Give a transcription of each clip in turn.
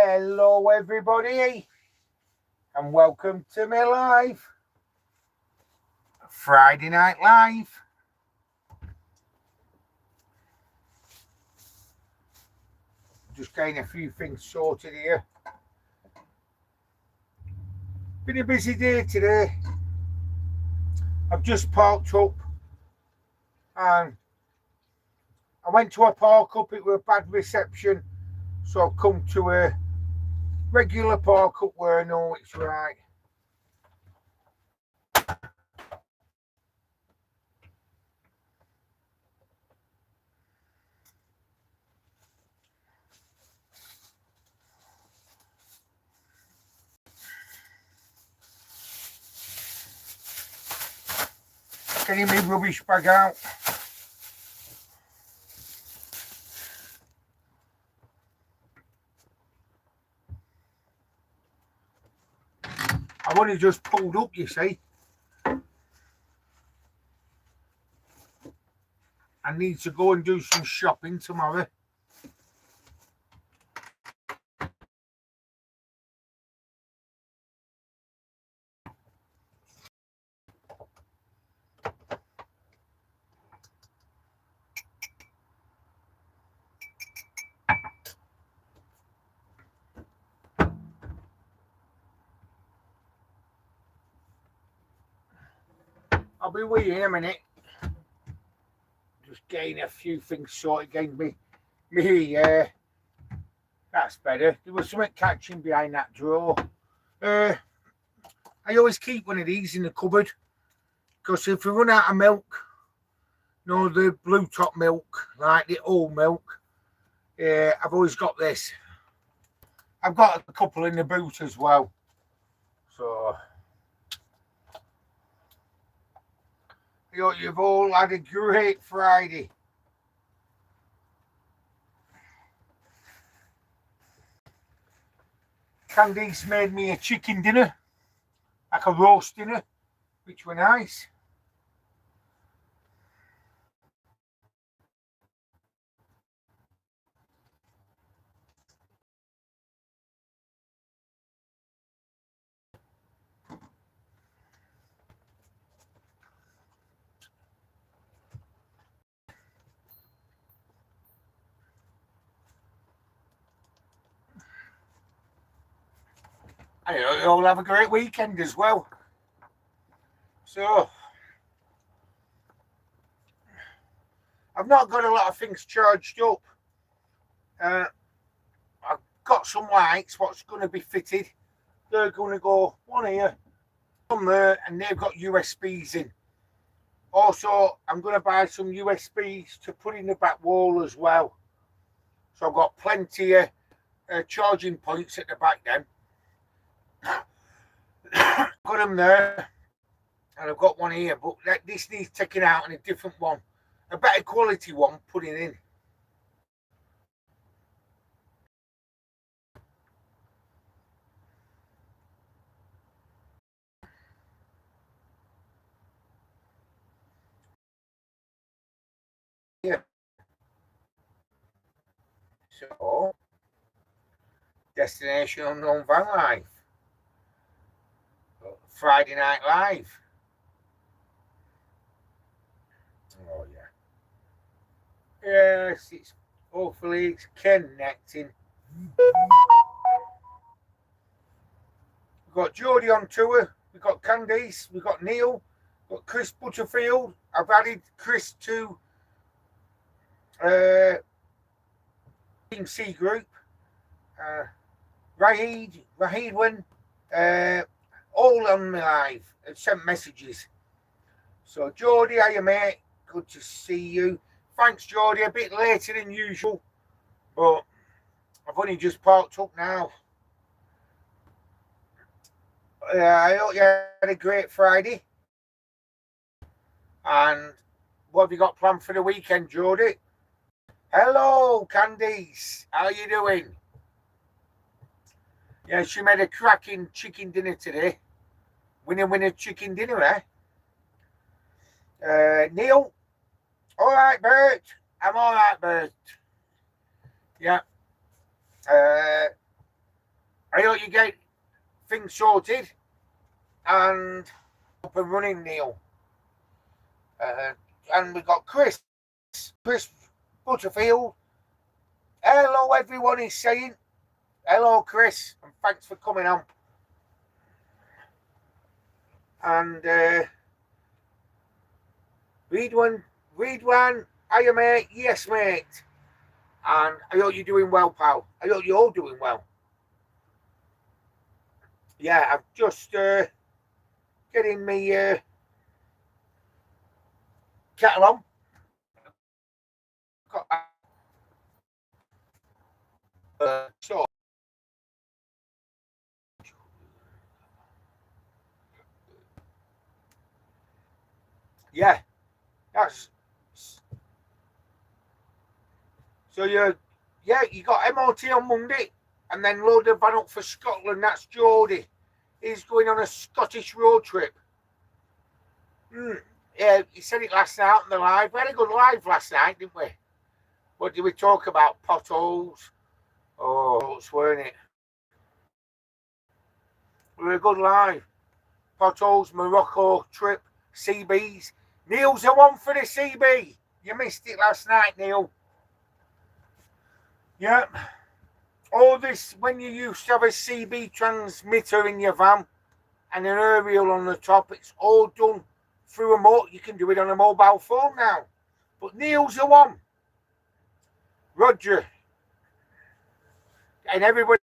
Hello everybody and welcome to my live Friday Night Live. Just getting a few things sorted here. Been a busy day today. I've just parked up and I went to a park up, it was a bad reception, so I've come to a regular park up where I know it's right. Getting my rubbish bag out. I've only just pulled up, you see. I need to go and do some shopping tomorrow. I'll be with you in a minute. Just getting a few things sorted, getting me, that's better. There was something catching behind that drawer. I always keep one of these in the cupboard because if we run out of milk, the blue top milk, like the old milk, I've always got this. I've got a couple in the boot as well. So you've all had a great Friday. Candice made me a chicken dinner, like a roast dinner, which were nice. I know you all have a great weekend as well. So, I've not got a lot of things charged up. I've got some lights, what's going to be fitted. They're going to go one here, one there, and they've got USBs in. Also, I'm going to buy some USBs to put in the back wall as well. So I've got plenty of charging points at the back then. Got them there, and I've got one here, but this needs taking out and a different one, a better quality one putting in. Yeah. So, Destination Unknown Van Life, Friday Night Live. Oh yeah. Yes, hopefully it's connecting. We've got Geordie on tour. We've got Candice. We've got Neil. We've got Chris Butterfield. I've added Chris to Team C group. Rahid win. All on my live. Sent messages. So Geordie, how you mate? Good to see you. Thanks, Geordie. A bit later than usual, but I've only just parked up now. I hope you had a great Friday. And what have you got planned for the weekend, Geordie? Hello, Candice. How you doing? Yeah, she made a cracking chicken dinner today. Winner chicken dinner, eh? Neil? All right, Bert. I'm all right, Bert. Yeah. I hope you get things sorted and up and running, Neil. And we've got Chris Butterfield. Hello, everyone is saying. Hello, Chris, and thanks for coming on. And Redwan, hiya, mate. Yes, mate. And I hope you're doing well, pal. I hope you're all doing well. Yeah, I've just getting me kettle on. So yeah, that's so you got MOT on Monday, and then load the van up for Scotland. That's Geordie. He's going on a Scottish road trip. Yeah, he said it last night on the live. We had a good live last night, didn't we? What did we talk about? Potholes. Oh, weren't it? We were a good live. Potholes, Morocco trip, CBs. Neil's the one for the CB. You missed it last night, Neil. Yep. All this when you used to have a CB transmitter in your van and an aerial on the top, it's all done through a motor. You can do it on a mobile phone now. But Neil's the one. Roger. And everybody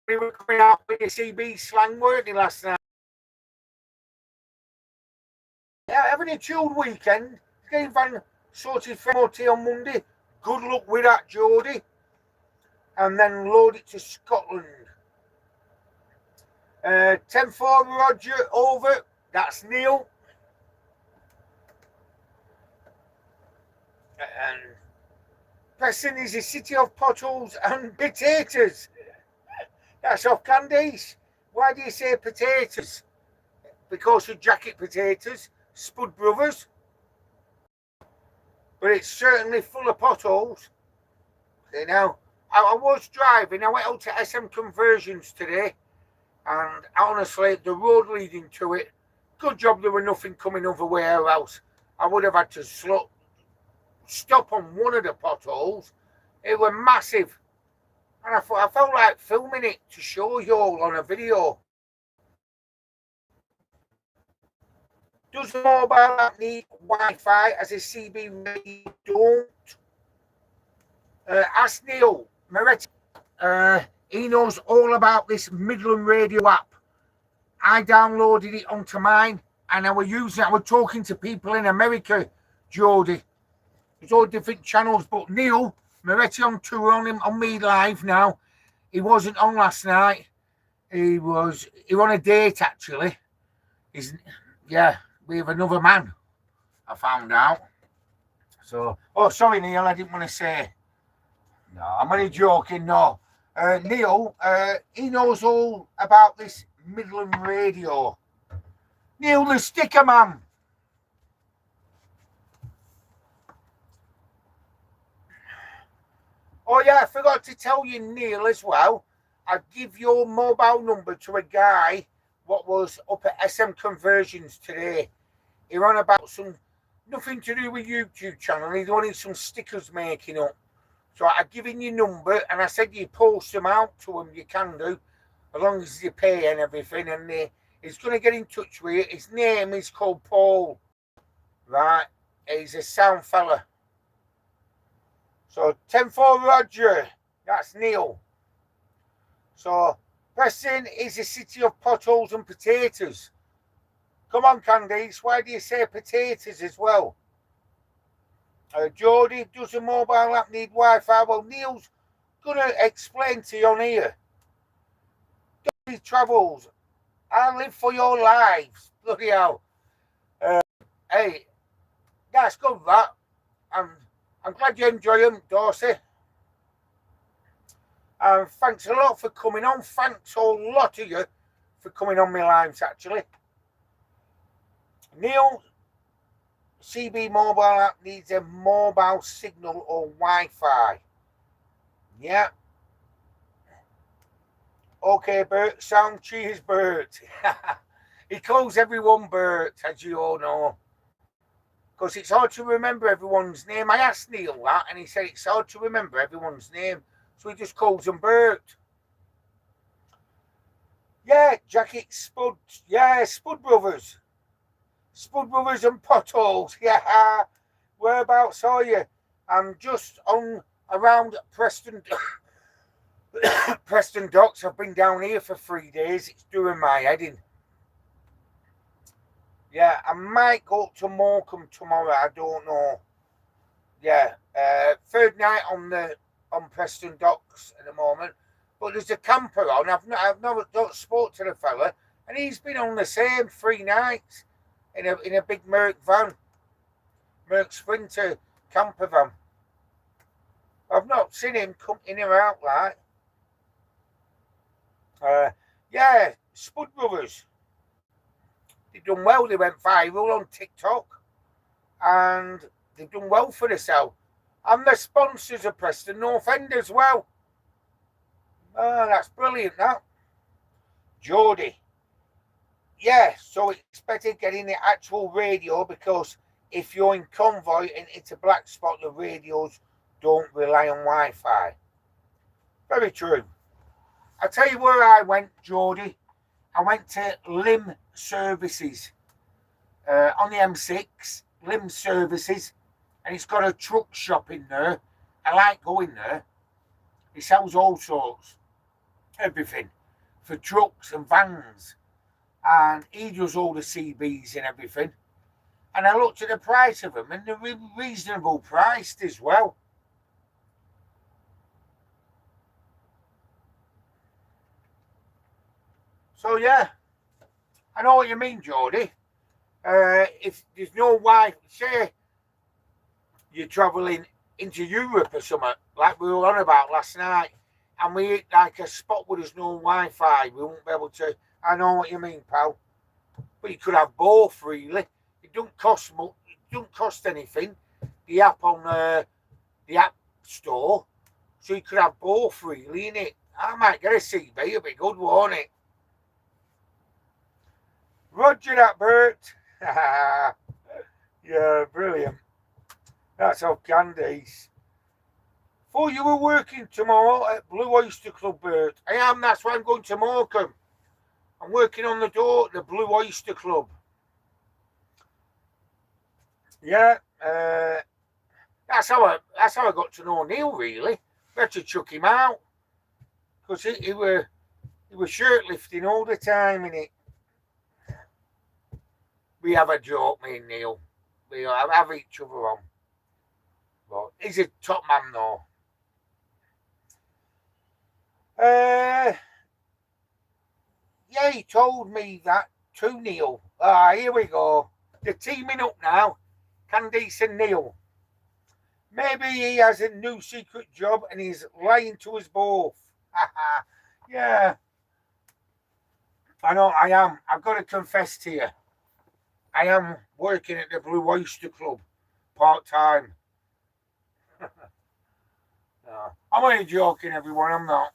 were coming out with the CB slang, weren't they, last night? Yeah, having a chilled weekend. Getting van sorted for MOT on Monday. Good luck with that, Geordie. And then load it to Scotland. 10-4 Roger, over. That's Neil. And Preston is a city of potholes and potatoes. That's off Candice. Why do you say potatoes? Because of jacket potatoes, Spud Brothers. But it's certainly full of potholes. You know, I was driving. I went out to SM Conversions today, and honestly, the road leading to it, good job there were nothing coming other else. I would have had to stop on one of the potholes. It were massive, and I felt like filming it to show you all on a video. Does the mobile app need Wi-Fi as a CB radio? Don't. Ask Neil Moretti. He knows all about this Midland Radio app. I downloaded it onto mine, and I was using it. I was talking to people in America, Geordie. It's all different channels, but Neil Moretti on tour on me live now. He wasn't on last night. He was on a date, actually. With another man, I found out. So, sorry, Neil, I didn't want to say. No, I'm only joking, no. Neil, he knows all about this Midland Radio. Neil the Sticker Man. Oh, yeah, I forgot to tell you, Neil, as well. I give your mobile number to a guy what was up at SM Conversions today. He ran about nothing to do with YouTube channel. He wanted some stickers making up. So I've given you number, and I said you post them out to him. You can do, as long as you pay and everything. And he's going to get in touch with you. His name is called Paul. Right? He's a sound fella. So 10-4 Roger. That's Neil. So Preston is a city of potholes and potatoes. Come on, Candice. Why do you say potatoes as well? Geordie, does the mobile app need Wi-Fi? Well, Neil's going to explain to you on here. Geordie Travels. I live for your lives. Bloody hell. Hey, that's good, that. I'm glad you enjoy them, Dorsey. Thanks a lot for coming on. Thanks a lot of you for coming on my lives, actually. Neil, CB mobile app needs a mobile signal or Wi-Fi. Yeah. Okay, Bert, sound cheers, Bert. He calls everyone Bert, as you all know. Because it's hard to remember everyone's name. I asked Neil that, and he said it's hard to remember everyone's name. So he just calls them Bert. Yeah, Jacket Spud. Yeah, Spud Brothers. Spud Brothers and Potholes. Yeah. Whereabouts are you? I'm just on around Preston. Preston Docks. I've been down here for 3 days. It's doing my head in. Yeah, I might go up to Morecambe tomorrow. I don't know. Yeah, third night on Preston Docks at the moment. But there's a camper on. I've not spoke to the fella, and he's been on the same 3 nights in a big Merc van, Merc Sprinter camper van. I've not seen him come in or out like. Yeah, Spud Brothers. They've done well. They went viral on TikTok, and they've done well for themselves. And the sponsors of Preston North End as well. Oh, that's brilliant, that. Geordie. Yeah, so it's better getting the actual radio, because if you're in convoy and it's a black spot, the radios don't rely on Wi-Fi. Very true. I'll tell you where I went, Geordie. I went to Lim Services on the M6, Lim Services, and it's got a truck shop in there. I like going there. He sells all sorts, everything, for trucks and vans, and he does all the CBs and everything. And I looked at the price of them, and they're reasonable priced as well. So yeah, I know what you mean, Geordie. If there's no Wi-Fi, say you're travelling into Europe or something, like we were on about last night, and we hit like a spot where there's no Wi-Fi, we won't be able to. I know what you mean, pal. But you could have both, really. It don't cost much. It don't cost anything. The app on the app store, so you could have both, really, innit? I might get a CB. It'll be good, won't it? Roger that, Bert. Yeah, brilliant. That's all Candice. Thought you were working tomorrow at Blue Oyster Club, Bert. I am. That's why I'm going to Morecambe. I'm working on the door at the Blue Oyster Club. Yeah, that's how I got to know Neil, really. We had to chuck him out, because he was shirt lifting all the time, innit? We have a joke, me and Neil. We have each other on. But he's a top man, though. Yeah, he told me that too, Neil. Here we go. They're teaming up now. Candice and Neil. Maybe he has a new secret job and he's lying to us both. Yeah. I know I am. I've got to confess to you. I am working at the Blue Oyster Club part-time. No, I'm only joking, everyone. I'm not.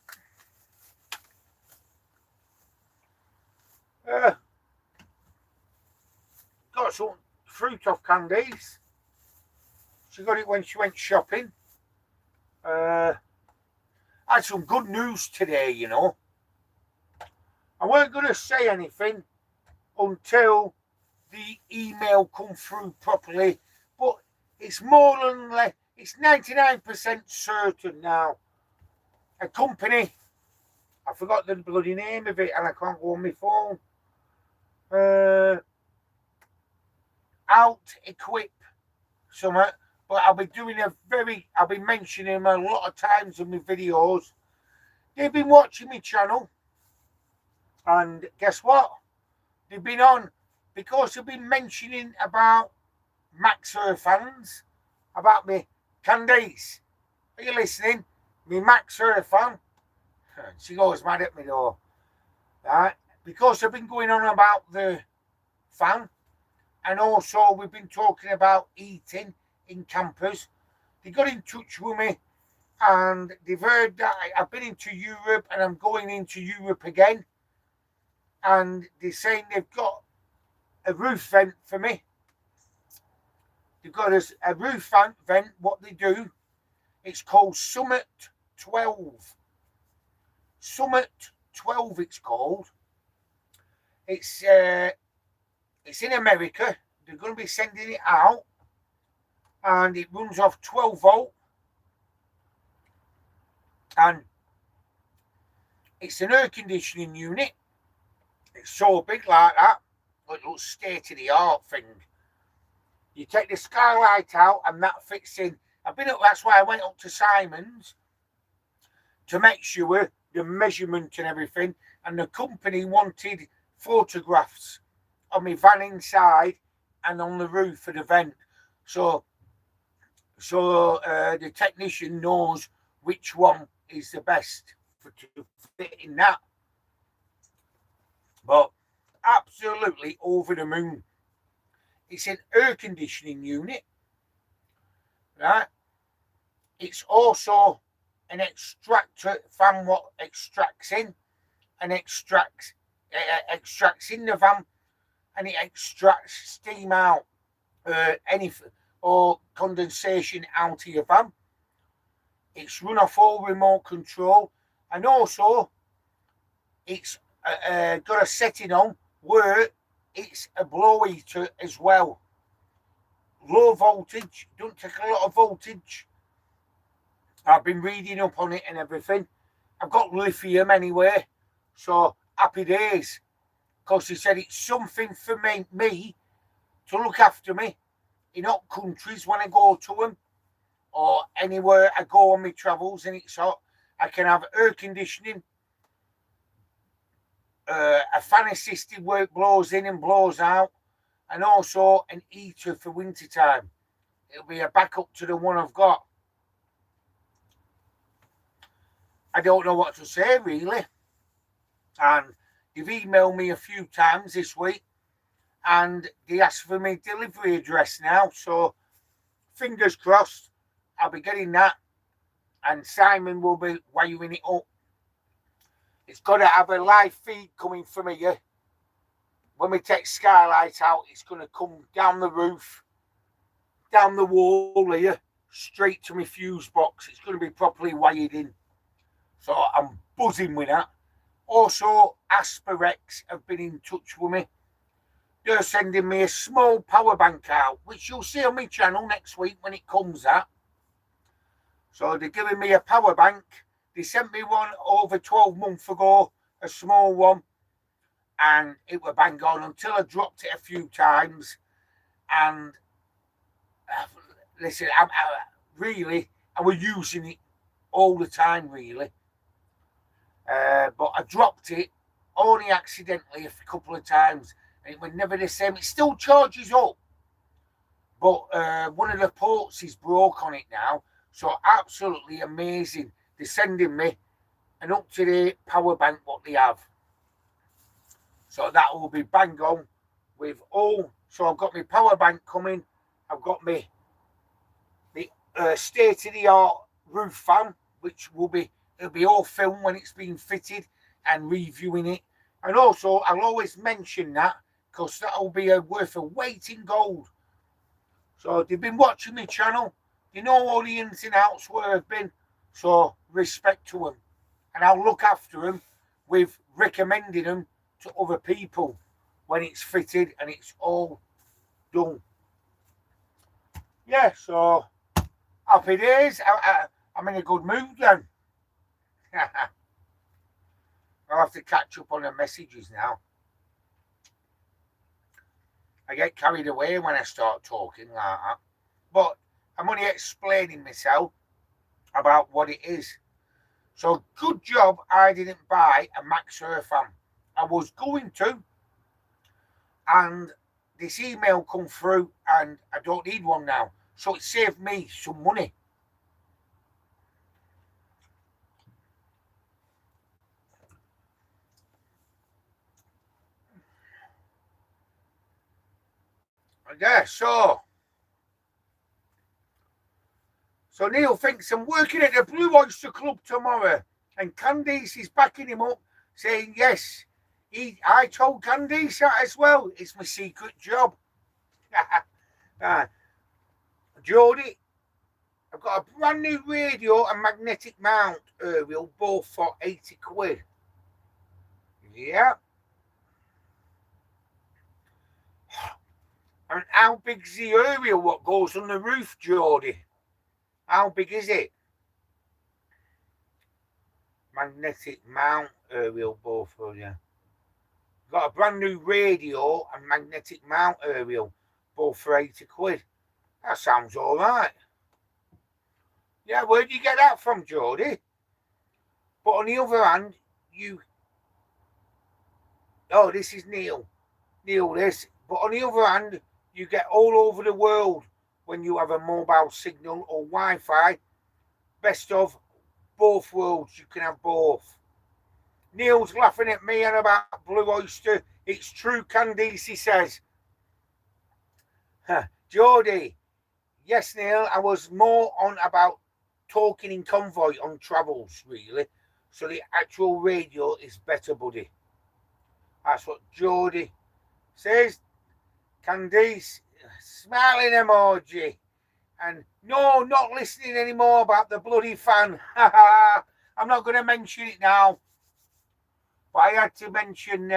Got some fruit off Candice. She got it when she went shopping. I had some good news today, you know. I weren't going to say anything until the email come through properly, but it's more than less, it's 99% certain now. A company, I forgot the bloody name of it, and I can't go on my phone. Out Equip something, but I'll be mentioning them a lot of times in my videos. They've been watching my channel, and guess what? They've been on, because they've been mentioning about Max fans, about me. Candice, are you listening? Me Max fan. She goes mad at me though. Right? Because I've been going on about the fan, and also we've been talking about eating in campers. They got in touch with me and they've heard that I've been into Europe and I'm going into Europe again, and they're saying they've got a roof vent for me. They've got a roof vent. What they do, it's called Summit 12. Summit 12, it's called. It's in America. They're going to be sending it out, and it runs off 12 volt, and it's an air conditioning unit. It's so big like that, it looks state of the art thing. You take the skylight out, and that fits in. That's why I went up to Simon's to make sure the measurement and everything, and the company wanted photographs of my van inside and on the roof of the vent, so the technician knows which one is the best to fit in that. But absolutely over the moon. It's an air conditioning unit, right? It's also an extractor fan, what extracts in and extracts in the van, and it extracts steam out, or condensation out of your van. It's run off all remote control, and also it's got a setting on where it's a blow heater as well. Low voltage, don't take a lot of voltage. I've been reading up on it and everything. I've got lithium anyway, so happy days. Because he said it's something for me to look after me in hot countries when I go to them, or anywhere I go on my travels and it's hot. I can have air conditioning, a fan assisted where it blows in and blows out, and also an heater for winter time. It'll be a backup to the one I've got. I don't know what to say really. And they've emailed me a few times this week, and they asked for my delivery address now. So fingers crossed, I'll be getting that, and Simon will be wiring it up. It's got to have a live feed coming from here. When we take skylight out, it's going to come down the roof, down the wall here, straight to my fuse box. It's going to be properly wired in. So I'm buzzing with that. Also, Asperex have been in touch with me. They're sending me a small power bank out, which you'll see on my channel next week when it comes out. So they're giving me a power bank. They sent me one over 12 months ago, a small one, and it was bang on until I dropped it a few times. And listen, I was using it all the time, really. But I dropped it only accidentally a couple of times, and it was never the same. It still charges up, but one of the ports is broke on it now. So absolutely amazing. They're sending me an up-to-date power bank what they have. So that will be bang on with all. So I've got my power bank coming. I've got my state-of-the-art roof fan, which it'll be all filmed when it's been fitted and reviewing it. And also, I'll always mention that because that'll be worth a weight in gold. So they've been watching my channel. They know all the ins and outs where I've been. So respect to them. And I'll look after them with recommending them to other people when it's fitted and it's all done. Yeah, so happy days. I'm in a good mood then. I'll have to catch up on the messages now. I get carried away when I start talking like that. But I'm only explaining myself about what it is. So good job I didn't buy a Max Air fan. I was going to, and this email come through and I don't need one now. So it saved me some money. Yeah, so So Neil thinks I'm working at the Blue Oyster Club tomorrow, and Candice is backing him up, saying yes. I told Candice that as well. It's my secret job. Jodie, I've got a brand new radio and magnetic mount, Ariel, both for 80 quid. Yeah. And how big's the aerial what goes on the roof, Jodie? How big is it? Magnetic mount aerial, both for you. Got a brand new radio and magnetic mount aerial, both for 80 quid. That sounds all right. Yeah, where do you get that from, Jodie? But on the other hand, oh, this is Neil, this. But on the other hand, you get all over the world when you have a mobile signal or Wi-Fi. Best of both worlds. You can have both. Neil's laughing at me and about Blue Oyster. It's true, Candice, he says. Jodie, yes, Neil, I was more on about talking in convoy on travels, really. So the actual radio is better, buddy. That's what Jodie says. Candice, smiling emoji. And no, not listening anymore about the bloody fan. I'm not going to mention it now. But I had to mention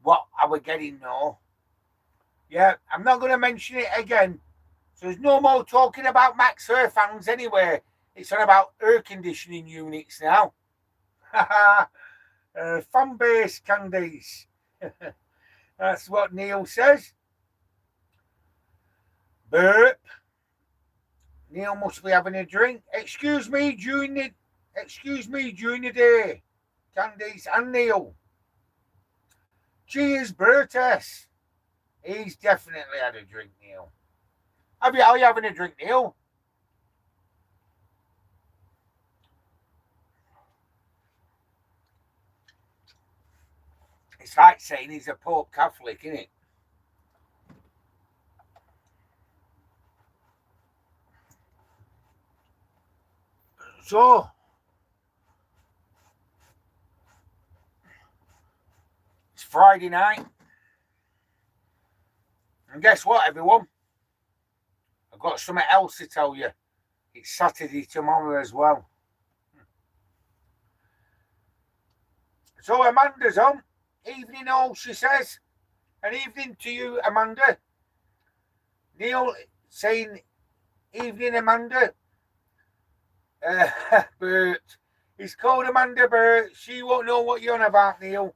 what I was getting now. Yeah, I'm not going to mention it again. So there's no more talking about Max Air fans anyway. It's on about air conditioning units now. Fan base, Candice. That's what Neil says. Burp. Neil must be having a drink. Excuse me during the day. Candice and Neil. Cheers, Bertus. He's definitely had a drink, Neil. Are you having a drink, Neil? It's like saying he's a Pope Catholic, isn't it? So, it's Friday night. And guess what, everyone? I've got something else to tell you. It's Saturday tomorrow as well. So Amanda's on. Evening all, she says. An evening to you, Amanda. Neil saying, evening, Amanda. Bert. He's called Amanda Bert. She won't know what you're on about, Neil.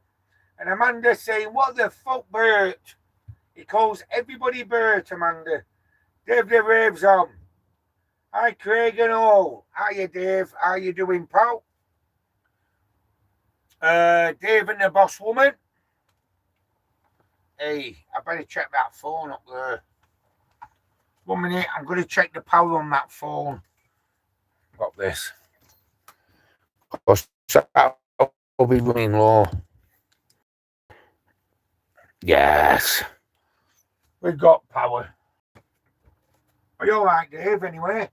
And Amanda saying, what the fuck, Bert? He calls everybody Bert, Amanda. Dave the Rave's on. Hi, Craig and all. Hiya, Dave. How you doing, pal? Dave and the boss woman. Hey, I better check that phone up there. 1 minute, I'm going to check the power on that phone. Got this. I'll be running low. Yes. We've got power. Are you all right, Dave, anyway?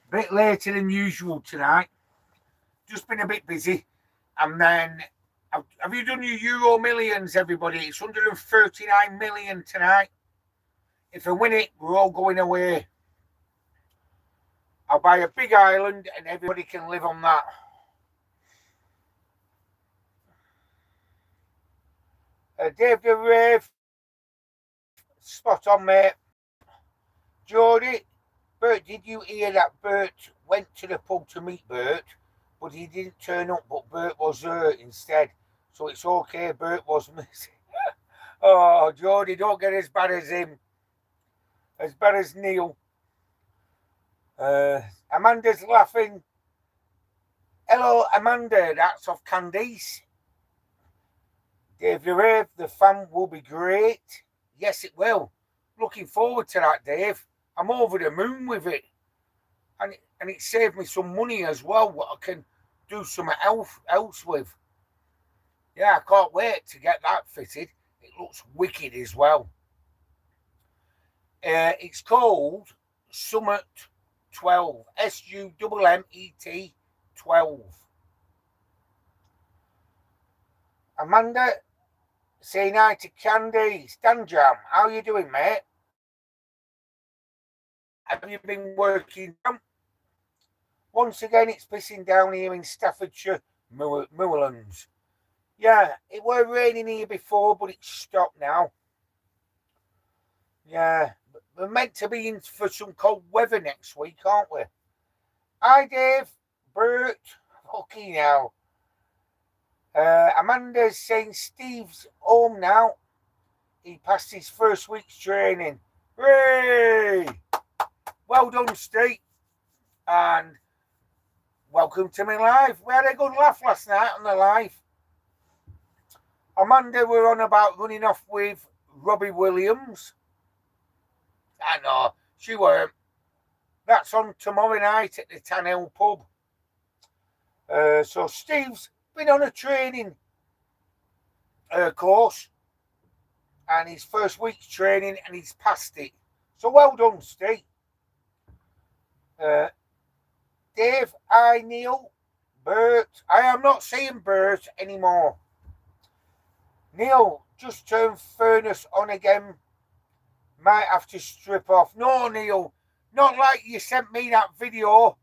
A bit later than usual tonight. Just been a bit busy. And then, have you done your Euro Millions, everybody? It's 139 million tonight. If I win it, we're all going away. I'll buy a big island and everybody can live on that. Dave the Rave. Spot on, mate. Jodie. Bert, did you hear that Bert went to the pub to meet Bert, but he didn't turn up, but Bert was there instead. So it's okay, Bert was missing. Oh, Jodie, don't get as bad as him. As bad as Neil. Amanda's laughing. Hello, Amanda. That's off Candice. Dave the Rave, the fan will be great. Yes, it will. Looking forward to that, Dave. I'm over the moon with it. And it saved me some money as well, what I can do something else with. Yeah, I can't wait to get that fitted. It looks wicked as well. It's called Summit 12. SUMMET 12. Amanda, saying hi to Candy. Stan Jam, how you doing, mate? Have you been working? Once again, it's pissing down here in Staffordshire, Moorlands. Yeah, it were raining here before, but it's stopped now. Yeah, we're meant to be in for some cold weather next week, aren't we? Hi, Dave. Bert. Fucking hell. Amanda's saying Steve's home now. He passed his first week's training. Hooray! Well done, Steve. And welcome to my live. We had a good laugh last night on the live. Amanda were on about running off with Robbie Williams. I know, she weren't. That's on tomorrow night at the Tan Hill pub. So Steve's been on a training course and his first week's training and he's passed it. So well done, Steve. Dave, I, Neil, Bert. I am not saying Bert anymore. Neil, just turned furnace on again. Might have to strip off. No, Neil, not like you sent me that video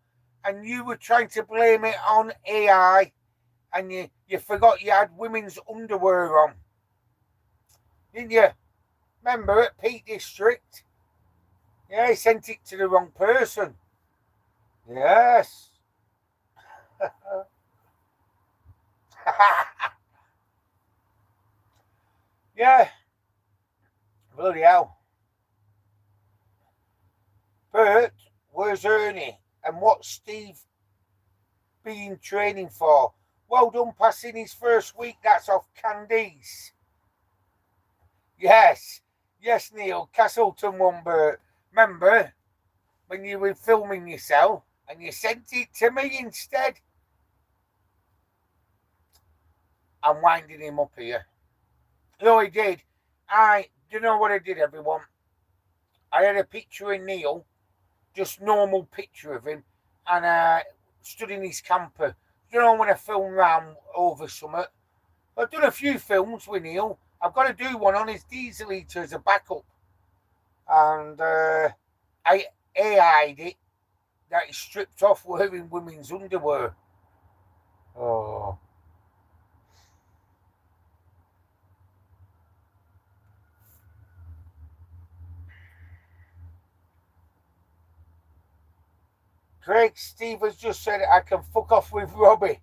and you were trying to blame it on AI and you forgot you had women's underwear on. Didn't you? Remember at Peak District? Yeah, he sent it to the wrong person. Yes. Yeah. Bloody hell. Bert, where's Ernie? And what's Steve been training for? Well done passing his first week. That's off Candice. Yes. Yes, Neil. Castleton won, Bert. Remember when you were filming yourself and you sent it to me instead? I'm winding him up here. No, he did. Do you know what I did, everyone? I had a picture of Neil, just normal picture of him, and stood in his camper. You know, when I film round over summer, I've done a few films with Neil. I've got to do one on his diesel eater as a backup. And I AI'd it that he stripped off wearing women's underwear. Oh. Craig, Steve has just said I can fuck off with Robbie.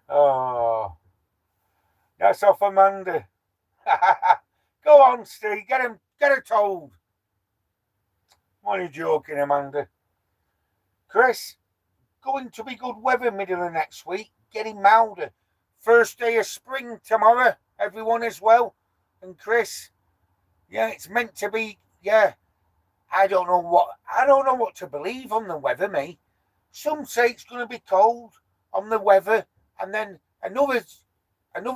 Oh. That's off Amanda. Go on, Steve. Get her told. What are you joking, Amanda? Chris, going to be good weather middle of next week. Getting milder. First day of spring tomorrow. Everyone as well. And Chris, yeah, it's meant to be. Yeah, I don't know what to believe on the weather, me. Some say it's going to be cold on the weather, and then another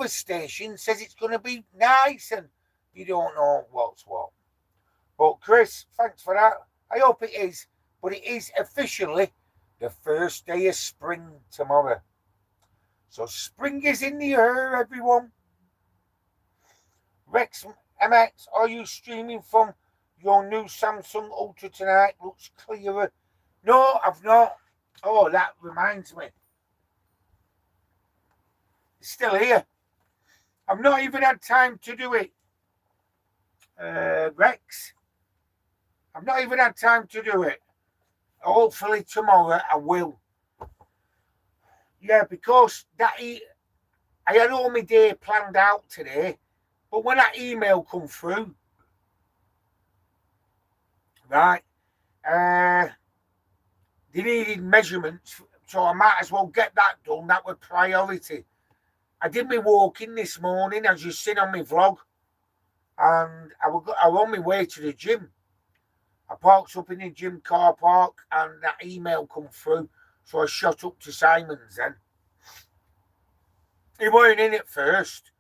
station says it's going to be nice, and you don't know what's what. But Chris, thanks for that. I hope it is, but it is officially the first day of spring tomorrow. So spring is in the air, everyone. Rex MX, are you streaming from your new Samsung Ultra tonight? Looks clearer. No, I've not. Oh, that reminds me. It's still here. I've not even had time to do it. Rex. I've not even had time to do it. Hopefully tomorrow I will. Yeah, because I had all my day planned out today, but when that email come through, right, they needed measurements, so I might as well get that done. That was priority. I did my walking this morning, as you seen on my vlog, and I was on my way to the gym. I parked up in the gym car park, and that email come through, so I shot up to Simon's then. He weren't in at first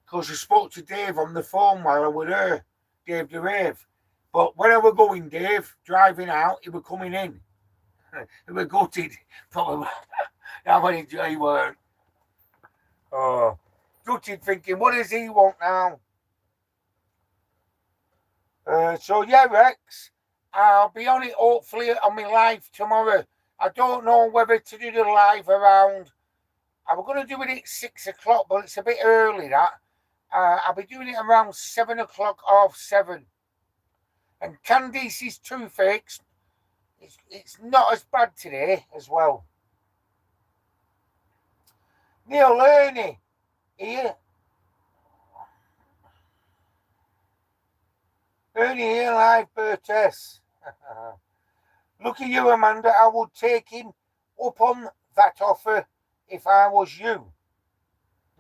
because I spoke to Dave on the phone while I was there, Dave the Rave. But when I were going, Dave, driving out, he were coming in. He were gutted. Probably how many he weren't. Oh, gutted thinking, what does he want now? So yeah, Rex, I'll be on it hopefully on my live tomorrow. I don't know whether to do the live around. I was going to do it at 6 o'clock, but it's a bit early that. I'll be doing it around 7 o'clock, half 7. And Candice's toothaches, it's not as bad today as well. Neil Ernie here. Ernie here live, Bertes. Look at you, Amanda. I would take him up on that offer if I was you.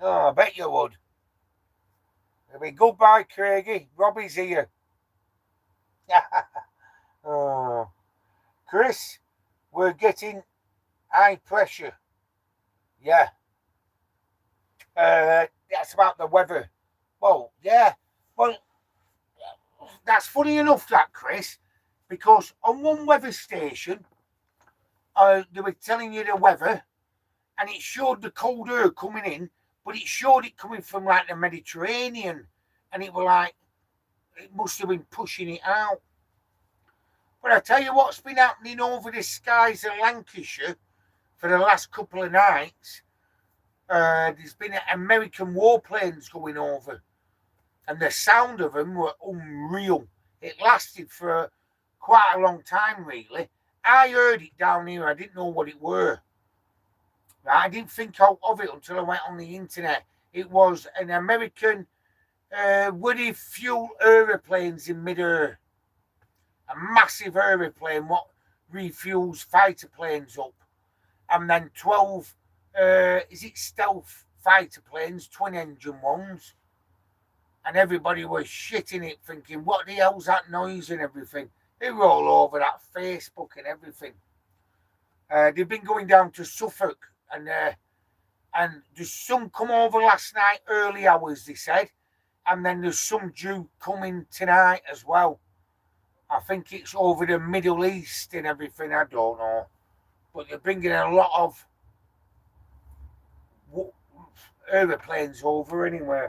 Oh, I bet you would. It'll be goodbye, Craigie. Robbie's here. Oh. Chris, we're getting high pressure. Yeah. That's about the weather. Well, yeah. Well, that's funny enough, that, Chris, because on one weather station, they were telling you the weather, and it showed the cold air coming in, but it showed it coming from like the Mediterranean, and it was like it must have been pushing it out. But I tell you what's been happening over the skies of Lancashire for the last couple of nights. There's been American warplanes going over, and the sound of them were unreal. It lasted for quite a long time, really. I heard it down here. I didn't know what it were. I didn't think out of it until I went on the internet. It was an American woody fuel aeroplanes in mid-air. A massive aeroplane what refuels fighter planes up. And then 12, stealth fighter planes, twin-engine ones. And everybody was shitting it, thinking, what the hell's that noise and everything? They were all over that Facebook and everything. They've been going down to Suffolk, and there's some come over last night, early hours, they said, and then there's some due coming tonight as well. I think it's over the Middle East and everything, I don't know. But they're bringing a lot of aeroplanes over anyway.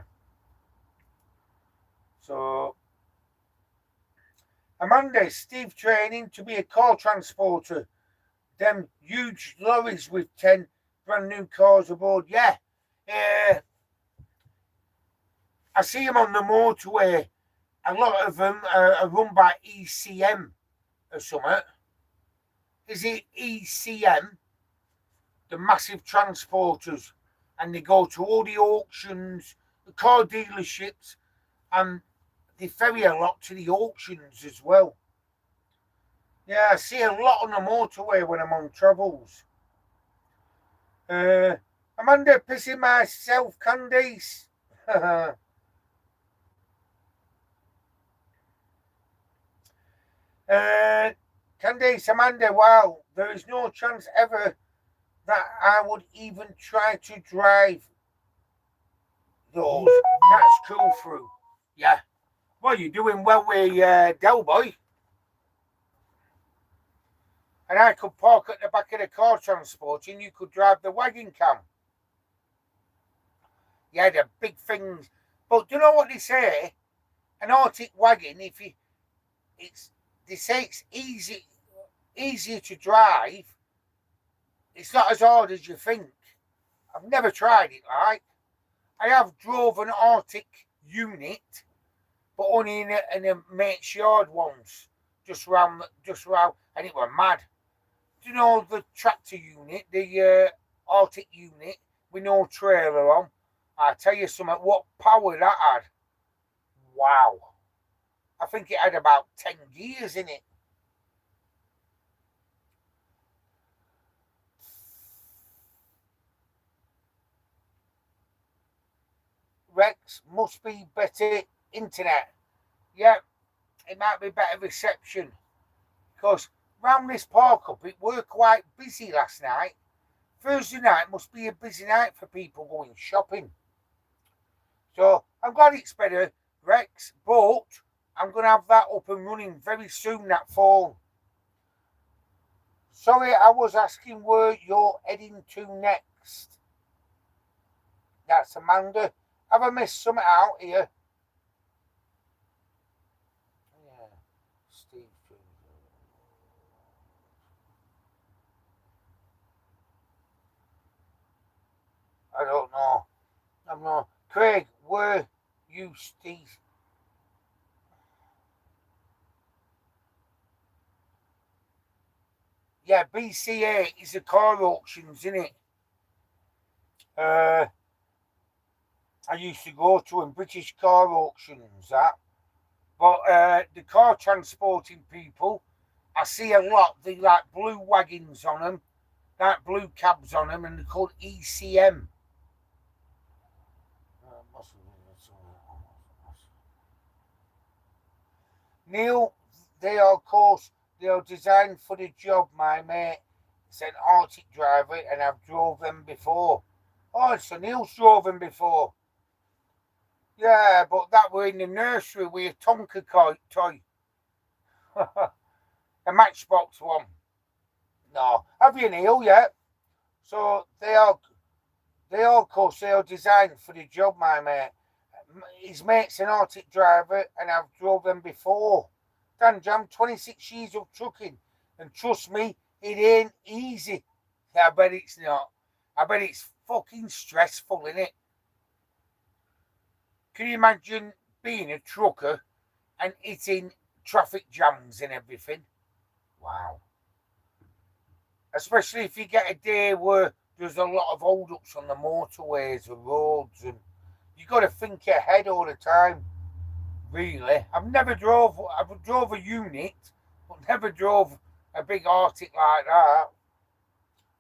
So, Amanda, Steve training to be a car transporter. Them huge lorries with 10 brand new cars aboard. Yeah. I see them on the motorway. A lot of them are run by ECM or something. Is it ECM? The massive transporters. And they go to all the auctions, the car dealerships, and they ferry a lot to the auctions as well. Yeah, I see a lot on the motorway when I'm on travels. Amanda, pissing myself, Candice. Candice, Amanda, wow, there is no chance ever that I would even try to drive those. That's cool through. Yeah. Well, you're doing well with Del Boy. And I could park at the back of the car transport and you could drive the wagon cam. Yeah, the big things. But do you know what they say? An Arctic wagon, they say it's easier to drive. It's not as hard as you think. I've never tried it, like. I have drove an Arctic unit, but only in a mate's yard once, just round, and it was mad. Do you know the tractor unit, the Arctic unit with no trailer on? I tell you something, what power that had. Wow. I think it had about 10 gears in it. Rex, must be better internet. Yeah, it might be better reception. Because round this park up, it were quite busy last night. Thursday night must be a busy night for people going shopping. So I'm glad it's better, Rex, but I'm going to have that up and running very soon, that phone. Sorry, I was asking where you're heading to next. That's Amanda. Have I missed something out here? Yeah, Steve. I don't know. I'm not. Craig, where you, Steve? Yeah, BCA is the car auctions, isn't it? I used to go to them, British car auctions, that. But the car transporting people, I see a lot. They like blue wagons on them, like blue cabs on them, and they're called ECM. Neil, they are, of course, they are designed for the job, my mate. It's an Arctic driver, and I've drove them before. Oh, so Neil's drove them before. Yeah, but that were in the nursery with a Tonka toy. A Matchbox one. No. Have you, Neil, yet? So they are, of course, they are designed for the job, my mate. His mate's an Arctic driver, and I've drove them before. Dan Jam, 26 years of trucking, and trust me, it ain't easy. I bet it's not. I bet it's fucking stressful, innit? Can you imagine being a trucker and hitting traffic jams and everything? Wow. Especially if you get a day where there's a lot of hold-ups on the motorways or roads, and you got to think ahead all the time. Really, I've drove a unit, but never drove a big Arctic like that.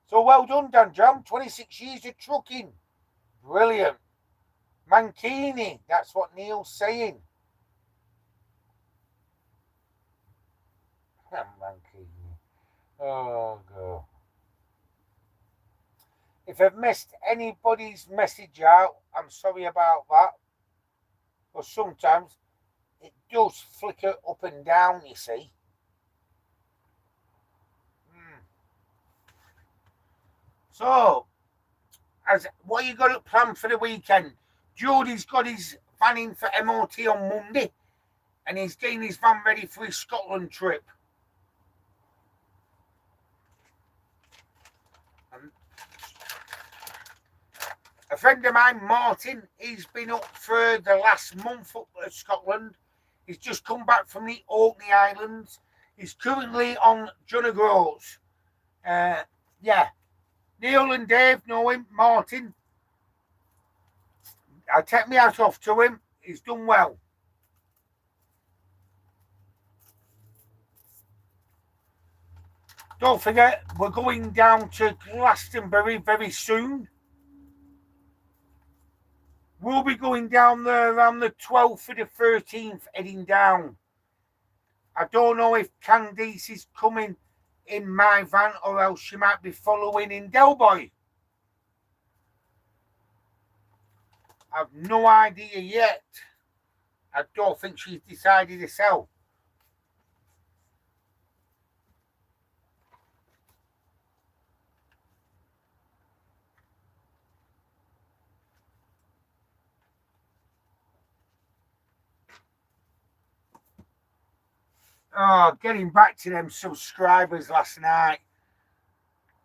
So well done, Dan Jam. 26 years of trucking. Brilliant. Mankini, that's what Neil's saying. Mankini. Oh, God. If I've missed anybody's message out, I'm sorry about that. But sometimes it does flicker up and down, you see. So, what you got planned for the weekend? Geordie's got his van in for MOT on Monday, and he's getting his van ready for his Scotland trip. A friend of mine, Martin, he's been up for the last month up at Scotland. He's just come back from the Orkney Islands. He's currently on John O'Groats. Yeah. Neil and Dave know him, Martin. I take my hat off to him. He's done well. Don't forget, we're going down to Glastonbury very soon. We'll be going down there around the 12th or the 13th, heading down. I don't know if Candice is coming in my van or else she might be following in Delboy. I've no idea yet. I don't think she's decided herself. Oh, getting back to them subscribers last night.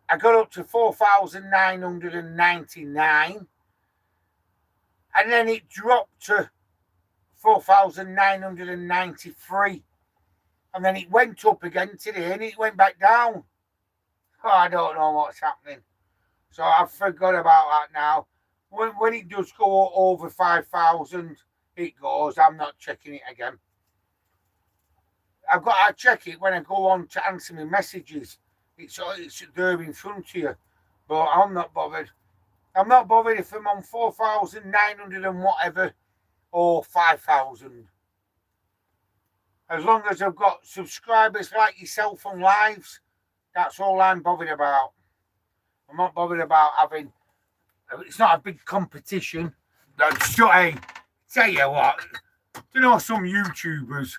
I got up to 4,999 and then it dropped to 4,993 and then it went up again today and it went back down. Oh, I don't know what's happening. So I forgot about that now. When it does go over 5,000, it goes. I'm not checking it again. I check it when I go on to answer my messages. It's there in front of you, but I'm not bothered. I'm not bothered if I'm on 4,900 and whatever or 5,000. As long as I've got subscribers like yourself on lives, that's all I'm bothered about. I'm not bothered about having. It's not a big competition. Hey, tell you what, you know some YouTubers.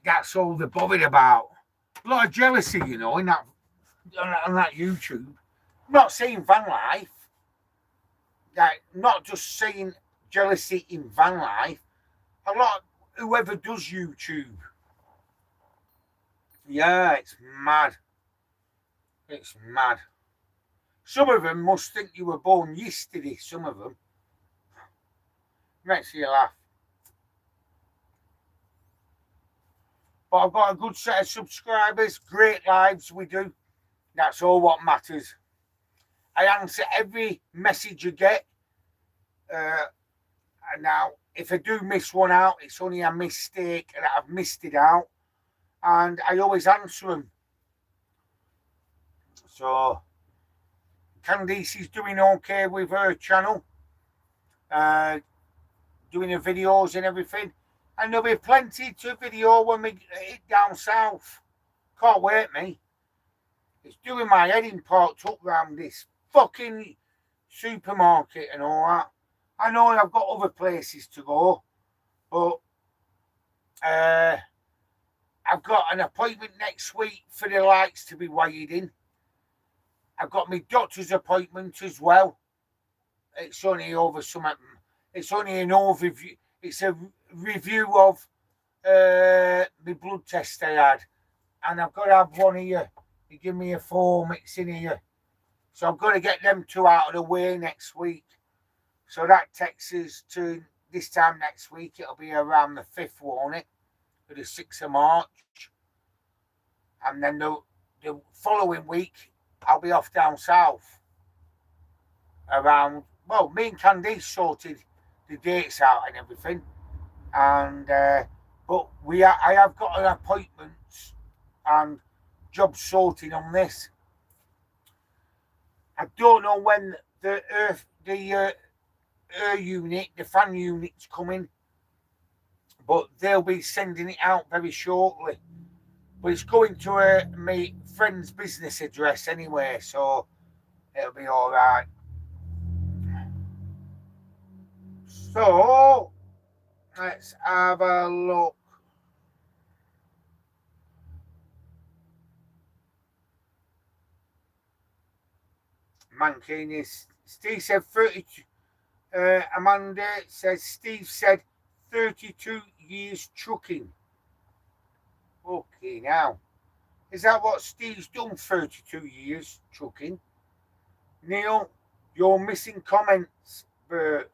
That's all they're bothered about. A lot of jealousy, you know, in that on that YouTube. I'm not saying van life. Like, not just saying jealousy in van life. A lot of whoever does YouTube. Yeah, it's mad. It's mad. Some of them must think you were born yesterday. Some of them. Makes you laugh. But I've got a good set of subscribers. Great lives we do. That's all what matters. I answer every message you get. Now, if I do miss one out, it's only a mistake and I've missed it out. And I always answer them. So, Candice is doing okay with her channel. Doing the videos and everything. And there'll be plenty to video when we hit down south. Can't wait, me. It's doing my head in parked up round this fucking supermarket and all that. I know I've got other places to go, but I've got an appointment next week for the lights to be wired in. I've got my doctor's appointment as well. It's only over something. It's only an overview. It's a review of my blood test I had, and I've got to have one here. They give me a form. It's in here, so I've got to get them two out of the way next week. So that takes us to this time next week. It'll be around the 5th, won't it? Or the 6th of March, and then the following week I'll be off down south. Around, well, me and Candice sorted the dates out and everything, and but I have got an appointment and job sorting on this. I don't know when the unit, the fan unit's coming, but they'll be sending it out very shortly. But it's going to my friend's business address anyway, so it'll be all right. So let's have a look. Mankini, Steve said 32. Amanda says Steve said 32 years trucking. Okay, now is that what Steve's done? 32 years trucking. Neil, you're missing comments, Bert.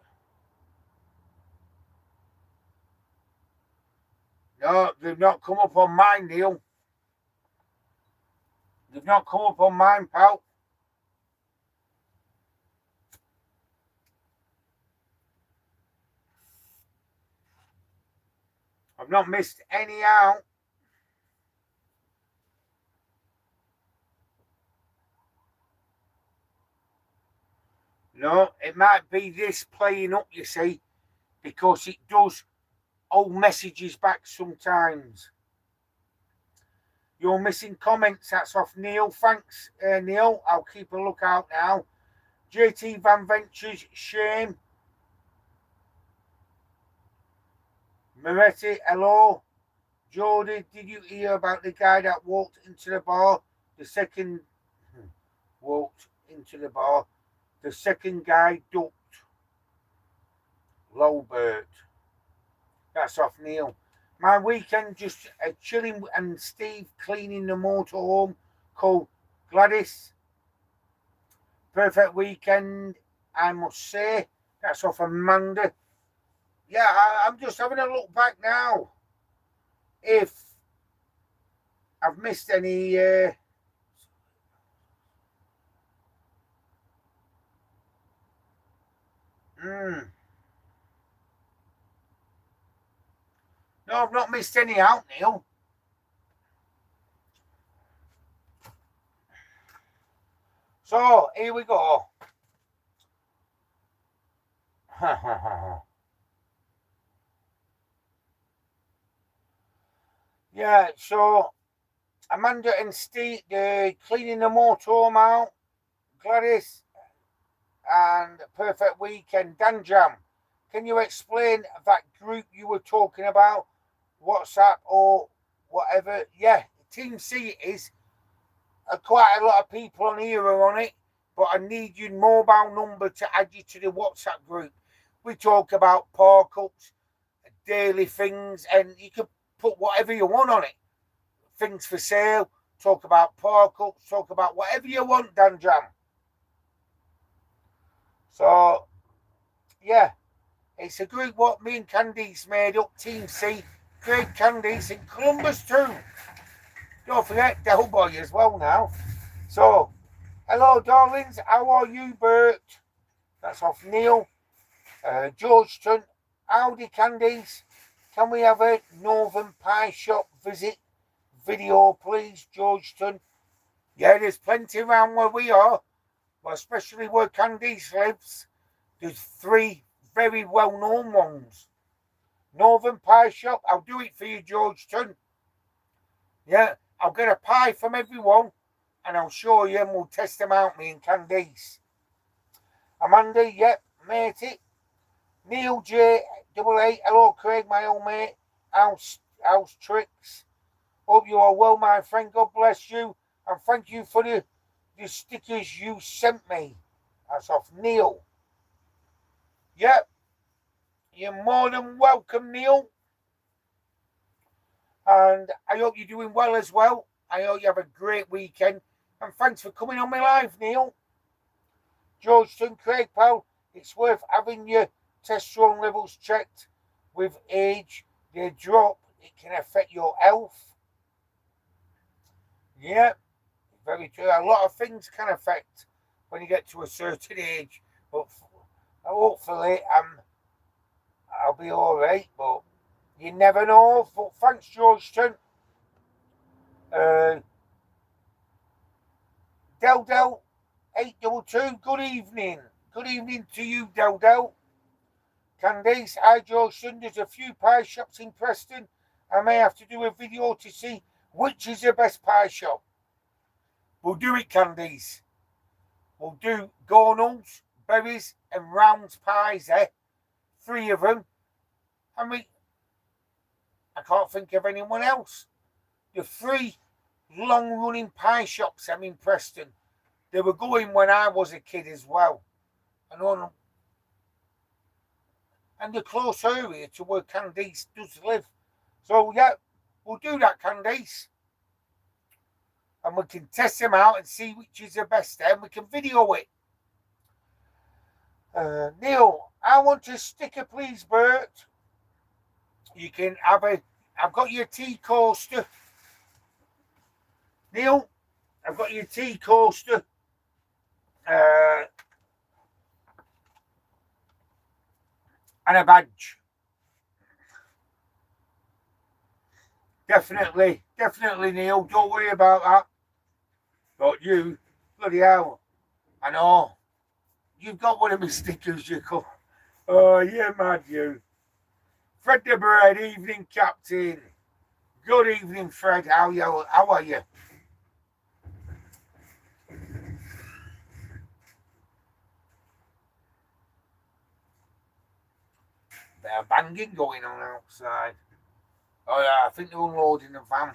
No, they've not come up on mine, Neil. They've not come up on mine, pal. I've not missed any out. No, it might be this playing up, you see, because it does old messages back sometimes. You're missing comments. That's off Neil. Thanks, Neil. I'll keep a lookout now. JT Van Ventures, shame. Moretti, hello. Jordy, did you hear about the guy that walked into the bar? The second walked into the bar. The second guy ducked. Lowbert. That's off Neil. My weekend just chilling and Steve cleaning the motorhome called Gladys. Perfect weekend, I must say. That's off Amanda. Yeah, I'm just having a look back now. If I've missed any... No, I've not missed any out, Neil. So, here we go. Yeah, so Amanda and Steve, they're cleaning the motorhome out. Gladys and Perfect Weekend. Dan Jam, can you explain that group you were talking about? WhatsApp or whatever? Yeah, Team C it is. Quite a lot of people on here are on it, but I need your mobile number to add you to the WhatsApp group. We talk about park ups, daily things, and you can put whatever you want on it. Things for sale, talk about park ups, talk about whatever you want, Dan Jam. So, yeah, it's a group what me and Candice made up, Team C. Great Candice in Columbus too. Don't forget Del Boy as well now. So, hello darlings, how are you, Bert? That's off Neil. Georgetown, howdy Candice. Can we have a Northern Pie Shop visit video, please, Georgetown? Yeah, there's plenty around where we are, well, especially where Candice lives. There's 3 very well-known ones. Northern Pie Shop, I'll do it for you, Georgetown. Yeah, I'll get a pie from everyone and I'll show you and we'll test them out, me and Candice. Amanda, yep, matey. Neil J, double A, hello Craig, my old mate. House Tricks. Hope you are well, my friend. God bless you. And thank you for the stickers you sent me. That's off Neil. Yep. You're more than welcome, Neil. And I hope you're doing well as well. I hope you have a great weekend. And thanks for coming on my live, Neil. Georgetown, Craig, pal, it's worth having your testosterone levels checked. With age, they drop. It can affect your health. Yeah, very true. A lot of things can affect when you get to a certain age. But hopefully, I'll be all right. But you never know. But thanks, Georgetown. Del 822. Good evening. Good evening to you, Del. Candice, hi Georgetown. There's a few pie shops in Preston. I may have to do a video to see which is the best pie shop. We'll do it, Candice. We'll do Gornals, berries, and round pies, 3 of them. I can't think of anyone else. The 3 long-running pie shops I'm in Preston. They were going when I was a kid as well. And the close area to where Candice does live. So, yeah, we'll do that, Candice. And we can test them out and see which is the best, and we can video it. Neil, I want a sticker, please, Bert. You can have I've got your tea coaster. Neil, I've got your tea coaster. And a badge. Definitely, Neil. Don't worry about that. But you, bloody hell, I know. You've got one of my stickers, you call. Oh, you're mad, you. Fred the Bird, evening, Captain. Good evening, Fred. How are you? Bit of banging going on outside. Oh, yeah, I think they're unloading the van.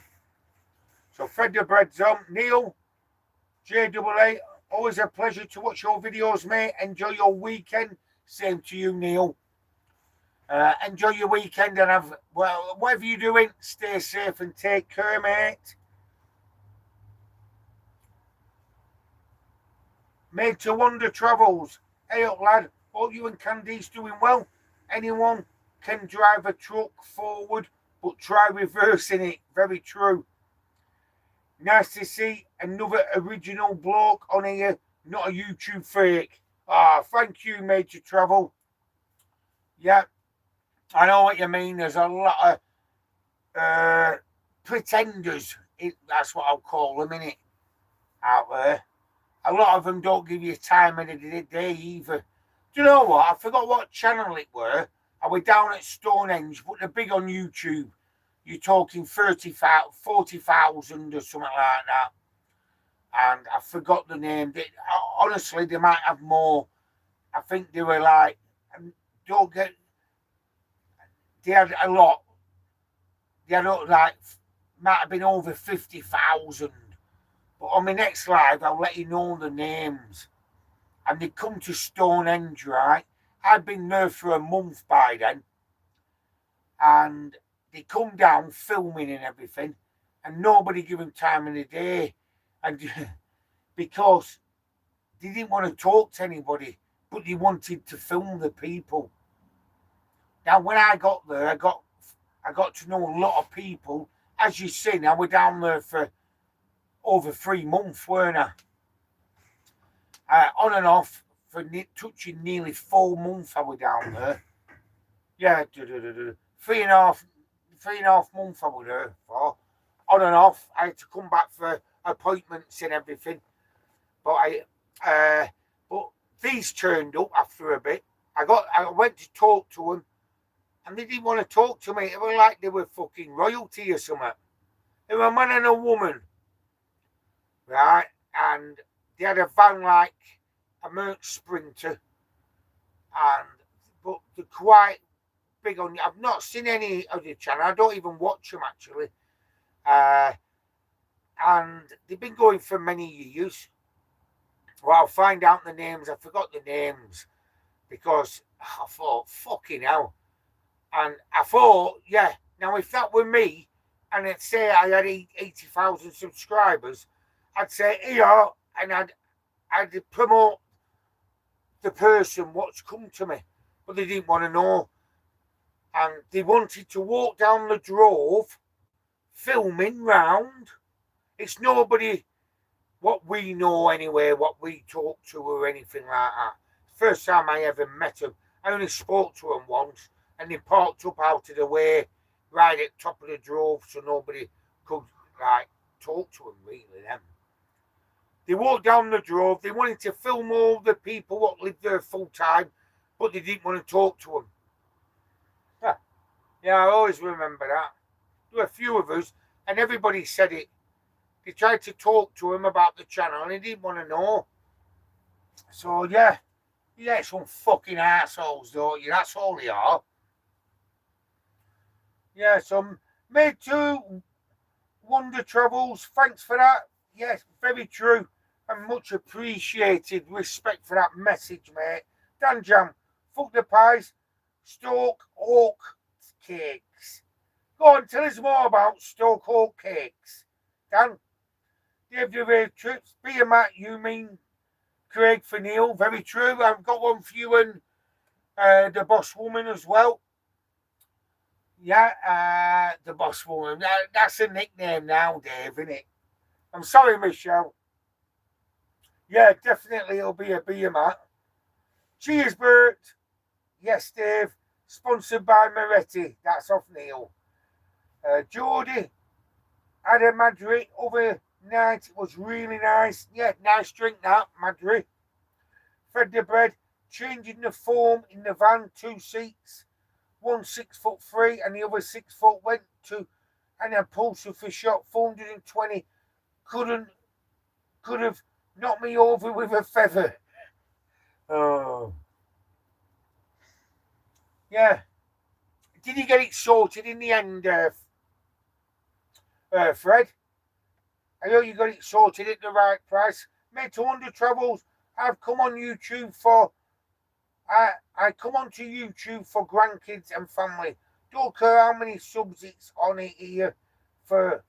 So, Fred the Bread's on. Neil, JAA, always a pleasure to watch your videos, mate. Enjoy your weekend. Same to you, Neil. Enjoy your weekend and whatever you're doing, stay safe and take care, mate. Made to Wonder Travels. Hey up, lad. Hope you and Candice doing well. Anyone can drive a truck forward, but try reversing it. Very true. Nice to see another original bloke on here, not a YouTube fake. Thank you, Made to Travel. Yeah, I know what you mean. There's a lot of pretenders. That's what I'll call them, innit? Out there. A lot of them don't give you time of the day either. Do you know what? I forgot what channel it were. I was down at Stonehenge, but they're big on YouTube. You're talking 40,000 or something like that. and I forgot the name. Honestly, they might have more. I think they were like, don't get, they had a lot. They had like, might have been over 50,000. But on my next live, I'll let you know the names. And they come to Stonehenge, right? I'd been there for a month by then. And they come down filming and everything. And nobody give them time of the day. And because they didn't want to talk to anybody, but they wanted to film the people. Now, when I got there, I got to know a lot of people. As you've seen, I was down there for over 3 months, weren't I? On and off for touching nearly 4 months. I was down there. Yeah, 3.5 months I was there for. On and off. I had to come back for appointments and everything. But but these turned up after a bit. I went to talk to them, and they didn't want to talk to me. It was like they were fucking royalty or something. They were a man and a woman, right? And they had a van like a Merc Sprinter, but they're quite big on. I've not seen any of the channel. I don't even watch them actually. And they've been going for many years. Well, I'll find out the names. I forgot the names because I thought, fucking hell. And I thought, yeah, now if that were me, and I'd say I had 80,000 subscribers, I'd say, here, and I'd promote the person what's come to me. But they didn't want to know. And they wanted to walk down the drove, filming round. It's nobody what we know anyway, what we talk to or anything like that. First time I ever met them, I only spoke to them once, and they parked up out of the way, right at the top of the drove, so nobody could like talk to them really. Them. They walked down the drove. They wanted to film all the people what lived there full time, but they didn't want to talk to them. Yeah, I always remember that. There were a few of us, and everybody said it. They tried to talk to him about the channel, and he didn't want to know. So yeah, some fucking assholes, don't you? That's all they are. Yeah, some made two Wonder Travels. Thanks for that. Yes, very true and much appreciated. Respect for that message, mate. Dan Jam, fuck the pies, Stoke Oak cakes. Go on, tell us more about Stoke Oak cakes. Dan, Dave the trips. Be a Matt, you mean Craig for Neil. Very true. I've got one for you and the boss woman as well. Yeah, the boss woman. That's a nickname now, Dave, isn't it? I'm sorry, Michelle. Yeah, definitely it'll be a beer, Matt. Cheers, Bert. Yes, Dave. Sponsored by Moretti. That's off Neil. Geordie had a Madrid overnight. It was really nice. Yeah, nice drink that, Madrid. Fed the bread. Changing the form in the van, 2 seats. 1 6'3" and the other 6 foot went to an impulsive for shot 420. Could have knocked me over with a feather. Oh. Yeah. Did you get it sorted in the end, Fred? I know you got it sorted at the right price. Made to Wonder Travels. I've come on YouTube for I come onto YouTube for grandkids and family. Don't care how many subs it's on it here for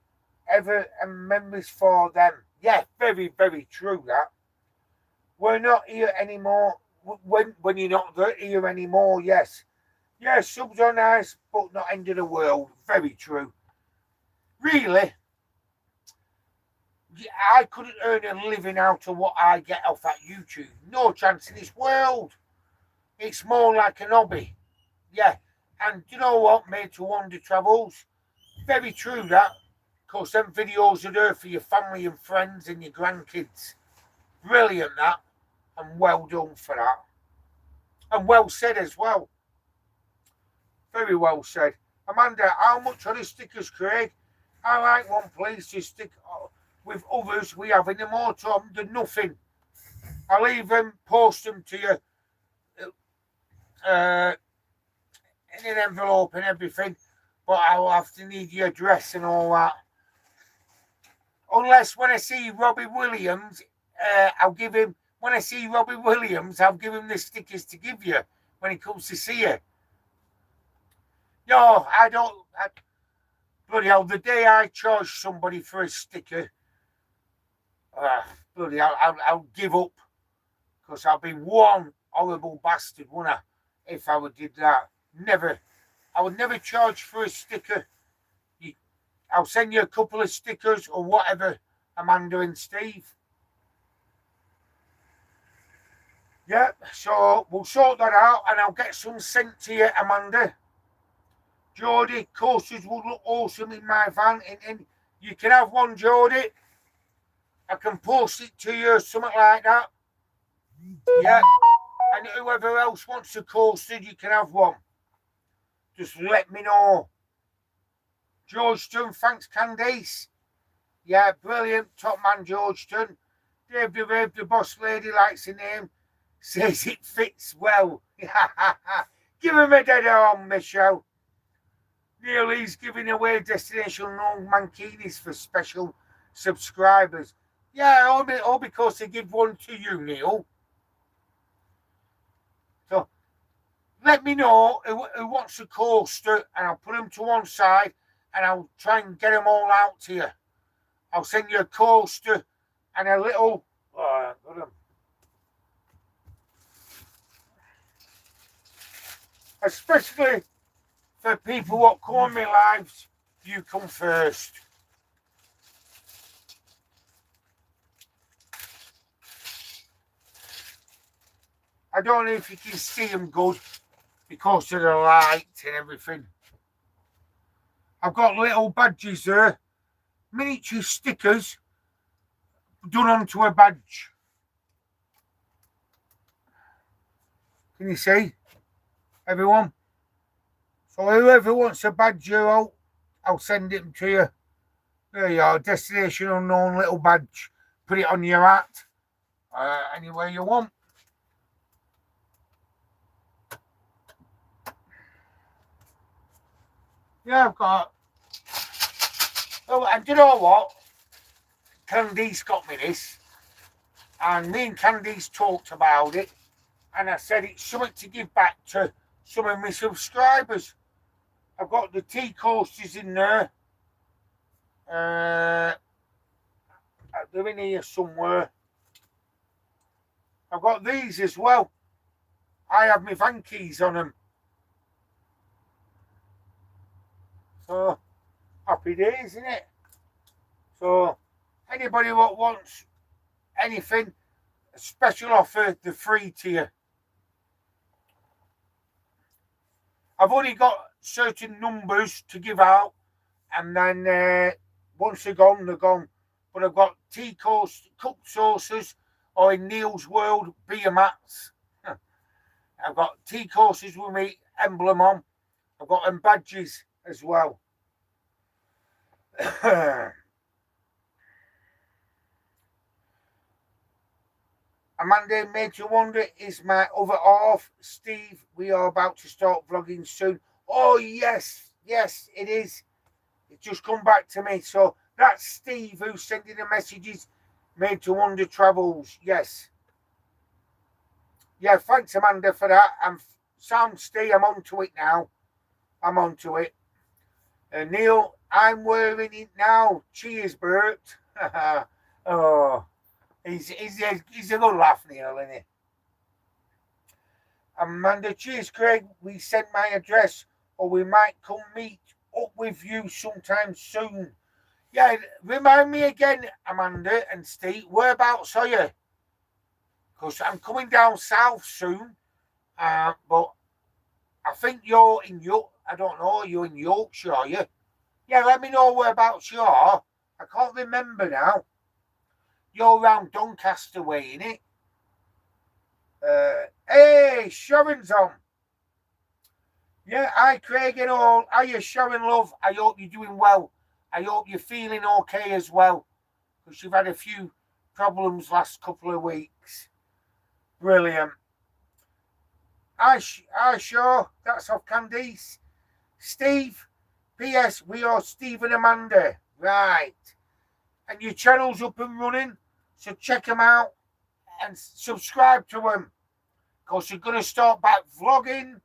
ever and memories for them. Yeah, very, very true that. We're not here anymore when you're not here anymore, yes. Yeah, subs are nice, but not end of the world. Very true. Really, I couldn't earn a living out of what I get off that YouTube. No chance in this world. It's more like an hobby. Yeah. And you know what, Made to Wonder Travels? Very true that. Because them videos are there for your family and friends and your grandkids. Brilliant that. And well done for that. And well said as well. Very well said. Amanda, how much are the stickers, Craig? I like one, please. Just stick. with others we have in the motorhome, they're nothing. I'll even post them to you in an envelope and everything, but I'll have to need your address and all that. Unless when I see Robbie Williams, I'll give him, when I see Robbie Williams, I'll give him the stickers to give you when he comes to see you. No, I don't. Bloody hell, the day I charge somebody for a sticker, bloody hell, I'll give up. Because I'll be one horrible bastard, wouldn't I, if I would did that. Never. I would never charge for a sticker. I'll send you a couple of stickers or whatever, Amanda and Steve. Yeah, so we'll sort that out and I'll get some sent to you, Amanda. Geordie, coasters would look awesome in my van. And you can have one, Geordie. I can post it to you or something like that. Yeah. And whoever else wants a coaster, you can have one. Just let me know. Georgetown, thanks, Candice. Yeah, brilliant. Top man, Georgetown. Dave the boss lady likes the name. Says it fits well. Give him a dead arm, Michelle. Neil, he's giving away Destination Unknown Mankinis for special subscribers. Yeah, all because they give one to you, Neil. So, let me know who wants a coaster and I'll put them to one side and I'll try and get them all out to you. I'll send you a coaster and a little... Oh, got them. Especially for people what come on my lives, you come first. I don't know if you can see them good because of the light and everything. I've got little badges there, miniature stickers done onto a badge. Can you see, everyone? So whoever wants a badge, I'll send it to you. There you are, Destination Unknown little badge. Put it on your hat, anywhere you want. Yeah, I've got... Oh, and you know what? Candice got me this. And me and Candice talked about it. And I said it's something to give back to some of my subscribers. I've got the tea coasters in there. They're in here somewhere. I've got these as well. I have my van keys on them. So, happy days, isn't it? So, anybody what wants anything, a special offer, they're free to you. I've only got certain numbers to give out, and then once they're gone, they're gone. But I've got tea coast, cup saucers, or in Neil's world, beer mats. I've got tea coasters with me emblem on. I've got them badges as well. Amanda made you wonder, is my other half, Steve. We are about to start vlogging soon. Oh, yes, it is. It just come back to me. So that's Steve who's sending the messages. Made to wonder travels. Yes. Yeah, thanks, Amanda, for that. And Sam, Steve, I'm on to it now. I'm on to it. Neil, I'm wearing it now. Cheers, Bert. Oh, he's a good laugh, Neil, isn't he? Amanda, cheers, Craig. We sent my address, or we might come meet up with you sometime soon. Yeah, remind me again, Amanda and Steve, whereabouts are you? Because I'm coming down south soon, but I think you're in York. I don't know, you're in Yorkshire, are you? Yeah, let me know whereabouts you are. I can't remember now. You're around Doncaster way, innit? Hey, Sharon's on. Yeah, hi, Craig and all. Hiya, Sharon, love. I hope you're doing well. I hope you're feeling okay as well. because you've had a few problems last couple of weeks. Brilliant. I sure that's off Candice. Steve, P.S. We are Steve and Amanda. Right. And your channel's up and running, so check them out and subscribe to them, because you're going to start back vlogging.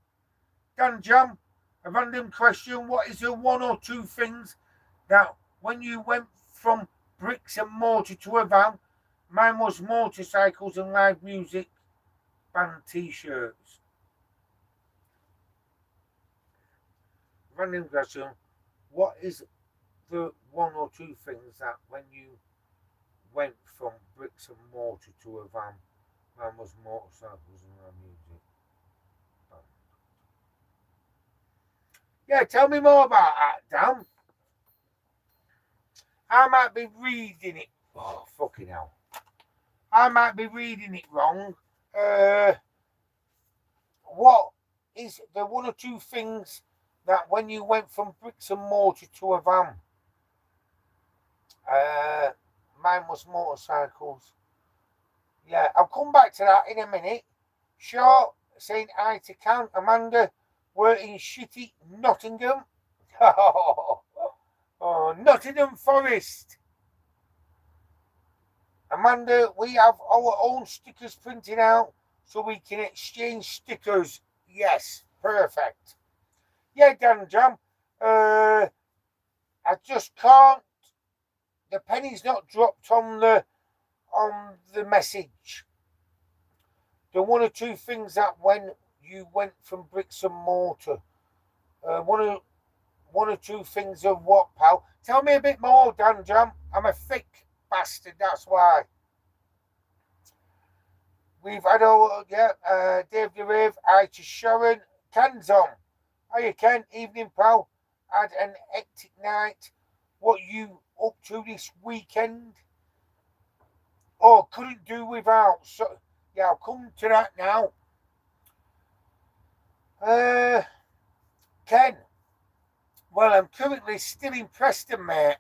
Dan Jam, a random question. What is the one or two things that when you went from bricks and mortar to a van? Mine was motorcycles and live music band t-shirts. Random question. What is the one or two things that when you went from bricks and mortar to a van? Mine was motorcycles and live music band. Yeah, tell me more about that, Dan. I might be reading it. Oh, fucking hell. I might be reading it wrong. What is the one or two things that when you went from bricks and mortar to a van? Mine was motorcycles. Yeah, I'll come back to that in a minute. Sure, saying hi to Count Amanda. We're in shitty Nottingham. Oh, Nottingham Forest. Amanda, we have our own stickers printed out so we can exchange stickers. Yes, perfect. Yeah, Dan Jam. I just can't. The penny's not dropped on the message. The one or two things that when you went from bricks and mortar. One or two things of what, pal? Tell me a bit more, Dan Jam. I'm a thick bastard, that's why. We've had Dave the Rave, hi to Sharon. Ken's on. Hiya Ken, evening pal. Had an hectic night. What you up to this weekend? Oh, couldn't do without. So yeah, I'll come to that now. Ken. Well, I'm currently still in Preston, mate.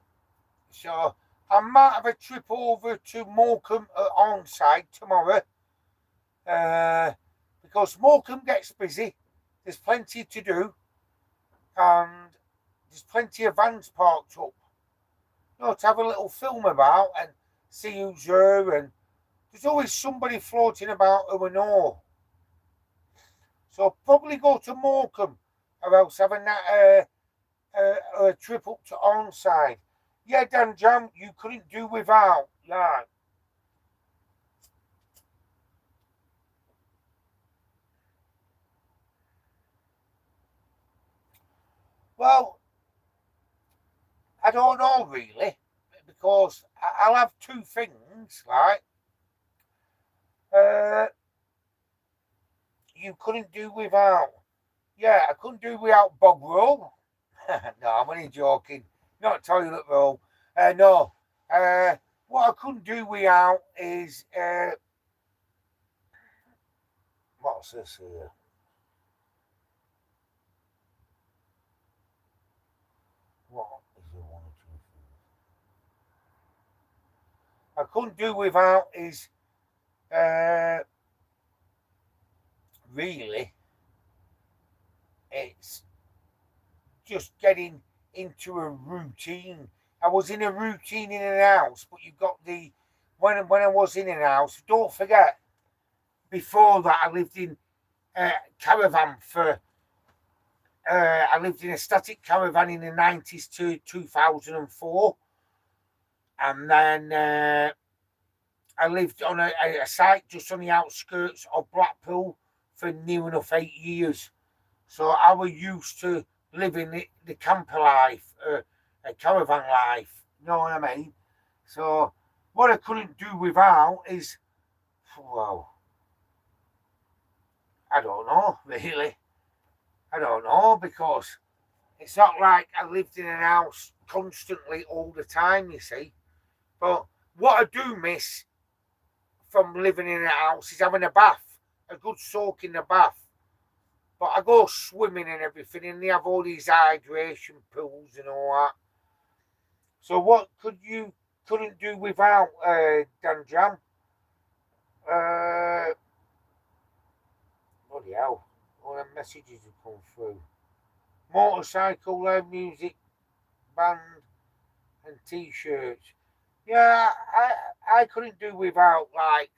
So I might have a trip over to Morecambe at Arnside tomorrow. Because Morecambe gets busy. There's plenty to do. And there's plenty of vans parked up. To have a little film about and see who's there. And there's always somebody floating about who I know. So I'll probably go to Morecambe, or else having that a trip up to Arnside. Yeah, Dan Jam, you couldn't do without. Yeah. Well, I don't know really, because I'll have two things, right? You couldn't do without. Yeah, I couldn't do without bog roll. No, I'm only joking. Not toilet roll. No. What I couldn't do without is what's this here? What is the one or two things I couldn't do without is really it's just getting into a routine. I was in a routine in an house, but you got the when I was in an house. Don't forget, before that, I lived in a caravan for. I lived in a static caravan in the 90s to 2004, and then I lived on a site just on the outskirts of Blackpool for near enough 8 years. So I was used to living the camper life, a caravan life. You know what I mean? So what I couldn't do without is, well, I don't know, really. I don't know, because it's not like I lived in an house constantly all the time, you see. But what I do miss from living in a house is having a bath, a good soak in the bath. But I go swimming and everything, and they have all these hydration pools and all that. So what could you couldn't do without Dan Jam. Bloody hell. All the messages have come through. Motorcycle, live music, band, and t-shirts. Yeah, I couldn't do without like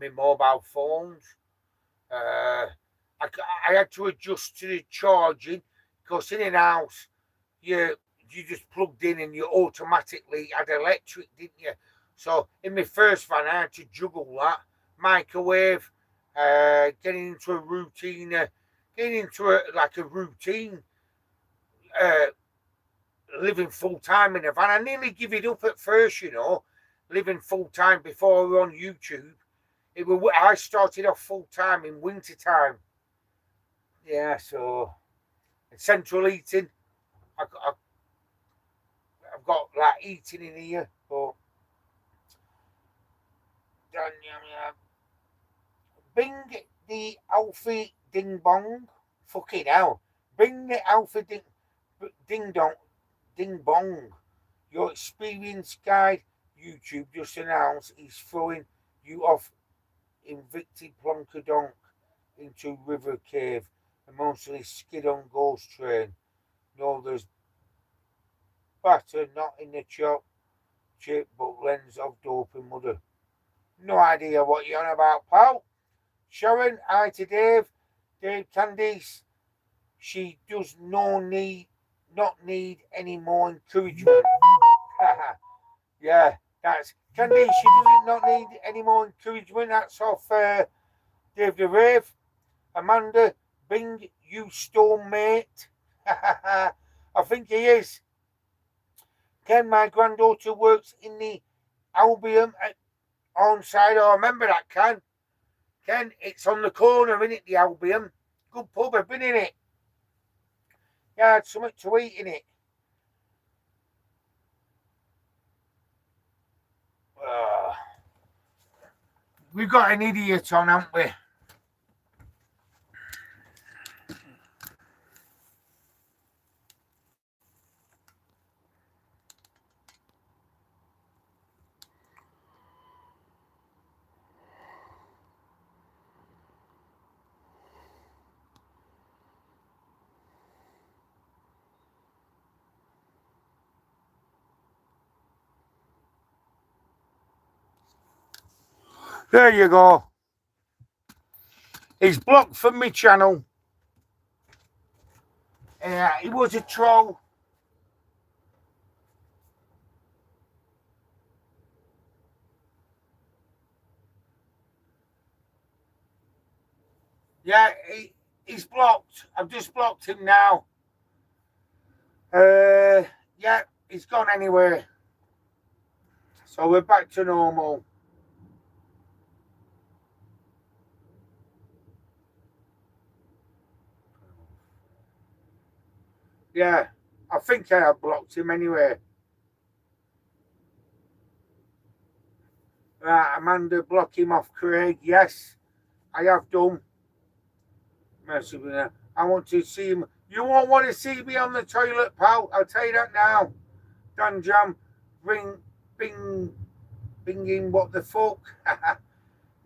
my mobile phones. Uh, I had to adjust to the charging because in an house you just plugged in and you automatically had electric, didn't you? So in my first van, I had to juggle that microwave, getting into a routine, like a routine, uh, living full time in a van. I nearly give it up at first, living full time before we were on YouTube. I started off full time in winter time. Yeah, so central heating. I've got like heating in here, but Bing the Alfie Ding Bong. Fucking hell. Bing the Alfie Ding Dong Ding Bong. Your experience guide YouTube just announced he's throwing you off Invicti Plonkadonk into River Cave and mostly skid on ghost train. No, there's batter not in the chip, but lens of dope and mudder. No idea what you're on about, pal. Sharon, hi to Dave. Dave Candice. She does not need any more encouragement. Yeah, that's Candice. She doesn't not need any more encouragement. That's off Dave the Rave. Amanda, Bing, you storm mate. I think he is. Ken, my granddaughter works in the Albion at Onside. I remember that, Ken, it's on the corner, isn't it, the Albion? Good pub, I've been in it. Yeah, I had something to eat in it. We've got an idiot on, haven't we? There you go. He's blocked from my channel. He was a troll. Yeah, he's blocked. I've just blocked him now. Yeah, he's gone anywhere. So we're back to normal. Yeah, I think I have blocked him anyway. Right, Amanda, block him off, Craig. Yes, I have done. Mercifully, I want to see him. You won't want to see me on the toilet, pal. I'll tell you that now. Dan Jam, binging, what the fuck?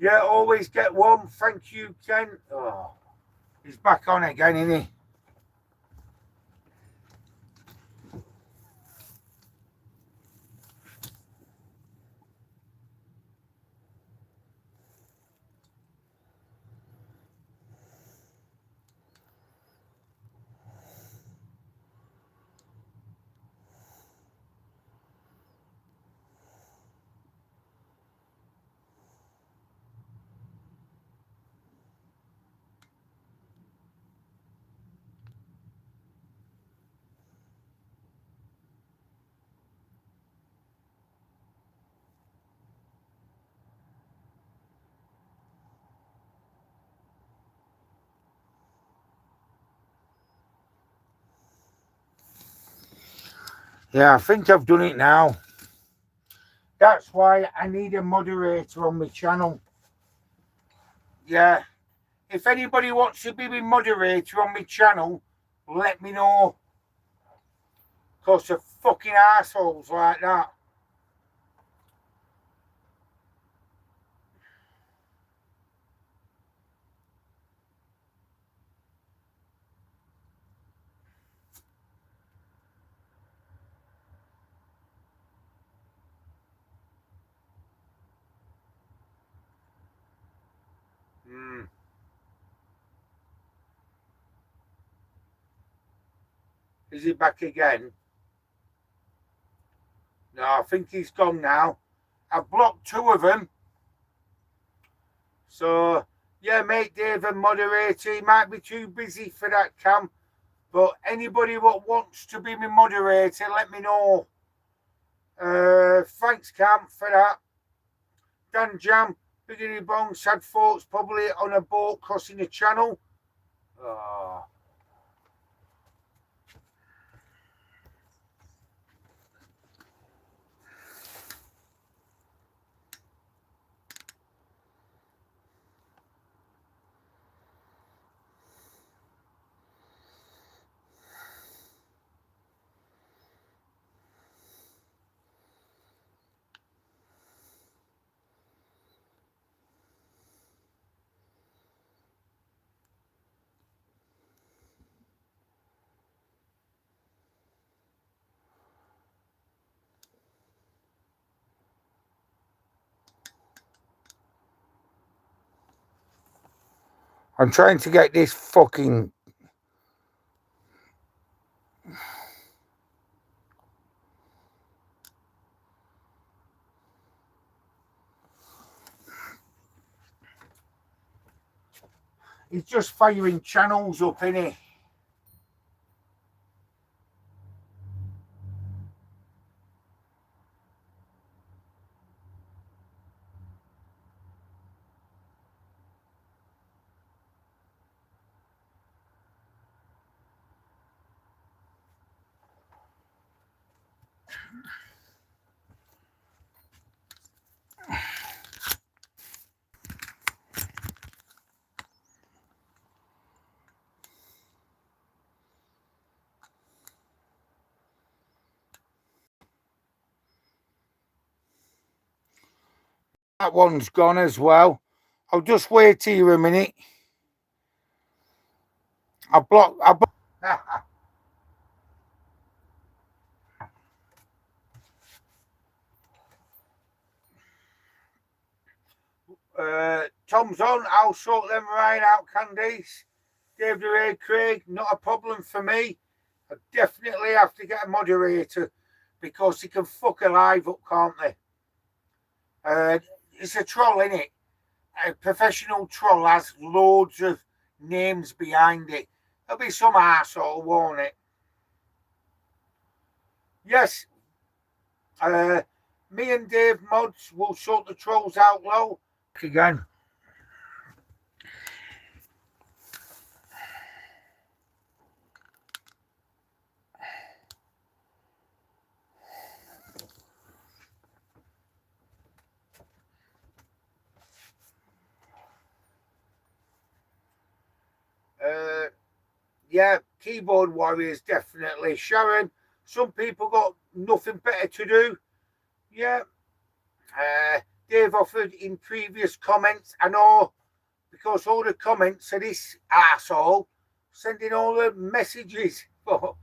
Yeah, always get one. Thank you, Ken. Oh, he's back on again, isn't he? Yeah, I think I've done it now. That's why I need a moderator on my channel. Yeah. If anybody wants to be my moderator on my channel, let me know. Because fucking assholes like that. Is he back again? No, I think he's gone now. I've blocked 2 of them. So, yeah, make Dave a moderator. He might be too busy for that, Cam. But anybody what wants to be my moderator, let me know. Thanks, Cam, for that. Dan Jam, Biggity Bong, sad folks, probably on a boat crossing the channel. Oh. I'm trying to get this fucking... He's just firing channels up, innit? That one's gone as well. I'll just wait here a minute. I blocked. Tom's on. I'll sort them right out, Candice. Dave the Ray Craig, not a problem for me. I definitely have to get a moderator because he can fuck a live up, can't they? It's a troll, innit? A professional troll has loads of names behind it. There'll be some arsehole, won't it? Yes. Me and Dave Mods will sort the trolls out low. Again. Yeah, keyboard warriors, definitely. Sharon, some people got nothing better to do. Yeah. Dave offered in previous comments, I know, because all the comments are this arsehole sending all the messages. But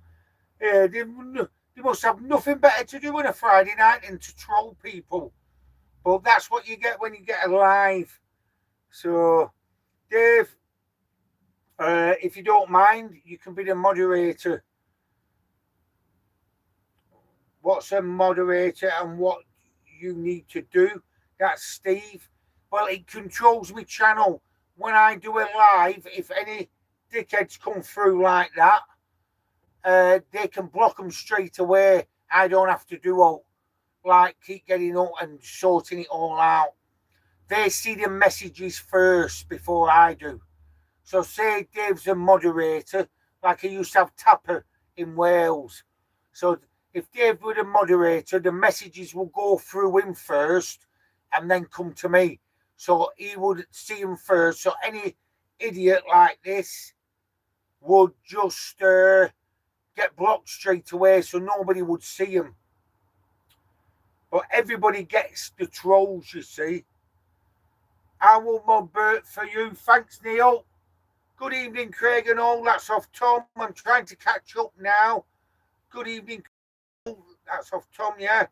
they must have nothing better to do on a Friday night than to troll people. But that's what you get when you get a live. So, Dave, if you don't mind, you can be the moderator. What's a moderator and what you need to do? That's Steve. Well, it controls my channel. When I do a live, if any dickheads come through like that, they can block them straight away. I don't have to do all, like, keep getting up and sorting it all out. They see the messages first before I do. So say Dave's a moderator, like I used to have Tapper in Wales. So if Dave were a moderator, the messages will go through him first and then come to me. So he would see him first. So any idiot like this would just get blocked straight away so nobody would see them. But everybody gets the trolls, you see. I will mod Bert for you. Thanks, Neil. Good evening, Craig and all. That's off Tom. I'm trying to catch up now. Good evening. That's off Tom, yeah.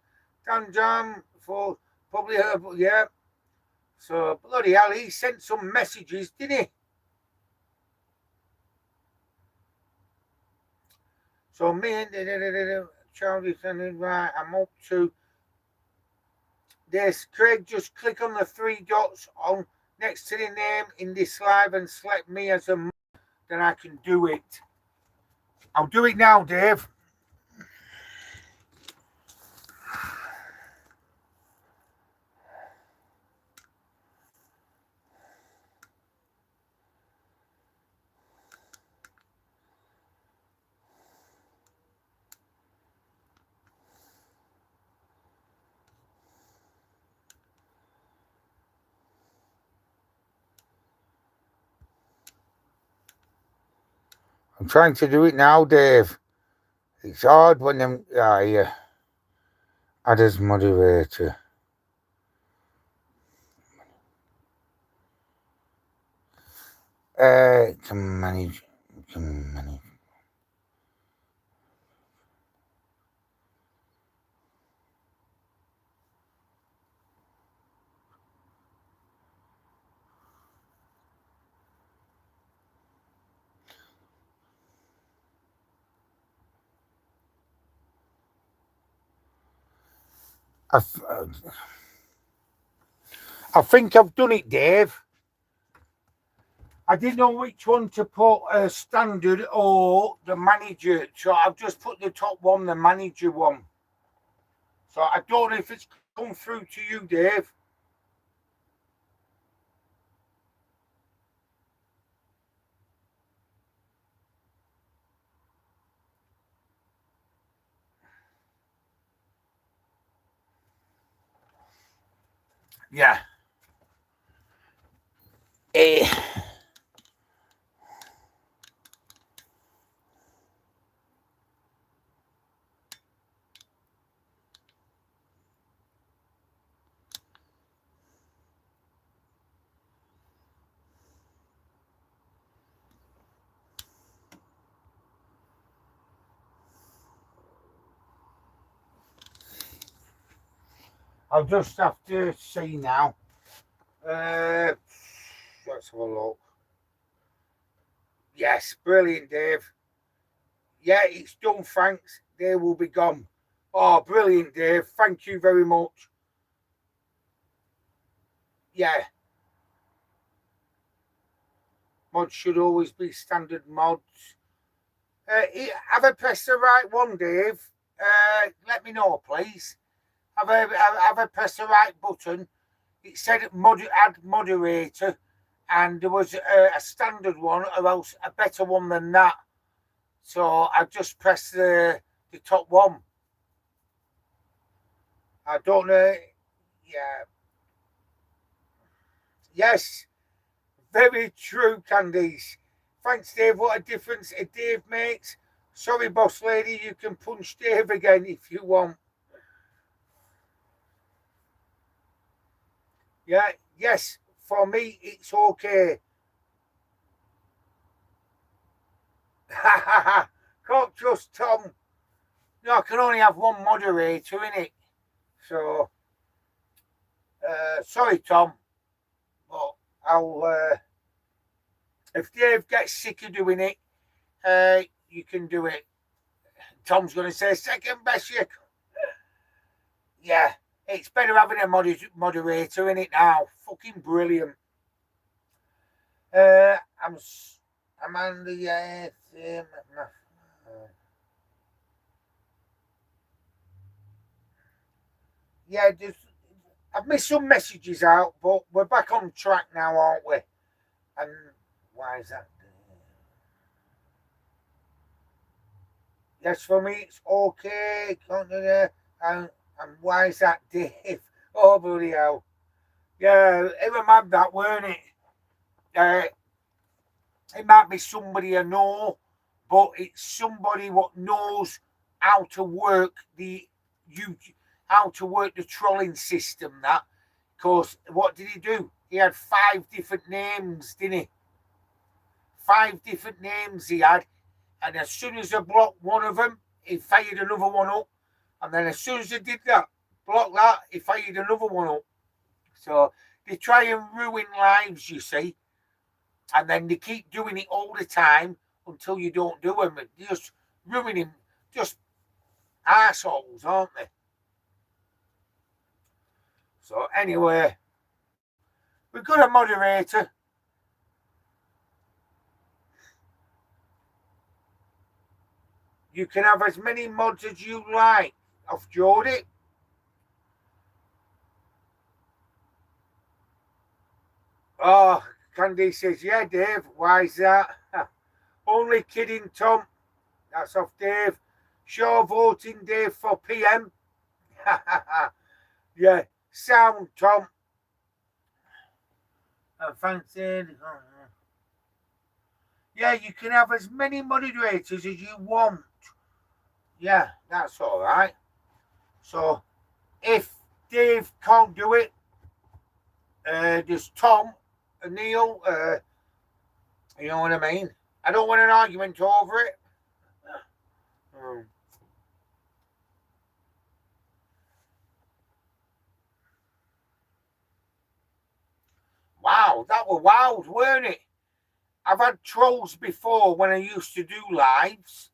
Dan Jam for probably her, yeah. So, bloody hell, he sent some messages, didn't he? So, me and Charlie saying, right, I'm up to this. Craig, just click on the 3 dots on next to the name in this live and select me as a mod, then I can do it. I'll do it now, Dave. I'm trying to do it now, Dave. It's hard when I'm yeah. Add as moderator. Can manage. I think I've done it, Dave. I didn't know which one to put, standard or the manager. So I've just put the top one, the manager one. So I don't know if it's come through to you, Dave. Yeah. I'll just have to see now. Let's have a look. Yes, brilliant, Dave. Yeah, it's done, thanks. They will be gone. Oh, brilliant, Dave. Thank you very much. Yeah. Mods should always be standard mods. Have I pressed the right one, Dave? Let me know, please. Have I pressed the right button? It said add moderator, and there was a standard one, or else a better one than that. So I just pressed the top one. I don't know. Yeah. Yes. Very true, Candice. Thanks, Dave. What a difference Dave makes. Sorry, boss lady. You can punch Dave again if you want. Yeah. Yes. For me, it's okay. Ha ha ha. Can't trust Tom. No, I can only have one moderator in it. So, sorry, Tom. But I'll. If Dave gets sick of doing it, you can do it. Tom's going to say second best you. Yeah, it's better having a moderator in it now. Fucking brilliant. I'm on the yeah, I've missed some messages out, but we're back on track now, aren't we? And why is that? Yes, for me, it's okay. Can't do that. And why is that, Dave? Oh, bloody hell. Yeah, it was mad that, weren't it? It might be somebody I know, but it's somebody what knows how to work how to work the trolling system. That, because what did he do? He had 5 different names, didn't he? 5 different names he had, and as soon as I blocked one of them, he fired another one up, and then as soon as he did that, block that, he fired another one up. So they try and ruin lives, you see, and then they keep doing it all the time until you don't do them. They're just ruining, just assholes, aren't they? So anyway, we've got a moderator. You can have as many mods as you like. Off Geordie. Oh, Candy says, yeah, Dave. Why is that? Only kidding, Tom. That's off Dave. Sure voting, Dave, for PM. Yeah, sound, Tom. Thanks, Dave. Yeah, you can have as many moderators as you want. Yeah, that's all right. So, if Dave can't do it, there's Tom and Neil. You know what I mean? I don't want an argument over it. Wow, that was wild, weren't it? I've had trolls before when I used to do lives,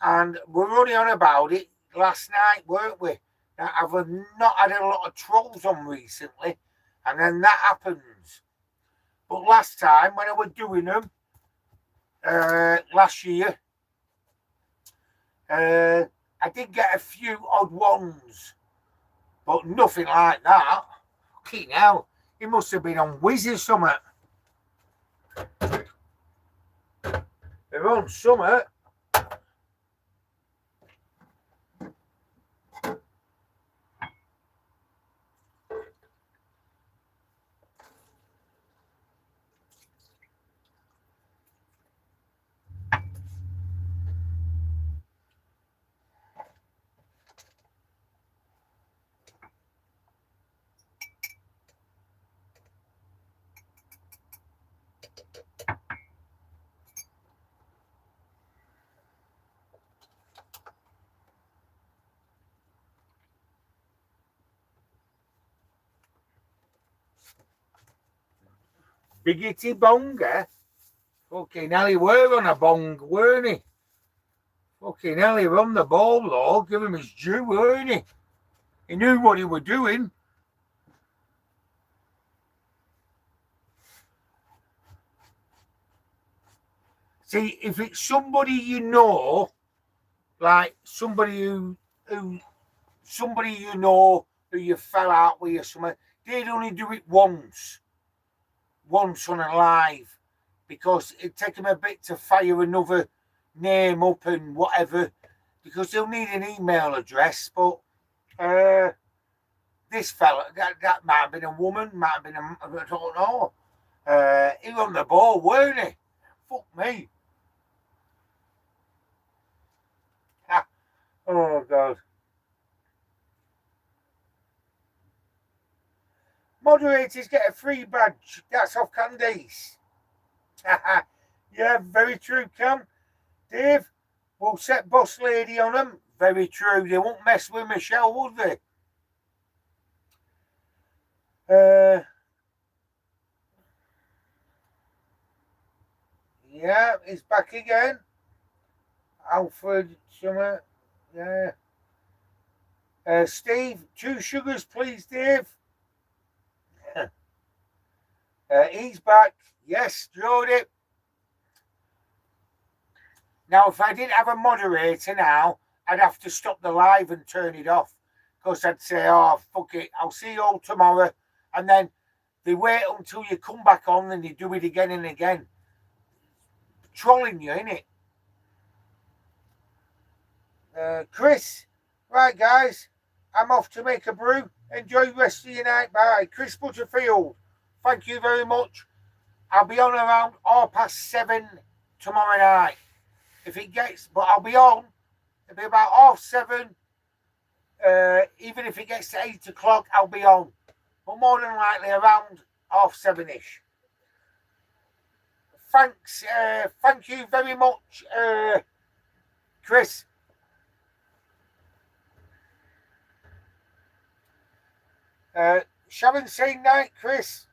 and we're running on about it last night, weren't we? Now, I've not had a lot of trolls on recently, and then that happens. But last time when I was doing them, last year, I did get a few odd ones, but nothing like that. Okay, now he must have been on Wiz or something. They're on something. Biggity Bonga. Fucking hell, he were on a bong, weren't he? Fucking hell, he were on the ball, though. Give him his due, weren't he? He knew what he was doing. See, if it's somebody you know, like somebody who you know who you fell out with or something, they'd only do it once on a live, because it'd take them a bit to fire another name up and whatever, because they'll need an email address. But this fella, that might have been a woman, might have been I don't know. He was on the ball, weren't he? Fuck me. Oh, God. Moderators get a free badge. That's off Candice. Yeah, very true, Cam. Dave, we'll set Boss Lady on them. Very true. They won't mess with Michelle, would they? Yeah, he's back again. Alfred Summer. Yeah. Steve, 2 sugars, please, Dave. He's back. Yes, Jody. Now, if I didn't have a moderator now, I'd have to stop the live and turn it off, because I'd say, oh, fuck it, I'll see you all tomorrow. And then they wait until you come back on and they do it again and again. Trolling you, innit? Chris, right, guys, I'm off to make a brew. Enjoy the rest of your night. Bye. Chris Butterfield, thank you very much. I'll be on around 7:30 tomorrow night. if it gets, but I'll be on. It'll be about 7:30. Even if it gets to 8 o'clock, I'll be on. But more than likely around 7:30ish. Thanks. Thank you very much, Chris. Sharon saying night, Chris.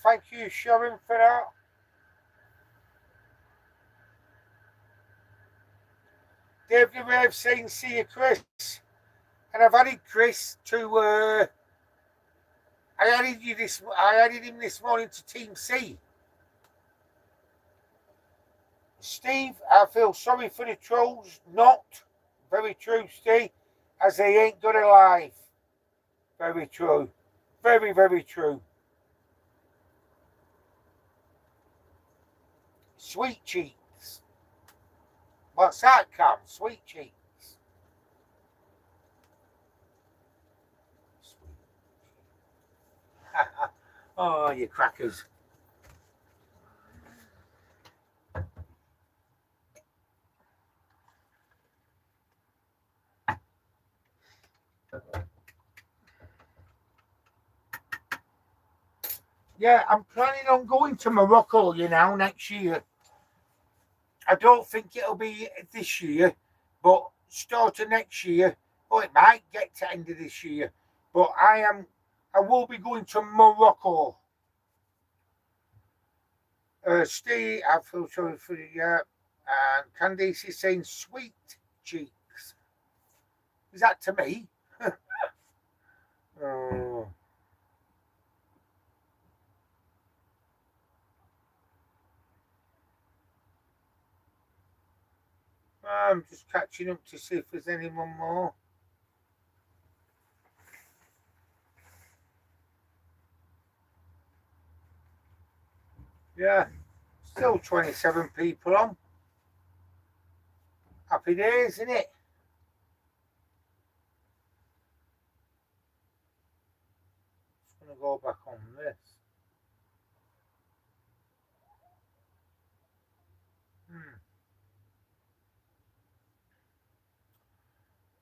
Thank you, Sharon, for that. Dave the Rave saying see you, Chris. And I've added Chris to I added him this morning to Team C. Steve, I feel sorry for the trolls. Not very true, Steve, as they ain't got a life. Very true. Very, very true. Sweet cheeks. What's that, Cam? Sweet cheeks. Oh, you crackers. Yeah, I'm planning on going to Morocco, next year. I don't think it'll be this year, but start of next year. Or it might get to end of this year. But I will be going to Morocco. Steve, I feel sorry for you. And Candice is saying sweet cheeks. Is that to me? Oh. I'm just catching up to see if there's anyone more. Yeah, still 27 people on. Happy days, isn't it? Just going to go back on this.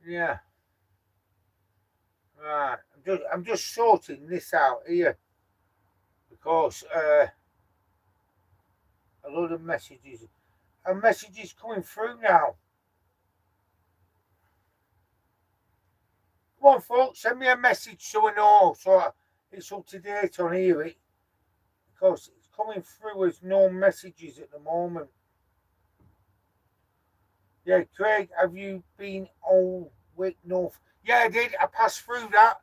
Yeah. Right. I'm just sorting this out here because a load of messages coming through now. Come on, folks, send me a message so I know, so it's up to date on here. Because it's coming through as no messages at the moment. Yeah, Craig, have you been all Wick North? Yeah, I did. I passed through that.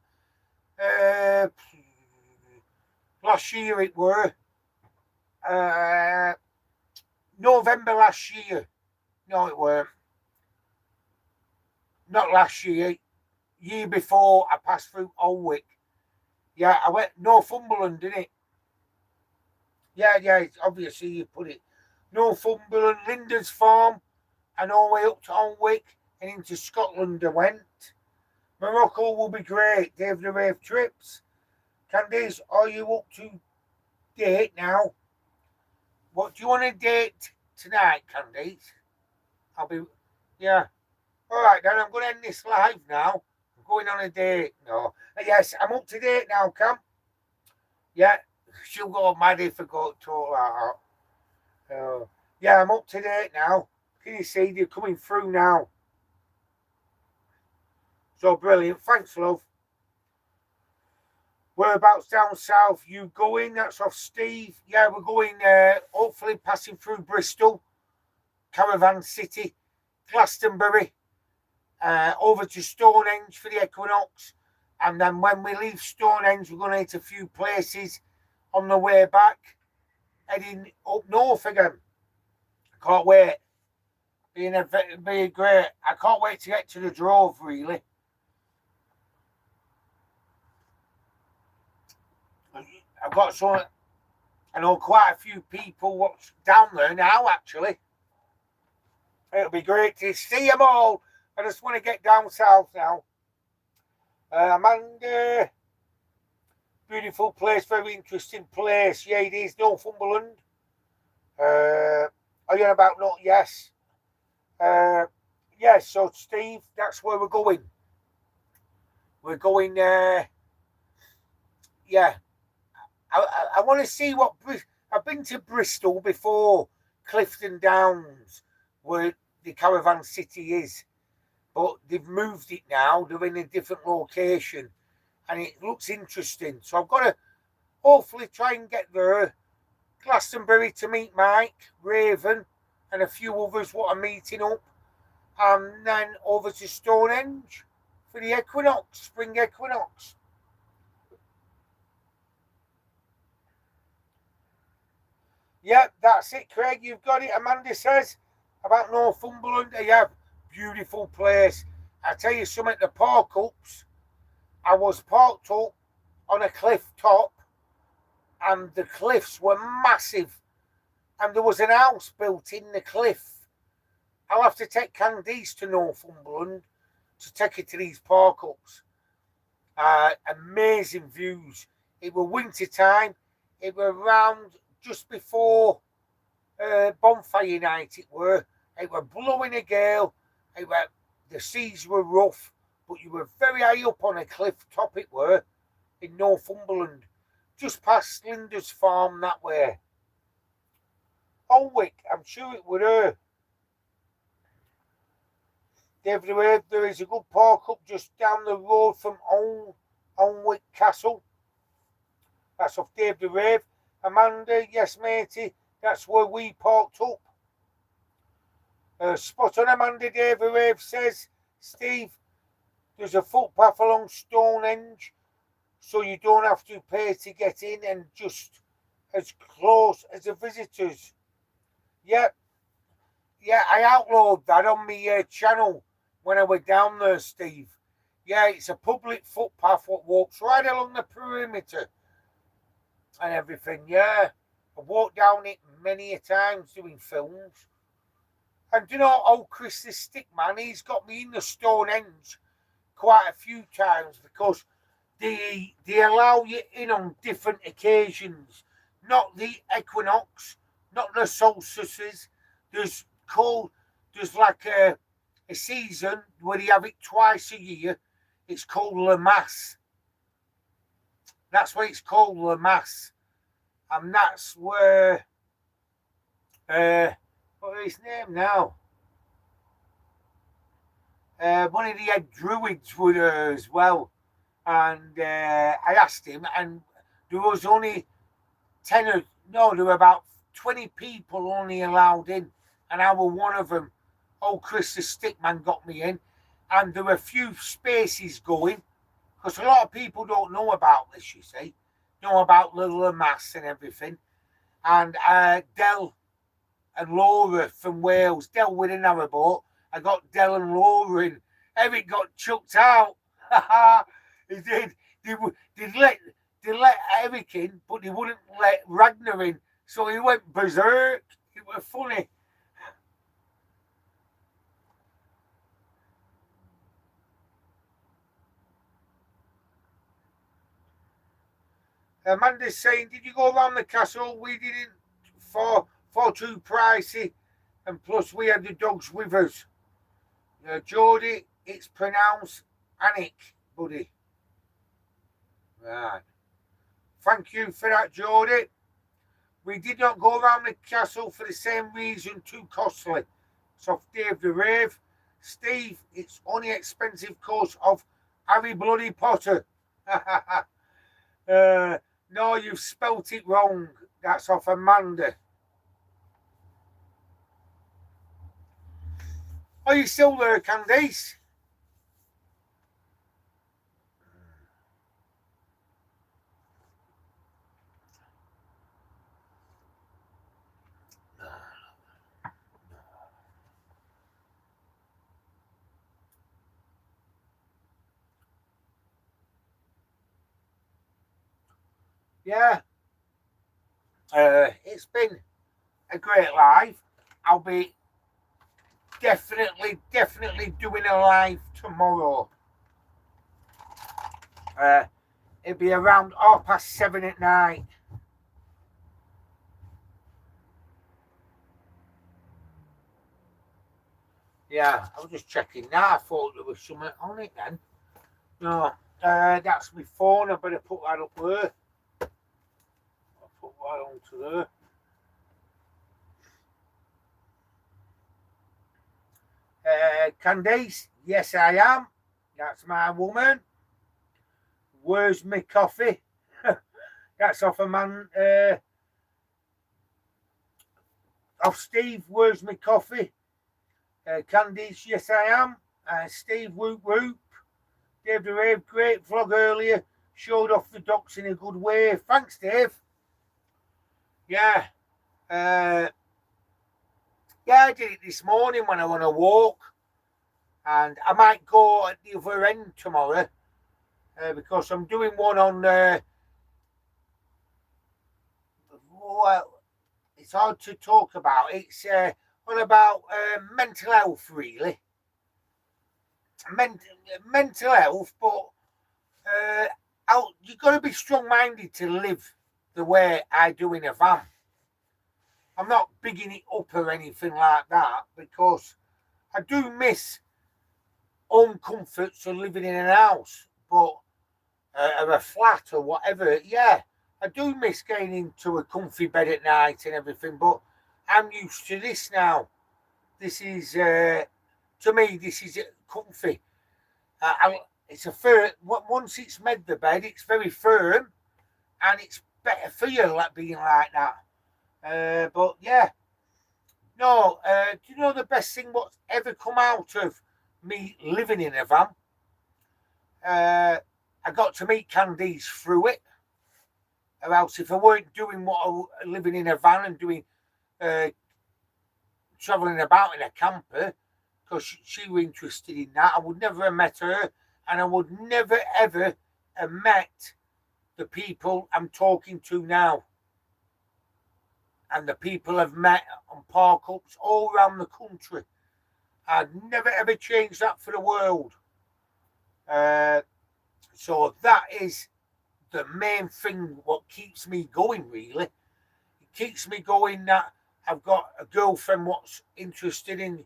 Last year it were. November last year. No, it weren't. Not last year. Year before, I passed through Alwick. Yeah, I went Northumberland, didn't it? Yeah, it's obviously you put it. Northumberland, Linda's Farm, and all the way up to Alwick and into Scotland I went. Morocco will be great. Dave the Rave Trips. Candice, are you up to date now? What do you want to date tonight, Candice? I'll be, yeah. All right, then I'm going to end this live now. I'm going on a date. No. Yes, I'm up to date now, Cam. Yeah, she'll go mad if I go to talk like that. Yeah, I'm up to date now. Can you see they're coming through now? So brilliant. Thanks, love. Whereabouts down south you going? That's off Steve. Yeah, we're going, hopefully passing through Bristol, Caravan City, Glastonbury, over to Stonehenge for the equinox. And then when we leave Stonehenge, we're going to hit a few places on the way back, heading up north again. I can't wait. Being great. I can't wait to get to the Drove, really. I've got some. I know quite a few people what's down there now, actually. It'll be great to see them all. I just want to get down south now. Amanda, beautiful place, very interesting place. Yeah, it is Northumberland. Are you about not? Yes. Yeah, so Steve, that's where we're going. We're going, yeah. I want to see what, I've been to Bristol before, Clifton Downs, where the caravan city is. But they've moved it now, they're in a different location. And it looks interesting. So I've got to hopefully try and get there. Glastonbury to meet Mike, Raven, and a few others what are meeting up. And then over to Stonehenge for the equinox, spring equinox. Yep, that's it, Craig. You've got it. Amanda says about Northumberland. Yeah, beautiful place. I tell you something, the park ups. I was parked up on a cliff top, and the cliffs were massive, and there was an house built in the cliff. I'll have to take Candice to Northumberland to take her to these park ups. Amazing views. It were winter time. It were around just before bonfire night. It were blowing a gale. The seas were rough, but you were very high up on a cliff top. It were in Northumberland, just past Linda's farm that way. Alwick, I'm sure it were her. David, there is a good park up just down the road from Alwick Castle. That's off Dave the Rave. Amanda, yes, matey, that's where we parked up. Spot on, Amanda. Dave the Rave says, Steve, there's a footpath along Stonehenge, so you don't have to pay to get in, and just as close as the visitors. Yep. Yeah, I outlawed that on my channel when I went down there, Steve. Yeah, it's a public footpath that walks right along the perimeter and everything. Yeah, I walked down it many a times doing films. And you know, old Chris the Stickman, he's got me in the Stonehenge quite a few times because they allow you in on different occasions. Not the equinox, not the solstices. There's like a season where you have it twice a year. It's called Le Mas. That's what it's called, Le Mas. And that's where what is his name now? One of the head druids were there as well. And I asked him, and there was only 10 or no, there were about 20 people only allowed in, and I was one of them. Old Chris the Stickman got me in, and there were a few spaces going, because a lot of people don't know about this, you see, know about Little Mass and everything. And Del and Laura from Wales, Del with a narrowboat, I got Del and Laura in. Eric got chucked out. He did. They'd let Eric in, but they wouldn't let Ragnar in. So he went berserk. It was funny. Amanda's saying, did you go around the castle? We didn't, for too pricey. And plus we had the dogs with us. Geordie, it's pronounced Anik, buddy. Right. Thank you for that, Geordie. We did not go around the castle for the same reason, too costly. So Dave the Rave. Steve, it's only expensive course of Harry Bloody Potter. No, you've spelt it wrong. That's off Amanda. Are you still there, Candice? Yeah. It's been a great live. I'll be definitely doing a live tomorrow. It'll be around 7:30 at night. Yeah, I was just checking now. I thought there was something on it then. No, that's my phone. I better put that up there. I'll put that onto there. Candice, yes I am. That's my woman. Where's my coffee? That's off a man. Off Steve. Where's my coffee? Candice, yes I am. Steve, whoop whoop. Dave the Rave, great vlog earlier. Showed off the ducks in a good way. Thanks, Dave. Yeah. Yeah, I did it this morning when I went on a walk. And I might go at the other end tomorrow because I'm doing one on. Well, it's hard to talk about. It's on about mental health, really. Mental health, but you've got to be strong-minded to live the way I do in a van. I'm not bigging it up or anything like that because I do miss home comforts of living in a house, but or a flat or whatever. Yeah, I do miss getting into a comfy bed at night and everything, but I'm used to this now. This is to me, this is comfy. It's a firm. Once it's made the bed, it's very firm, and it's better for you like being like that. But yeah, no. Do you know the best thing what's ever come out of me living in a van? I got to meet Candice through it. Or else, if I weren't doing living in a van and doing travelling about in a camper, because she was interested in that, I would never have met her, and I would never ever have met the people I'm talking to now, and the people I've met on park ups all around the country. I'd never ever change that for the world. So that is the main thing what keeps me going, really. It keeps me going that I've got a girlfriend what's interested in,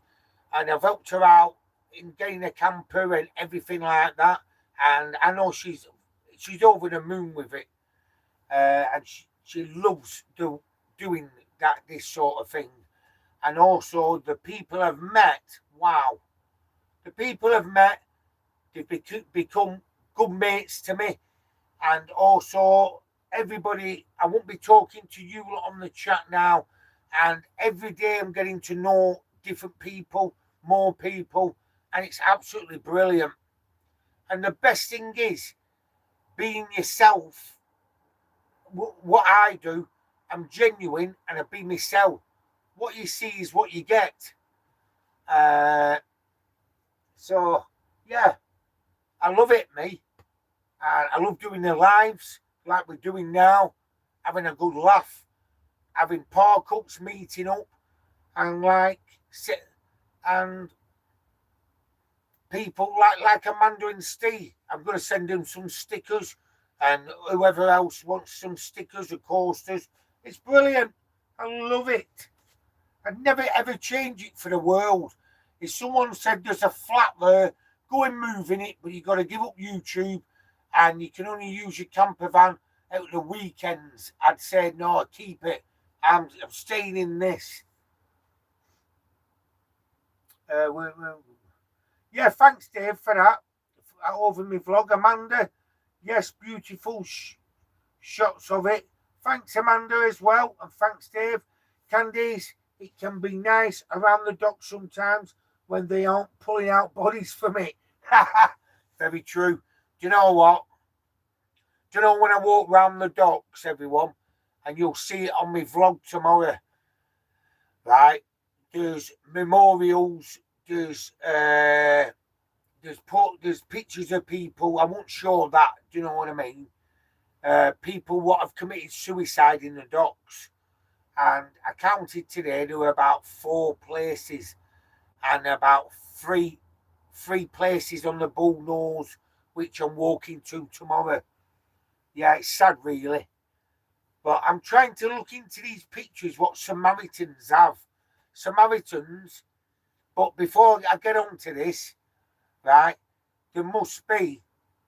and I've helped her out in getting a camper and everything like that. And I know she's over the moon with it, and she loves doing this sort of thing. And also the people I've met, wow, the people I've met, they've become good mates to me. And also everybody, I won't be talking to you on the chat now, and every day I'm getting to know different people, more people, and it's absolutely brilliant. And the best thing is being yourself. What I do, I'm genuine and I be myself. What you see is what you get. So yeah, I love it, me. And I love doing the lives like we're doing now, having a good laugh, having park ups, meeting up, and and people like Amanda and Steve. I'm going to send them some stickers, and whoever else wants some stickers or coasters. It's brilliant. I love it. I'd never ever change it for the world. If someone said there's a flat there, go and move in it, but you've got to give up YouTube and you can only use your camper van out the weekends, I'd say no, keep it. I'm staying in this. Yeah, thanks, Dave, for that. Over my vlog, Amanda. Yes, beautiful shots of it. Thanks, Amanda, as well. And thanks, Dave. Candice, it can be nice around the dock sometimes when they aren't pulling out bodies for me. Very true. Do you know what? Do you know when I walk round the docks, everyone, and you'll see it on my vlog tomorrow, right? There's memorials, there's pictures of people. I won't show that. Do you know what I mean? People what have committed suicide in the docks, and I counted today. There were about 4 places, and about three places on the bull nose, which I'm walking to tomorrow. Yeah, it's sad, really. But I'm trying to look into these pictures what Samaritans have. Samaritans, But before I get on to this, right, there must be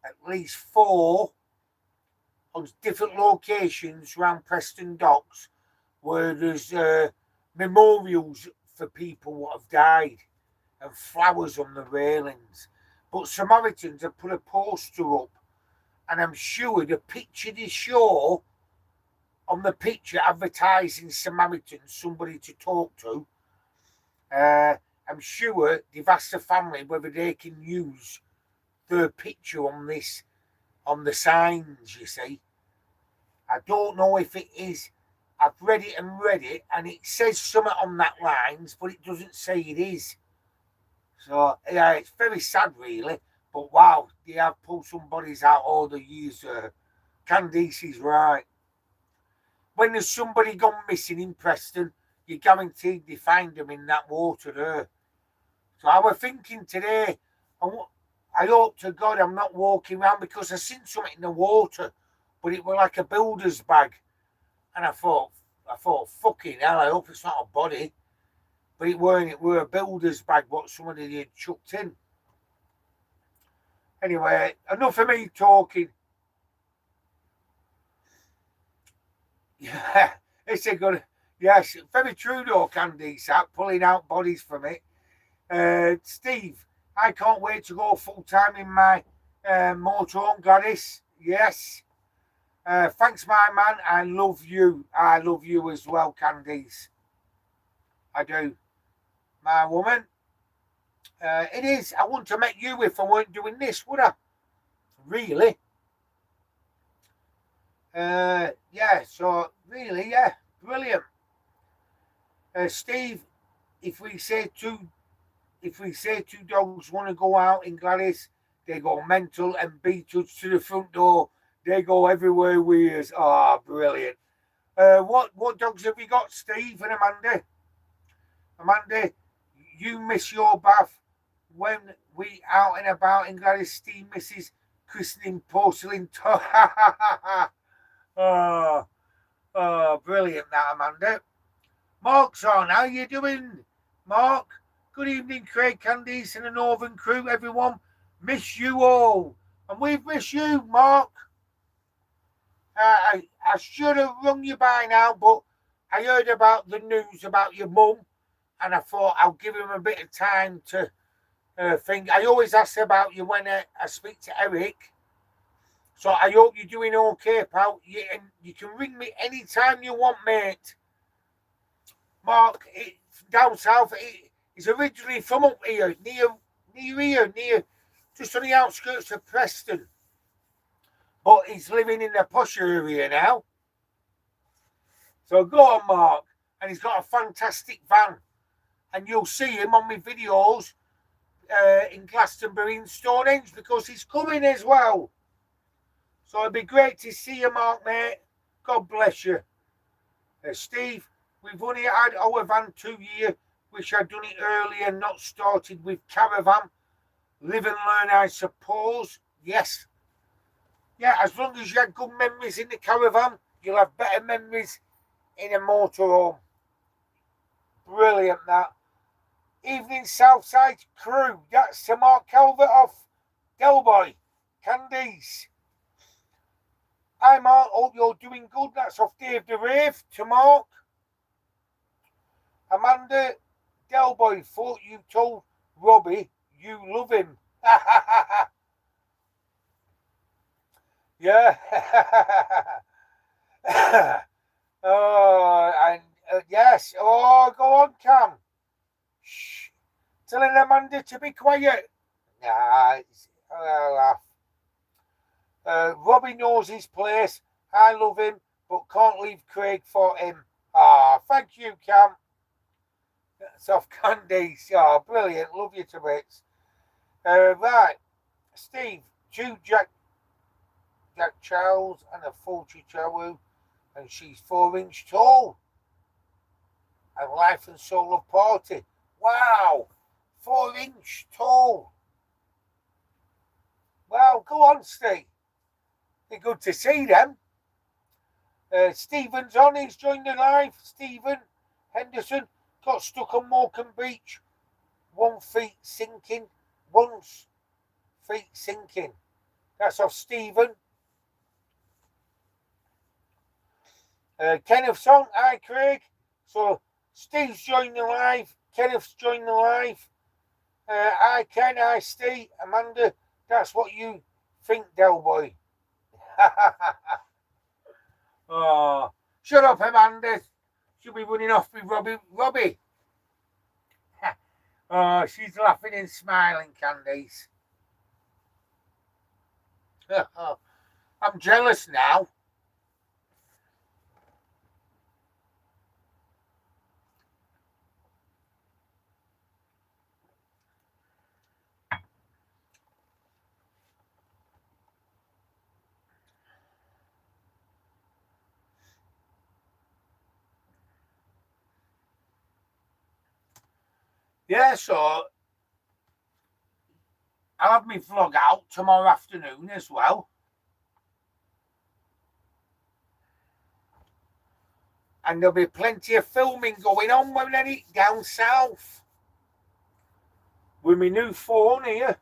at least 4 on different locations around Preston Docks where there's memorials for people who have died and flowers on the railings. But Samaritans have put a poster up, and I'm sure the picture they show on the picture advertising Samaritans, somebody to talk to, I'm sure they've asked the family whether they can use their picture on this, on the signs, you see. I don't know if it is. I've read it, and it says something on that lines, but it doesn't say it is. So, yeah, it's very sad, really. But wow, they have pulled some bodies out all the years. Candice is right. When there's somebody gone missing in Preston, you're guaranteed they find them in that water there. So I was thinking today, I hope to God I'm not walking around, because I seen something in the water, but it was like a builder's bag. And I thought, fucking hell, I hope it's not a body. But it weren't, it were a builder's bag what somebody had chucked in. Anyway, enough of me talking. Yeah, it's a good, yes, very true though, Candice, that, pulling out bodies from it. Steve, I can't wait to go full time in my motorhome, Gladys. Yes. Thanks, my man. I love you. I love you as well, Candice. I do. My woman. It is. I wouldn't have met you if I weren't doing this, would I? Really? Yeah, so really, yeah, brilliant. Steve, if we say two dogs want to go out in Gladys, they go mental and beat us to the front door. They go everywhere with us. Oh, brilliant. What dogs have you got, Steve and Amanda? Amanda, you miss your bath when we out and about in Gladys. Steve misses christening porcelain. Oh, brilliant that, Amanda. Mark's on. How you doing, Mark? Good evening, Craig, Candice, and the Northern crew, everyone. Miss you all. And we've missed you, Mark. I should have rung you by now, but I heard about the news about your mum, and I thought I'll give him a bit of time to think. I always ask about you when I speak to Eric. So I hope you're doing okay, pal. You can ring me anytime you want, mate. Mark, down south, he's originally from up here, near, just on the outskirts of Preston. But he's living in the posh area now. So go on, Mark. And he's got a fantastic van. And you'll see him on my videos in Glastonbury and Stonehenge, because he's coming as well. So it'd be great to see you, Mark, mate. God bless you. Steve, we've only had our van 2 years. Wish I'd done it earlier and not started with caravan. Live and learn, I suppose. Yes. Yeah, as long as you had good memories in the caravan, you'll have better memories in a motorhome. Brilliant, that. Evening Southside crew. That's to Mark Calvert off Delboy. Candice. Hi, Mark. Hope you're doing good. That's off Dave the Rave to Mark. Amanda Delboy, thought you told Robbie you love him. Yeah. Oh, and yes. Oh, go on, Cam. Shh. Telling Amanda to be quiet. Nah, I'll laugh. Robbie knows his place. I love him, but can't leave Craig for him. Thank you, Cam. That's off Candice. Brilliant. Love you to bits. Right. Steve, Jude Jack Charles and a 40 Chawu, and she's 4-inch tall. And Life and Soul of Party. Wow. 4-inch tall. Well, go on, Steve. It's good to see them. Stephen's on. He's joined the live. Stephen Henderson got stuck on Morecambe Beach feet sinking. Once feet sinking. That's off Stephen. Kenneth's on. Hi, Craig. So Steve's joined the live. Kenneth's joined the live. Hi, Ken. Hi, Steve. Amanda. That's what you think, Del Boy. Oh, shut up, Amanda. She'll be running off with Robbie. Oh, she's laughing and smiling, Candice. I'm jealous now. Yeah, so I'll have my vlog out tomorrow afternoon as well. And there'll be plenty of filming going on when I get down south. With my new phone here.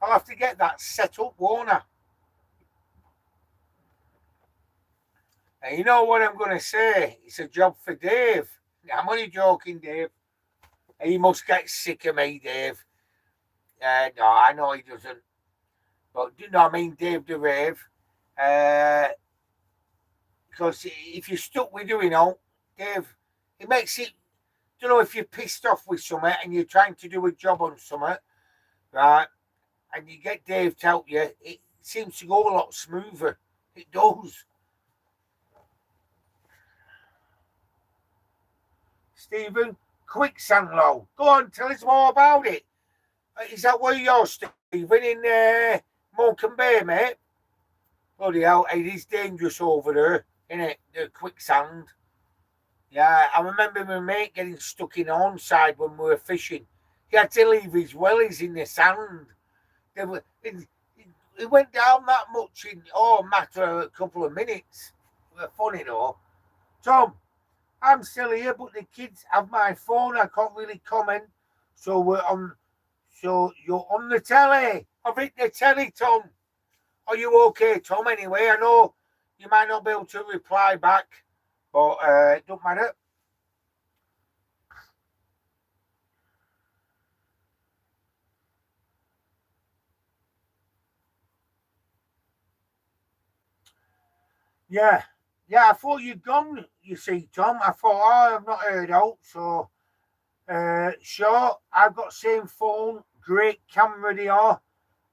I'll have to get that set up, won't I? And you know what I'm going to say? It's a job for Dave. I'm only joking, Dave. He must get sick of me, Dave. No, I know he doesn't. But you know what I mean, Dave the Rave. Because if you're stuck with doing all, Dave, it makes it, you know, if you're pissed off with something and you're trying to do a job on something, right, and you get Dave to help you, it seems to go a lot smoother. It does. Stephen, quicksand low. Go on, tell us more about it. Is that where you're, Stephen, in Morecambe Bay, mate? Bloody hell, it is dangerous over there, isn't it? The quicksand. Yeah, I remember my mate getting stuck in Hornside when we were fishing. He had to leave his wellies in the sand. It went down that much in a matter of a couple of minutes. Funny though. Tom, I'm still here, but the kids have my phone. I can't really comment. So we're on. So you're on the telly. I've hit the telly, Tom. Are you okay, Tom? Anyway, I know you might not be able to reply back, but it don't matter. Yeah, I thought you'd gone. You see, Tom. I thought, oh, I've not heard out. So, sure, I've got same phone. Great camera they are.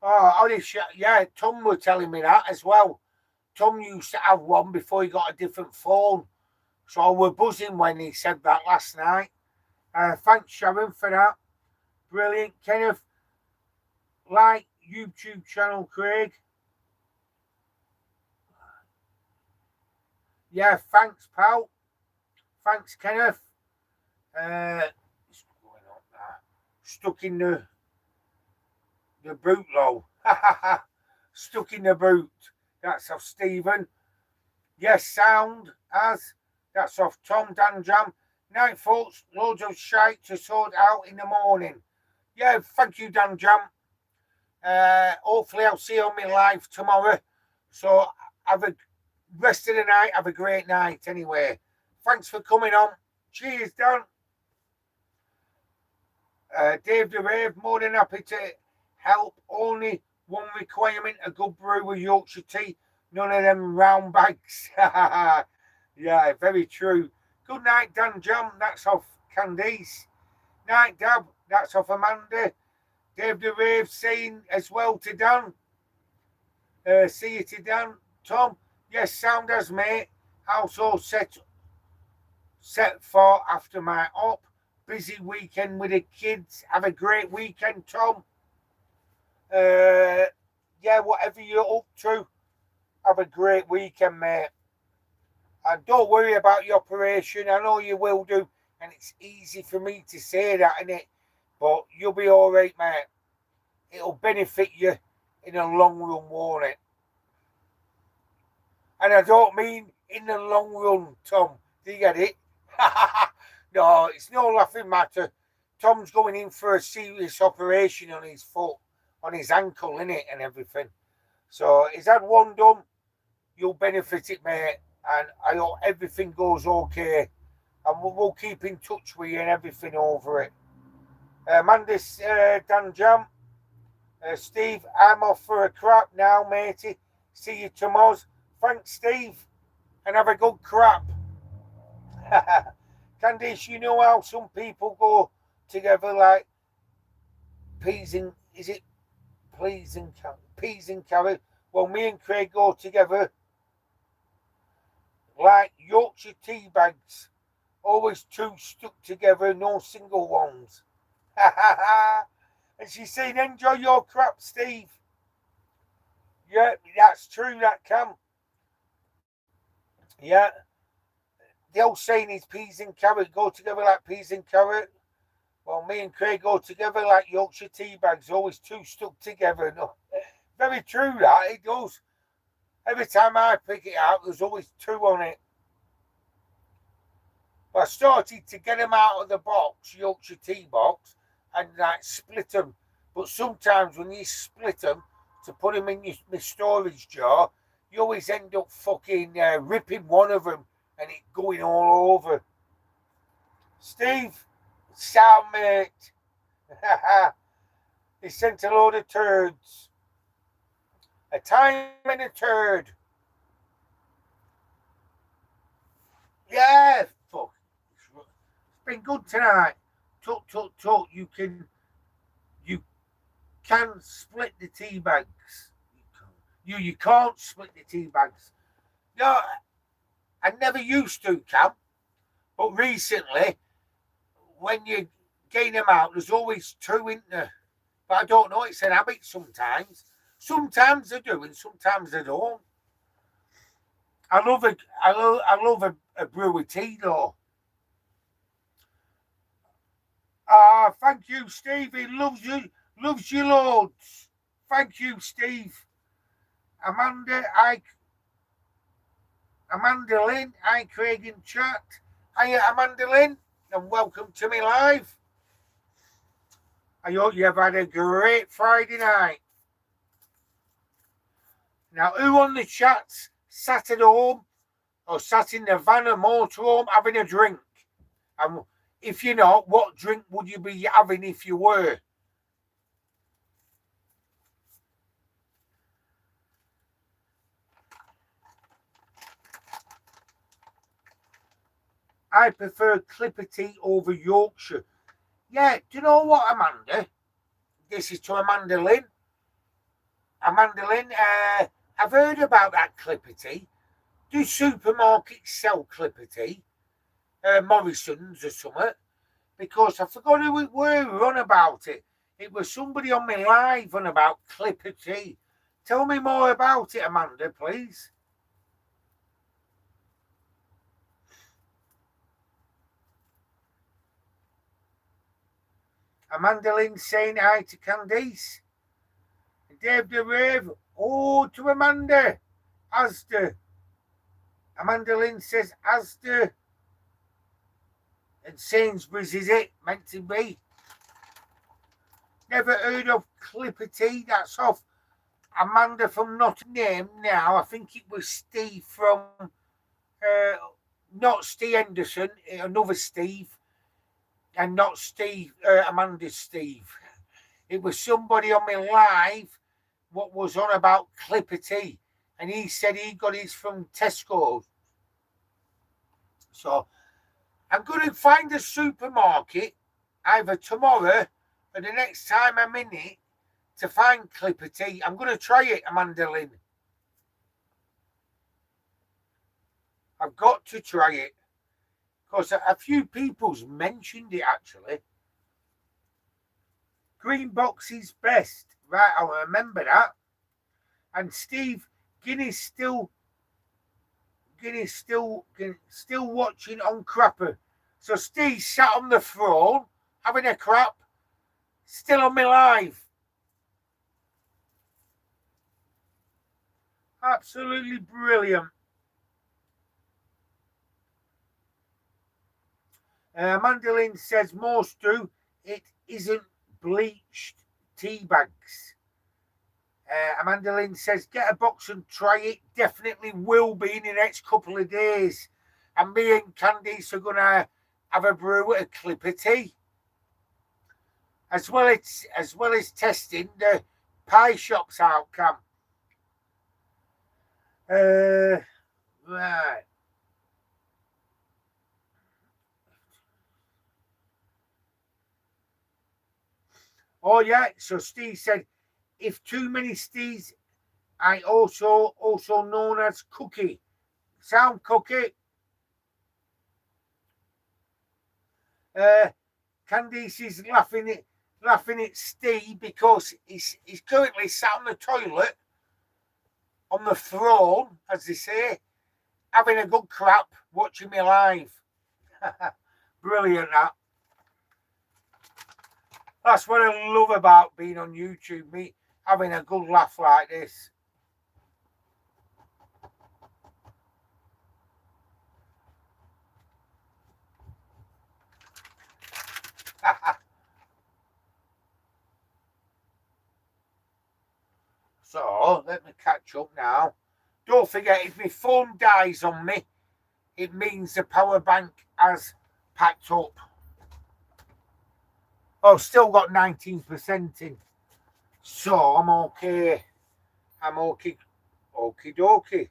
Oh, yeah. Tom was telling me that as well. Tom used to have one before he got a different phone. So we're buzzing when he said that last night. Thanks, Sharon, for that. Brilliant. Kenneth, like YouTube channel, Craig. Yeah, thanks, pal. Thanks, Kenneth. What's going on there? Stuck in the boot low. Stuck in the boot. That's off Stephen. Yes, sound as. That's off Tom Danjam. Night folks, loads of shite to sort out in the morning. Yeah, thank you, Danjam. Hopefully I'll see you on my live tomorrow. So have a rest of the night. Have a great night anyway. Thanks for coming on. Cheers, Dan. Dave the Rave, more than happy to help. Only one requirement, a good brew with Yorkshire tea. None of them round bags. Yeah, very true. Good night, Dan Jam. That's off Candice. Night, Dab. That's off Amanda. Dave the Rave saying as well to Dan. See you to Dan. Tom. Yes, sound as mate. Also set for after my op. Busy weekend with the kids. Have a great weekend, Tom. Yeah, whatever you're up to, have a great weekend, mate. And don't worry about your operation. I know you will do. And it's easy for me to say that, isn't it? But you'll be all right, mate. It'll benefit you in the long run, won't it? And I don't mean in the long run, Tom. Do you get it? No, it's no laughing matter. Tom's going in for a serious operation on his foot, on his ankle, innit, and everything. So he's had one done. You'll benefit it, mate. And I hope everything goes okay. And we'll keep in touch with you and everything over it. Mandis, Dan Jam. Steve, I'm off for a crap now, matey. See you tomorrow. Thanks, Steve. And have a good crap. Candice, you know how some people go together like peas and carrot? Well, me and Craig go together like Yorkshire tea bags. Always two stuck together, no single ones. And she's saying, enjoy your crap, Steve. Yeah, that's true, that can. Yeah. The old saying is peas and carrot go together like peas and carrot. Well, me and Craig go together like Yorkshire tea bags, always two stuck together. No, very true, that. It does. Every time I pick it out, there's always two on it. But I started to get them out of the box, Yorkshire tea box, and like split them. But sometimes when you split them to put them in your storage jar, you always end up fucking ripping one of them and it going all over. Steve, sound mate. He sent a load of turds. A time and a turd. Yeah, fuck. It's been good tonight. Talk. You can split the tea bags. You can't split the tea bags. No, I never used to, Cam. But recently, when you gain them out, there's always two in there. But I don't know, it's an habit sometimes. Sometimes I do and sometimes I don't. I love a brew of tea though. Thank you, Steve. He loves you loads. Thank you, Steve. Amanda Lynn, hi Craig in chat. Hiya Amanda Lynn, and welcome to me live. I hope you have had a great Friday night. Now, who on the chat sat at home or sat in the van or motorhome having a drink? And if you're not, what drink would you be having if you were? I prefer Clipper tea over Yorkshire. Yeah, do you know what, Amanda? This is to Amanda Lynn. Amanda Lynn, I've heard about that Clipper tea. Do supermarkets sell Clipper tea? Morrison's or something? Because I forgot who it were on about it. It was somebody on my live on about Clipper tea. Tell me more about it, Amanda, please. Amanda Lynn saying hi to Candice. Dave the Rave. Oh, to Amanda. Asda. Amanda Lynn says Asda. And Sainsbury's, is it meant to be? Never heard of Clipper tea. That's off Amanda from Nottingham now. I think it was Steve from, not Steve Henderson, another Steve. And not Steve, Amanda's Steve. It was somebody on my live what was on about Clipper tea. And he said he got his from Tesco. So I'm going to find a supermarket either tomorrow or the next time I'm in it to find Clipper tea. I'm going to try it, Amanda Lynn. I've got to try it. Because a few people's mentioned it, actually. Green box is best. Right, I'll remember that. And Steve, Guinness still watching on Crapper. So Steve sat on the throne, having a crap, still on my live. Absolutely brilliant. Mandolin says most do. it isn't bleached tea bags. Amanda Lynn says, get a box and try it. Definitely will be in the next couple of days. And me and Candice are going to have a brew at a Clipper Tea. As well as testing the pie shops out, Cam. Right. Oh yeah. So Steve said, if too many Steves, I also known as Cookie. Sound Cookie. Candice is laughing at Steve because he's currently sat on the toilet on the throne, as they say, having a good crap, watching me live. Brilliant, that. That's what I love about being on YouTube, me having a good laugh like this. So, let me catch up now. Don't forget, if my phone dies on me, it means the power bank has packed up. Oh, still got 19% in. So, I'm okay. I'm okay. Okie dokie.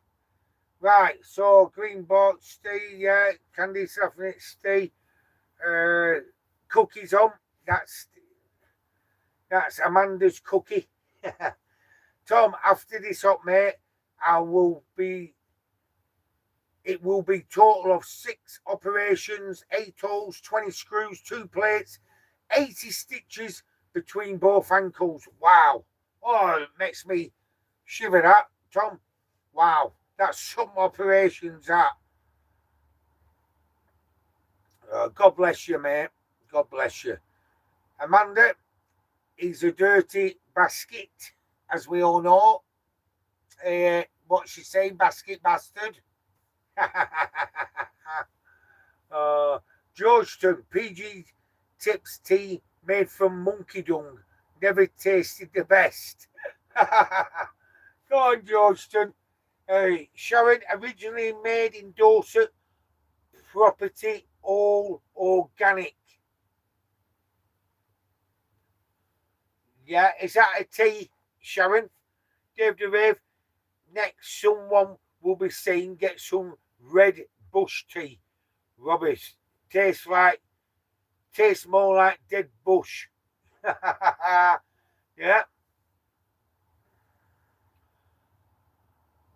Right, so green box, Steve, yeah, candy stuffing it, Steve. Cookies on. That's Amanda's cookie. Tom, after this up, mate, it will be total of 6 operations, 8 holes, 20 screws, 2 plates, 80 stitches between both ankles. Wow. Oh, it makes me shiver, that, Tom. Wow. That's some operations, that. God bless you, mate. God bless you. Amanda is a dirty basket, as we all know. What's she saying, basket bastard? Georgetown, PG Tips tea made from monkey dung. Never tasted the best. Go on, Georgetown. Sharon, originally made in Dorset, property all organic. Yeah, is that a tea, Sharon? Dave the Rave. Next, someone will be saying get some red bush tea. Rubbish. Tastes more like dead bush. Yeah.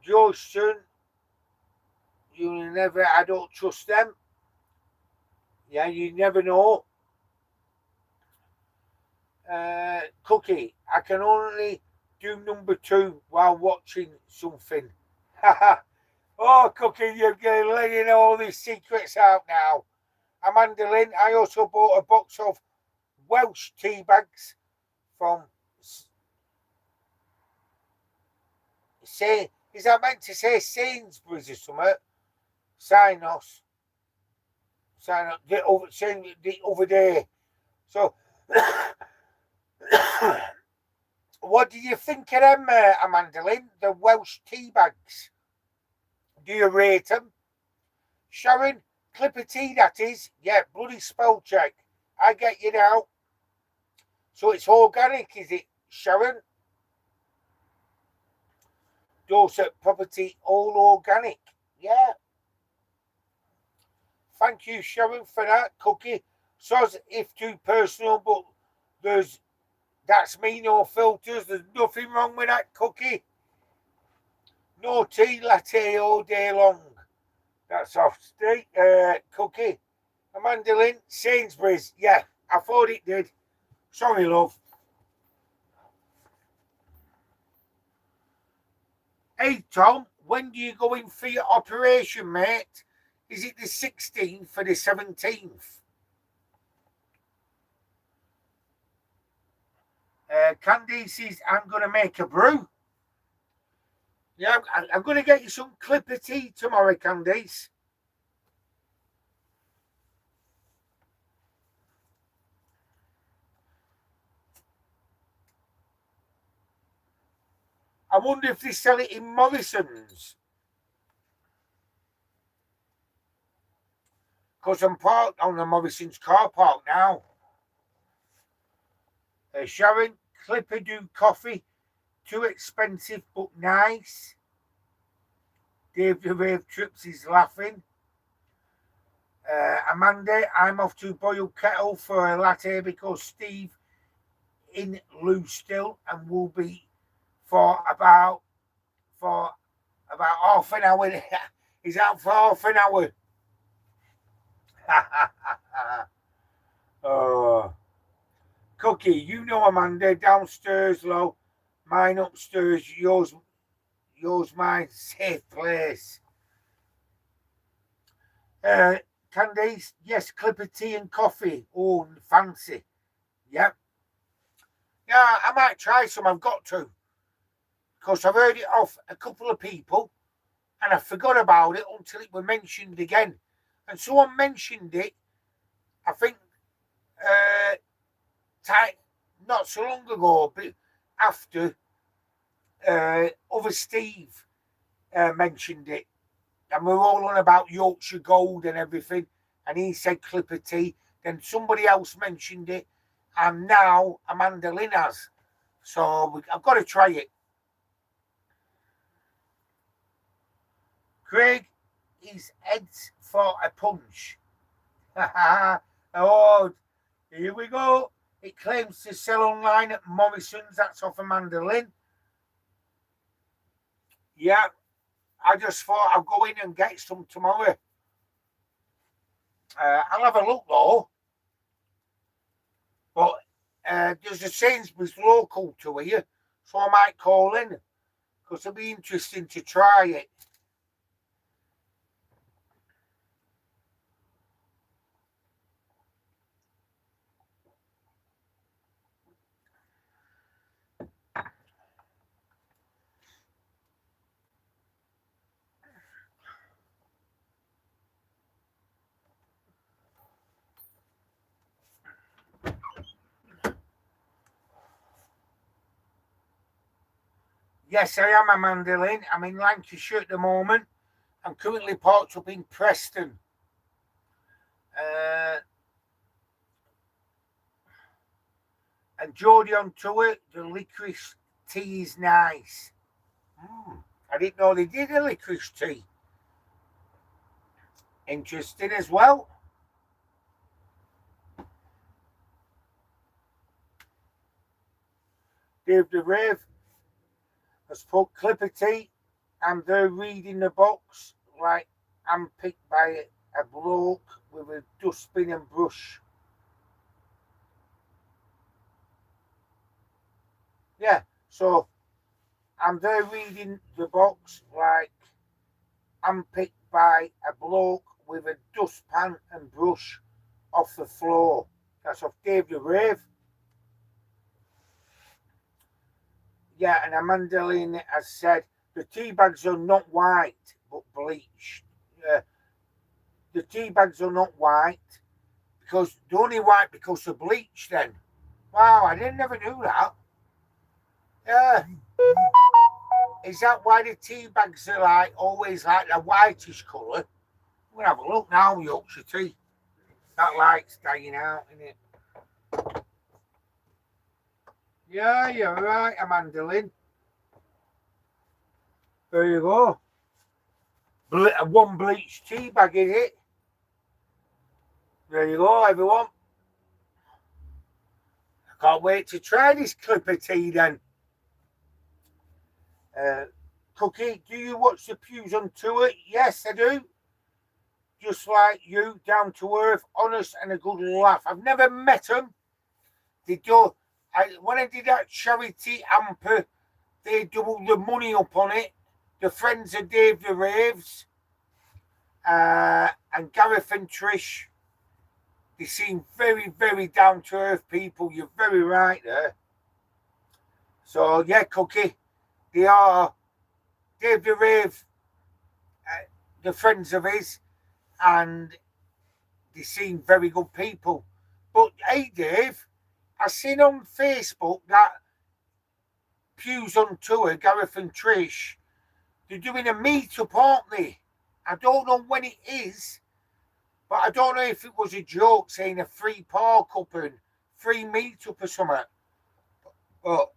Georgetown, I don't trust them. Yeah, you never know. Cookie, I can only do number 2 while watching something. Oh, Cookie, you're laying all these secrets out now. Amanda Lynn, I also bought a box of Welsh tea bags from is that meant to say Sainsbury's or something? Synos. The other day. So, what do you think of them, Amanda Lynn? The Welsh tea bags? Do you rate them? Sharon, Clipper tea, that is. Yeah, bloody spell check. I get you now. So it's organic, is it, Sharon? Dorset property, all organic. Yeah. Thank you, Sharon, for that, Cookie. So if too personal, but that's me, no filters. There's nothing wrong with that, Cookie. No tea latte all day long. That's off state, Cookie. Amanda Lynn, Sainsbury's. Yeah, I thought it did. Sorry, love. Hey, Tom, when do you go in for your operation, mate? Is it the 16th or the 17th? Candy says, I'm going to make a brew. Yeah, I'm going to get you some Clipper tea tomorrow, Candice. I wonder if they sell it in Morrison's. Because I'm parked on the Morrison's car park now. Sharon, Clipper do coffee. Too expensive but nice. Dave the Rave Trips is laughing. Amanda, I'm off to boil kettle for a latte because Steve in loo still and will be for about half an hour. He's out for half an hour. Oh. Cookie, you know Amanda, downstairs low, mine upstairs, yours mine, safe place. Candice, yes, Clipper tea and coffee. Oh, fancy. Yep. Yeah, I might try some, I've got to. Because I've heard it off a couple of people and I forgot about it until it was mentioned again. And someone mentioned it, I think, not so long ago, but after other Steve mentioned it. And we were all on about Yorkshire Gold and everything. And he said Clipper tea. Then somebody else mentioned it. And now Amanda Lynn has. So I've got to try it. Craig, his head's for a punch. Oh, here we go. It claims to sell online at Morrison's. That's off Amanda Lynn. Yeah, I just thought I'll go in and get some tomorrow. I'll have a look though. But there's a Sainsbury's local to here, so I might call in because it'll be interesting to try it. Yes, I am Amanda Lynn. I'm in Lancashire at the moment. I'm currently parked up in Preston. And Geordie on tour, the licorice tea is nice. I didn't know they did a licorice tea. Interesting as well. Dave the Rave has put Clipper tea and they're reading the box like I'm picked by a bloke with a dustbin and brush. Yeah, so I'm there reading the box like I'm picked by a bloke with a dustpan and brush off the floor. That's off Dave the Rave. Yeah, and Amanda Lynn has said the tea bags are not white but bleached. The tea bags are not white because they're only white because of bleach. Then, wow, I never knew that. Yeah, is that why the tea bags are like always like a whitish colour? I'm gonna have a look now. Yorkshire tea. That light's dying out, isn't it? Yeah, you're right, Amanda Lynn. There you go. One bleached tea bag, is it? There you go, everyone. I can't wait to try this Clipper tea then. Cookie, do you watch the Pews on tour? Yes, I do. Just like you, down to earth, honest, and a good laugh. I've never met them. They do. When I did that charity hamper, they doubled the money up on it. The friends of Dave the Raves and Gareth and Trish. They seem very, very down to earth people. You're very right there. So yeah, Cookie, they are Dave the Rave, the friends of his, and they seem very good people. But hey, Dave, I seen on Facebook that Pews on Tour, Gareth and Trish, they're doing a meet-up, aren't they? I don't know when it is, but I don't know if it was a joke saying a free park up and free meet-up or something. But,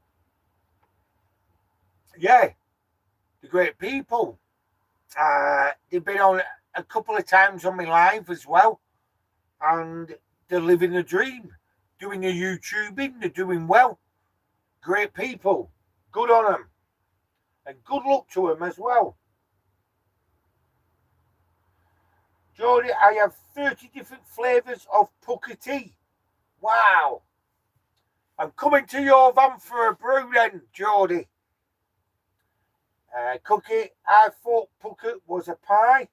yeah, they're great people. They've been on a couple of times on my live as well. And they're living the dream. Doing the YouTubing, they're doing well. Great people. Good on them. And good luck to them as well. Geordie, I have 30 different flavours of pucker tea. Wow. I'm coming to your van for a brew then, Geordie. Cookie, I thought pucker was a pie.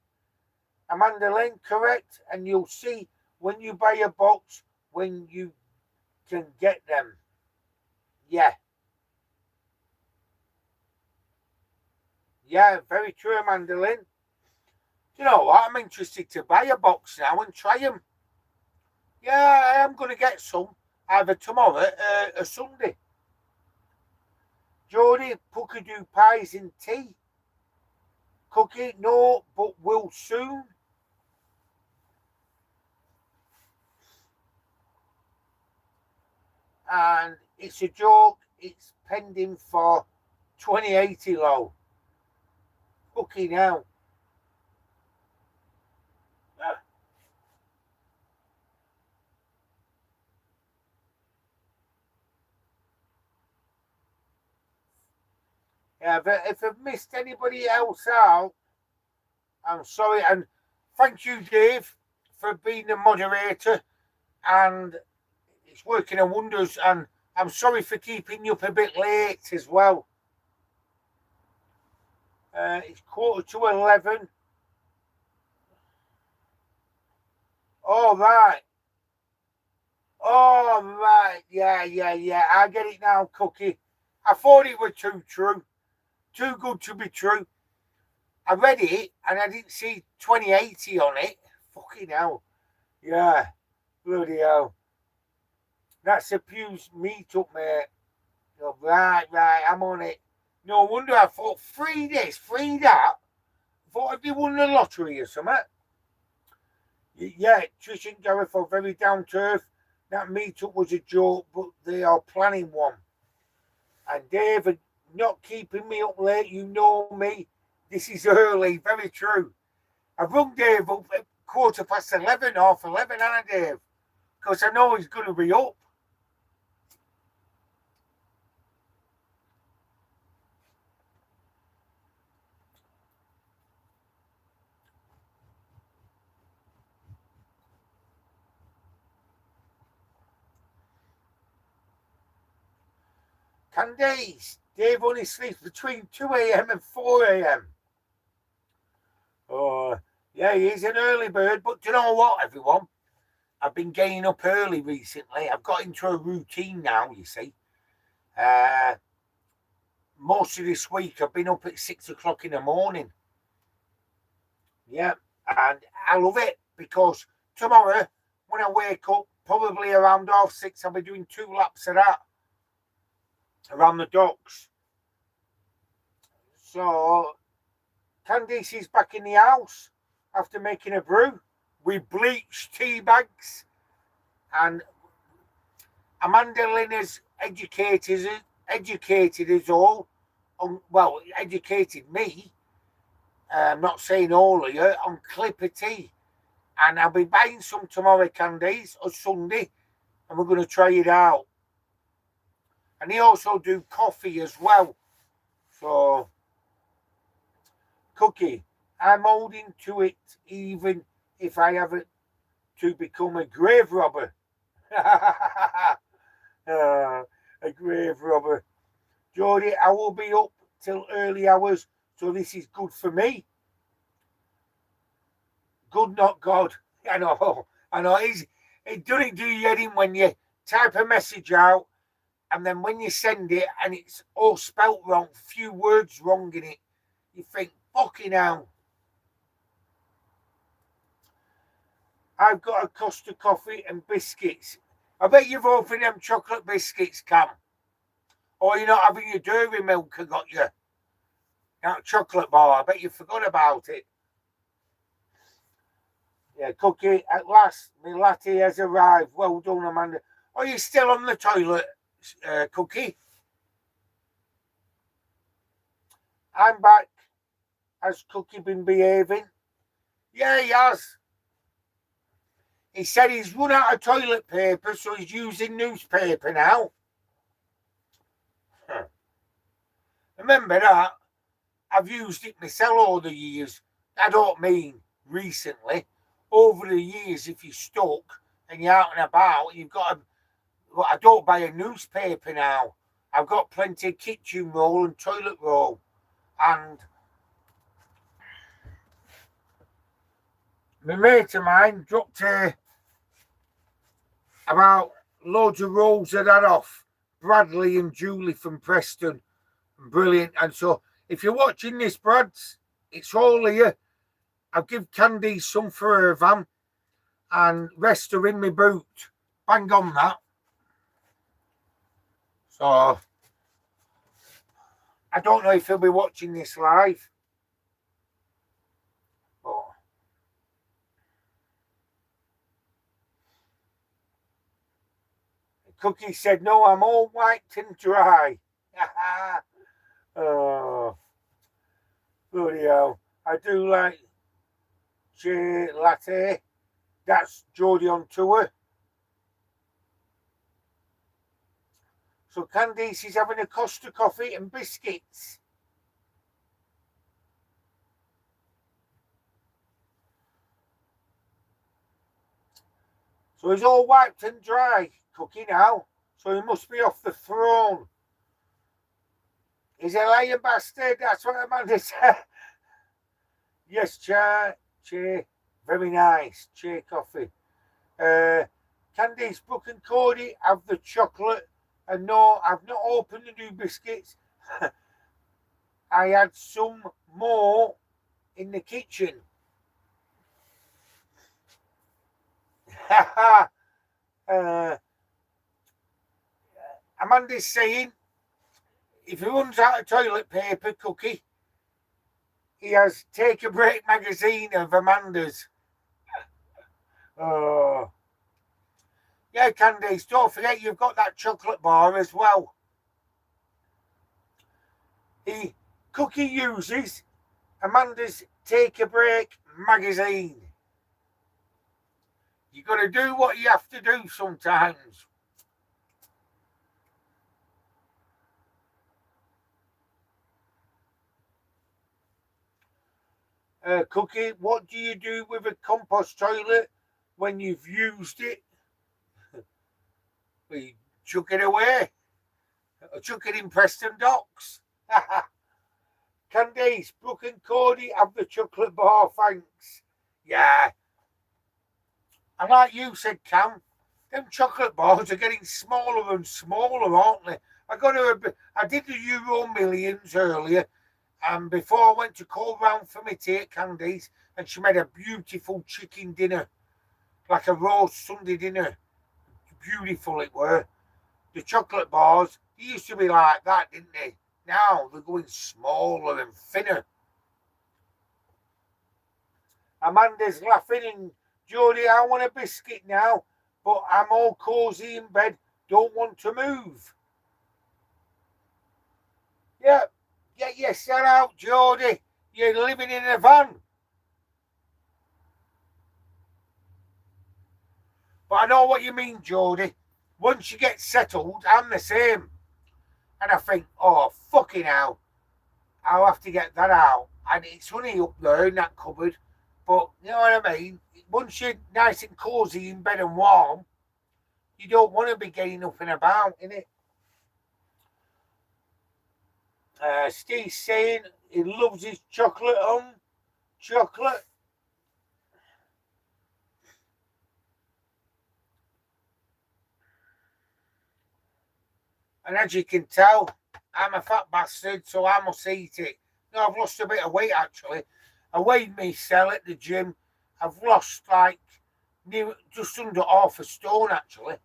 Amanda Lynn, correct. And you'll see when you buy a box when you can get them. Yeah. Yeah, very true, Amanda Lynn. You know what? I'm interested to buy a box now and try them. Yeah, I am going to get some either tomorrow or Sunday. Geordie, Pucker do pies and tea. Cookie, no, but will soon. And it's a joke. It's pending for 2080 low. Fucking hell. Yeah, but if I've missed anybody else out, I'm sorry. And thank you, Dave, for being the moderator. And it's working wonders. And I'm sorry for keeping you up a bit late as well. It's 11:15. All right. All right. Yeah. I get it now, Cookie. I thought it was too true. Too good to be true. I read it and I didn't see 2080 on it. Fucking hell. Yeah. Bloody hell. That's a Pew's meet-up, mate. Oh, right. I'm on it. No wonder I thought 3 this, 3 that. I thought I'd be won the lottery or something. Yeah, Trish and Gareth are very down to earth. That meet-up was a joke, but they are planning one. And David, not keeping me up late, you know me. This is early, very true. I've rung Dave up at 11:15, half 11, haven't I, Dave? Because I know he's going to be up. Candace, Dave only sleeps between 2 a.m. and 4 a.m. Oh, yeah, he's an early bird, but do you know what, everyone? I've been getting up early recently. I've got into a routine now, you see. Most of this week, I've been up at 6 o'clock in the morning. Yeah, and I love it because tomorrow, when I wake up, probably around 6:30, I'll be doing 2 laps of that around the docks. So, Candice is back in the house after making a brew with bleached tea bags. And Amanda Lynn has educated us all on, well, educated me. I'm not saying all of you, on Clipper tea. And I'll be buying some tomorrow, Candice, or Sunday, and we're going to try it out. And they also do coffee as well. So, Cookie, I'm holding to it even if I have to become a grave robber. A grave robber. Geordie, I will be up till early hours, so this is good for me. Good, not God. I know. It doesn't do you in when you type a message out and then when you send it and it's all spelt wrong, few words wrong in it, you think, fucking hell. I've got a Costa coffee and biscuits. I bet you've opened them chocolate biscuits, Cam. Or you're not having your dairy milk and got your that chocolate bar. I bet you forgot about it. Yeah, Cookie, at last, my latte has arrived. Well done, Amanda. Are you still on the toilet, Cookie? I'm back. Has Cookie been behaving? Yeah, he has. He said he's run out of toilet paper, so he's using newspaper now. Remember that? I've used it myself all the years. I don't mean recently. Over the years, if you're stuck and you're out and about, you've got to. Well, I don't buy a newspaper now. I've got plenty of kitchen roll and toilet roll. And my mate of mine dropped about loads of rolls of that off. Bradley and Julie from Preston. Brilliant. And so if you're watching this, Brads, it's all here. I'll give Candy some for her van and rest her in my boot. Bang on that. So I don't know if he'll be watching this live. But Cookie said, no, I'm all wiped and dry. Oh, bloody hell. I do like J Latte. That's Geordie on tour. So Candice is having a Costa coffee and biscuits. So he's all wiped and dry, Cookie now. So he must be off the throne. He's a liar bastard. That's what Amanda said. Yes, Che. Very nice. Che coffee. Candice, Brooke and Cody have the chocolate. And no, I've not opened the new biscuits. I had some more in the kitchen. Amanda's saying, if he runs out of toilet paper, Cookie, he has Take a Break magazine of Amanda's. Oh. Yeah, Candice, don't forget you've got that chocolate bar as well. Cookie uses Amanda's Take a Break magazine. You've got to do what you have to do sometimes. Cookie, what do you do with a compost toilet when you've used it? We chuck it away. Or chuck it in Preston Docks. Candice, Brooke and Cody have the chocolate bar, thanks. Yeah. And like you said, Cam, them chocolate bars are getting smaller and smaller, aren't they? I did the Euro Millions earlier, and before I went to call round for my tea at Candice, and she made a beautiful chicken dinner, like a roast Sunday dinner. Beautiful it were. The chocolate bars, they used to be like that, didn't they? Now they're going smaller and thinner. Amanda's laughing, and Jodie, I want a biscuit now, but I'm all cosy in bed, don't want to move. Yeah, get yourself out, Jodie. You're living in a van. But I know what you mean, Jodie. Once you get settled, I'm the same. And I think, oh, fucking hell, I'll have to get that out. And it's only up there in that cupboard. But, you know what I mean? Once you're nice and cosy in bed and warm, you don't want to be getting up and about, innit? Steve's saying he loves his chocolate on. Chocolate. And as you can tell, I'm a fat bastard, so I must eat it. No, I've lost a bit of weight, actually. I weighed myself at the gym. I've lost, like, just under half a stone, actually.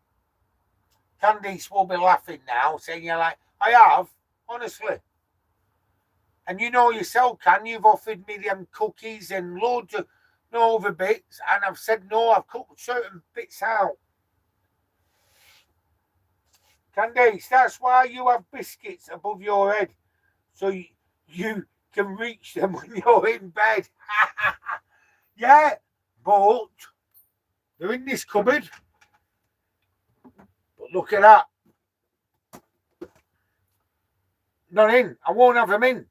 Candice will be laughing now, saying, you're like, I have, honestly. And you know yourself, Can, you've offered me them cookies and loads of no other bits, and I've said no, I've cut certain bits out. Candice, that's why you have biscuits above your head, so you can reach them when you're in bed. Yeah, but they're in this cupboard. But look at that. Not in. I won't have them in.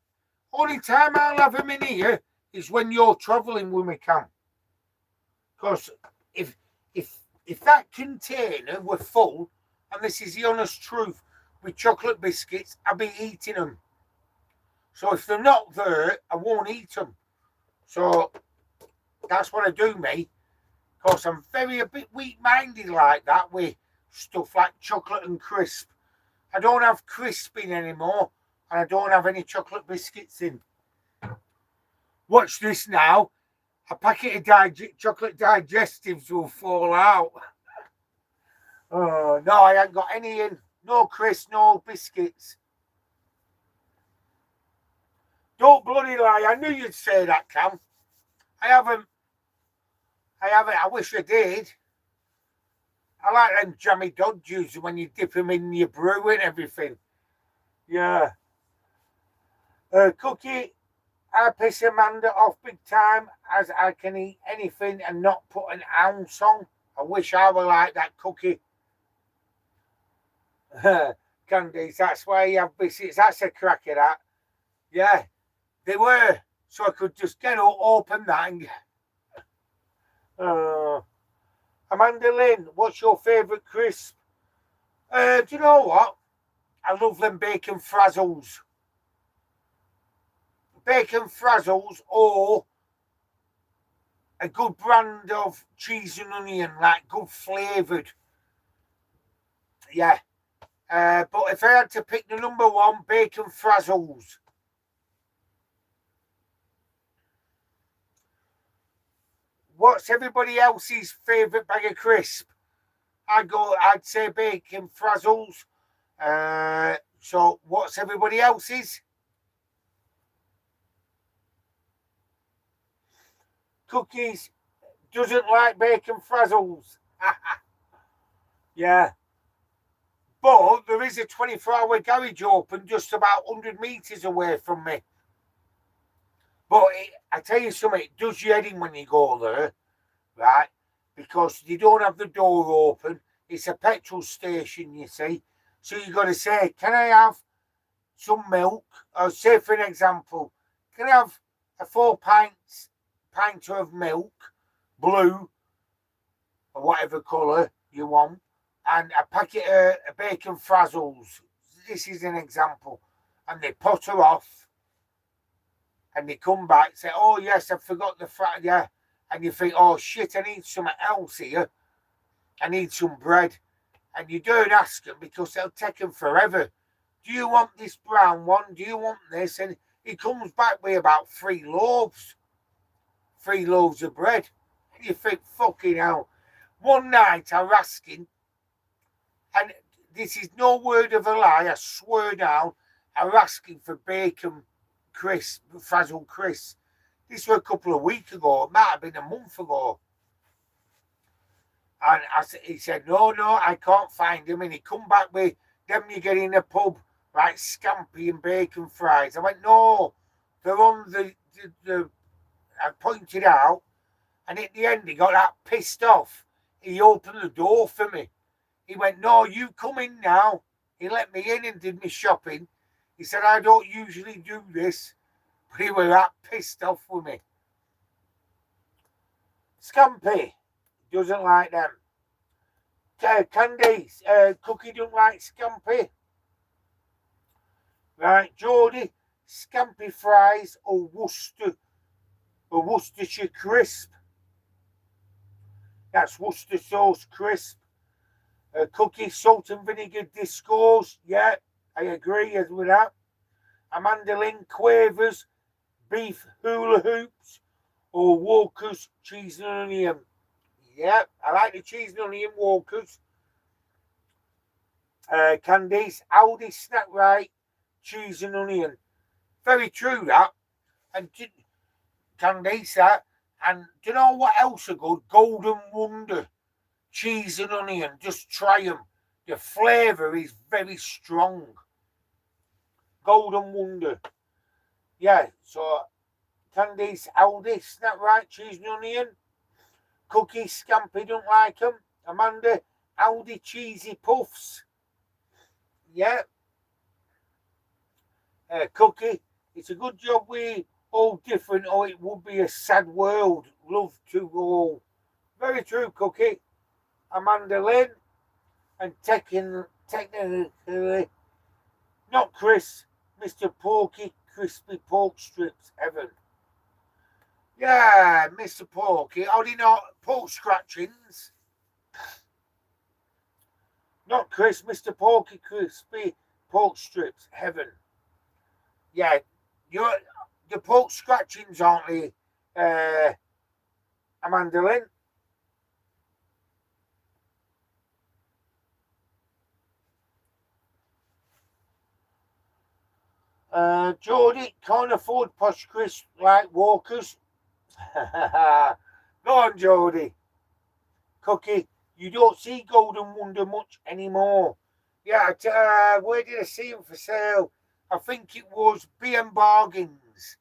Only time I'll have them in here is when you're travelling with me, Cam. Because if that container were full, and this is the honest truth, with chocolate biscuits, I'd be eating them. So if they're not there, I won't eat them. So that's what I do, mate. Because I'm a bit weak-minded like that with stuff like chocolate and crisp. I don't have crisp in anymore, and I don't have any chocolate biscuits in. Watch this now. A packet of chocolate digestives will fall out. Oh, no, I haven't got any in. No crisp, no biscuits. Don't bloody lie. I knew you'd say that, Cam. I haven't. I wish I did. I like them jammy dodgers when you dip them in your brew and everything. Yeah. Cookie, I piss Amanda off big time as I can eat anything and not put an ounce on. I wish I were like that, Cookie. Candice, that's why you have biscuits. That's a crack at that. Yeah, they were. So I could just get up, open that and... Amanda Lynn, what's your favourite crisp? Do you know what? I love them bacon frazzles. Bacon frazzles, or a good brand of cheese and onion, like good flavoured. Yeah. But if I had to pick the number one, bacon frazzles. What's everybody else's favourite bag of crisp? I'd say bacon frazzles. So what's everybody else's? Cookies doesn't like bacon frazzles. Yeah. But there is a 24-hour garage open just about 100 metres away from me. But I tell you something, it does your head in when you go there, right? Because you don't have the door open. It's a petrol station, you see. So you've got to say, can I have some milk? Or say, for an example, can I have a 4 pint of milk, blue, or whatever colour you want, and a packet of bacon frazzles. This is an example. And they potter off, and they come back, say, oh, yes, I forgot the yeah. And you think, oh, shit, I need something else here. I need some bread. And you don't ask them because they'll take them forever. Do you want this brown one? Do you want this? And he comes back with about 3 loaves. 3 loaves of bread. And you think, fucking hell. One night I was asking, and this is no word of a lie, I swear down, I was asking for bacon crisp, frazzled crisp. This was a couple of weeks ago. It might have been a month ago. And he said, no, I can't find them. And he come back with them you get in a pub, like scampi and bacon fries. I went, no, they're on the I pointed out. And at the end, he got that pissed off. He opened the door for me. He went, no, you come in now. He let me in and did my shopping. He said, I don't usually do this. But he was that pissed off with me. Scampi doesn't like them. Candice, Cookie don't like scampi. Right, Geordie, scampi fries or Worcestershire crisp. That's Worcester sauce crisp. Cookie, salt and vinegar discos. Yeah, I agree with that. Amanda Lynn, Quavers, beef hula hoops, or Walker's cheese and onion. Yeah, I like the cheese and onion Walker's. Candice, Aldi, snack right, cheese and onion. Very true that. And Candice, that. And do you know what else are good? Golden Wonder, cheese and onion. Just try them. The flavour is very strong. Golden Wonder. Yeah, so Candice, Aldi, snack right, cheese and onion. Cookie, Scampy don't like them. Amanda, Aldi, cheesy puffs. Yeah. Cookie, it's a good job we all different or it would be a sad world. Love to all. Very true, Cookie. Amanda Lynn. And technically, not Chris, Mr. Porky, crispy pork strips, Evan. Yeah, Mr. Porky, only not pork scratchings. Not Chris, Mr. Porky, crispy pork strips, heaven. Yeah, the pork scratchings, aren't they, Amanda Lynn? Geordie, can't afford posh Chris like Walkers. Go on, Geordie. Cookie, you don't see Golden Wonder much anymore. Yeah, where did I see them for sale? I think it was BM Bargains.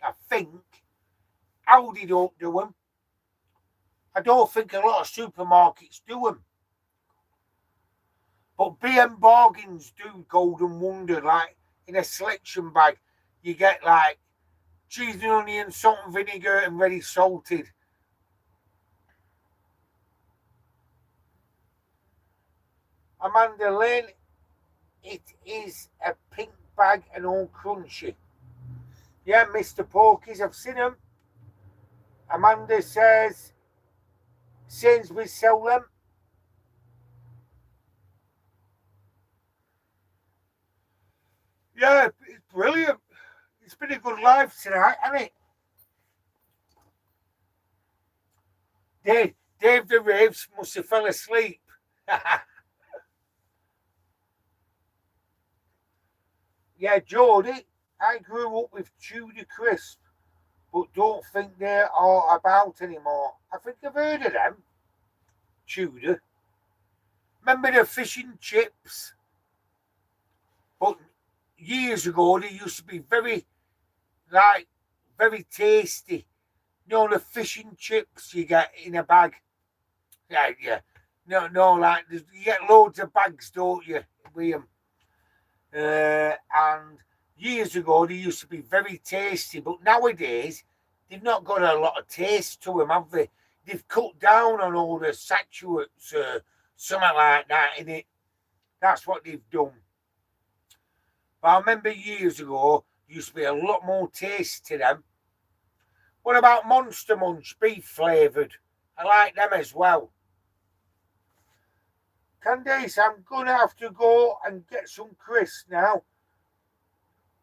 I think. Aldi don't do them. I don't think a lot of supermarkets do them. But BM Bargains do Golden Wonder, like in a selection bag. You get like cheese and onion, salt and vinegar, and ready salted. Amanda Lynn, it is a pink bag and all crunchy. Yeah, Mr. Porkies, I've seen them. Amanda says Sainsbury's sell them. Yeah, it's brilliant. It's been a good life tonight, hasn't it? Dave the Raves must have fell asleep. Yeah, Geordie, I grew up with Tudor Crisp, but don't think they are about anymore. I think I've heard of them. Tudor. Remember the fish and chips? But years ago, they used to be very tasty. You know, the fish and chips you get in a bag. Yeah. No, like, you get loads of bags, don't you, with them? And years ago, they used to be very tasty, but nowadays, they've not got a lot of taste to them, have they? They've cut down on all the saturates, something like that in it. That's what they've done. But I remember years ago, there used to be a lot more taste to them. What about Monster Munch, beef flavoured? I like them as well. Candace, I'm going to have to go and get some crisps now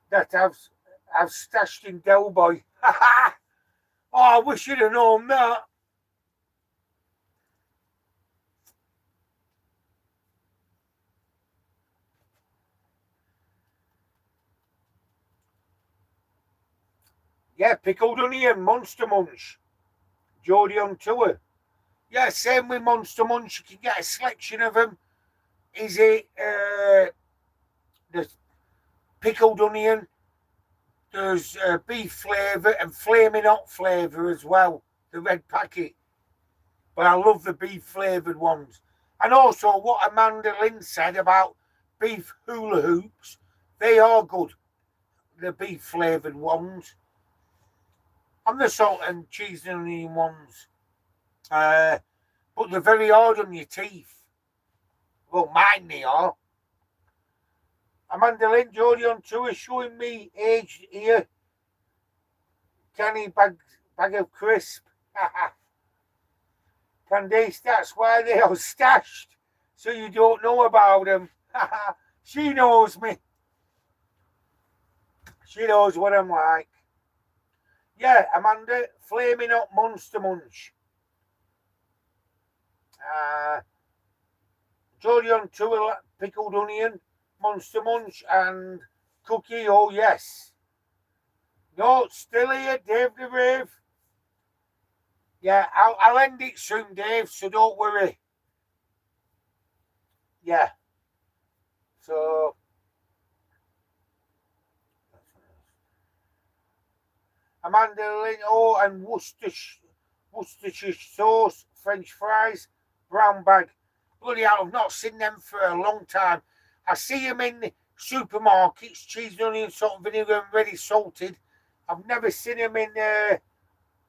that I've stashed in Del Boy. Oh, I wish you'd have known that. Yeah, pickled onion, Monster Munch. Geordie on tour. Yeah, same with Monster Munch. You can get a selection of them. Is it the pickled onion? There's beef flavour and flaming hot flavour as well. The red packet. But I love the beef flavoured ones. And also what Amanda Lynn said about beef hula hoops. They are good. The beef flavoured ones. And the salt and cheese and onion ones. But they're very hard on your teeth. Well, mine they are. Amanda Lynn, Geordie on tour, showing me age here. Canny bag of crisp. Candace, that's why they are stashed. So you don't know about them. She knows me. She knows what I'm like. Yeah, Amanda, flaming hot Monster Munch. Geordie on tour, pickled onion, Monster Munch, and cookie. Oh yes. No, still here, Dave the Rave. Yeah, I'll end it soon, Dave, so don't worry. Yeah. So Amanda Lynn, oh, and Worcestershire sauce, French fries, brown bag. Bloody hell, I've not seen them for a long time. I see them in the supermarkets, cheese and onion, salt and vinegar and ready salted. I've never seen them in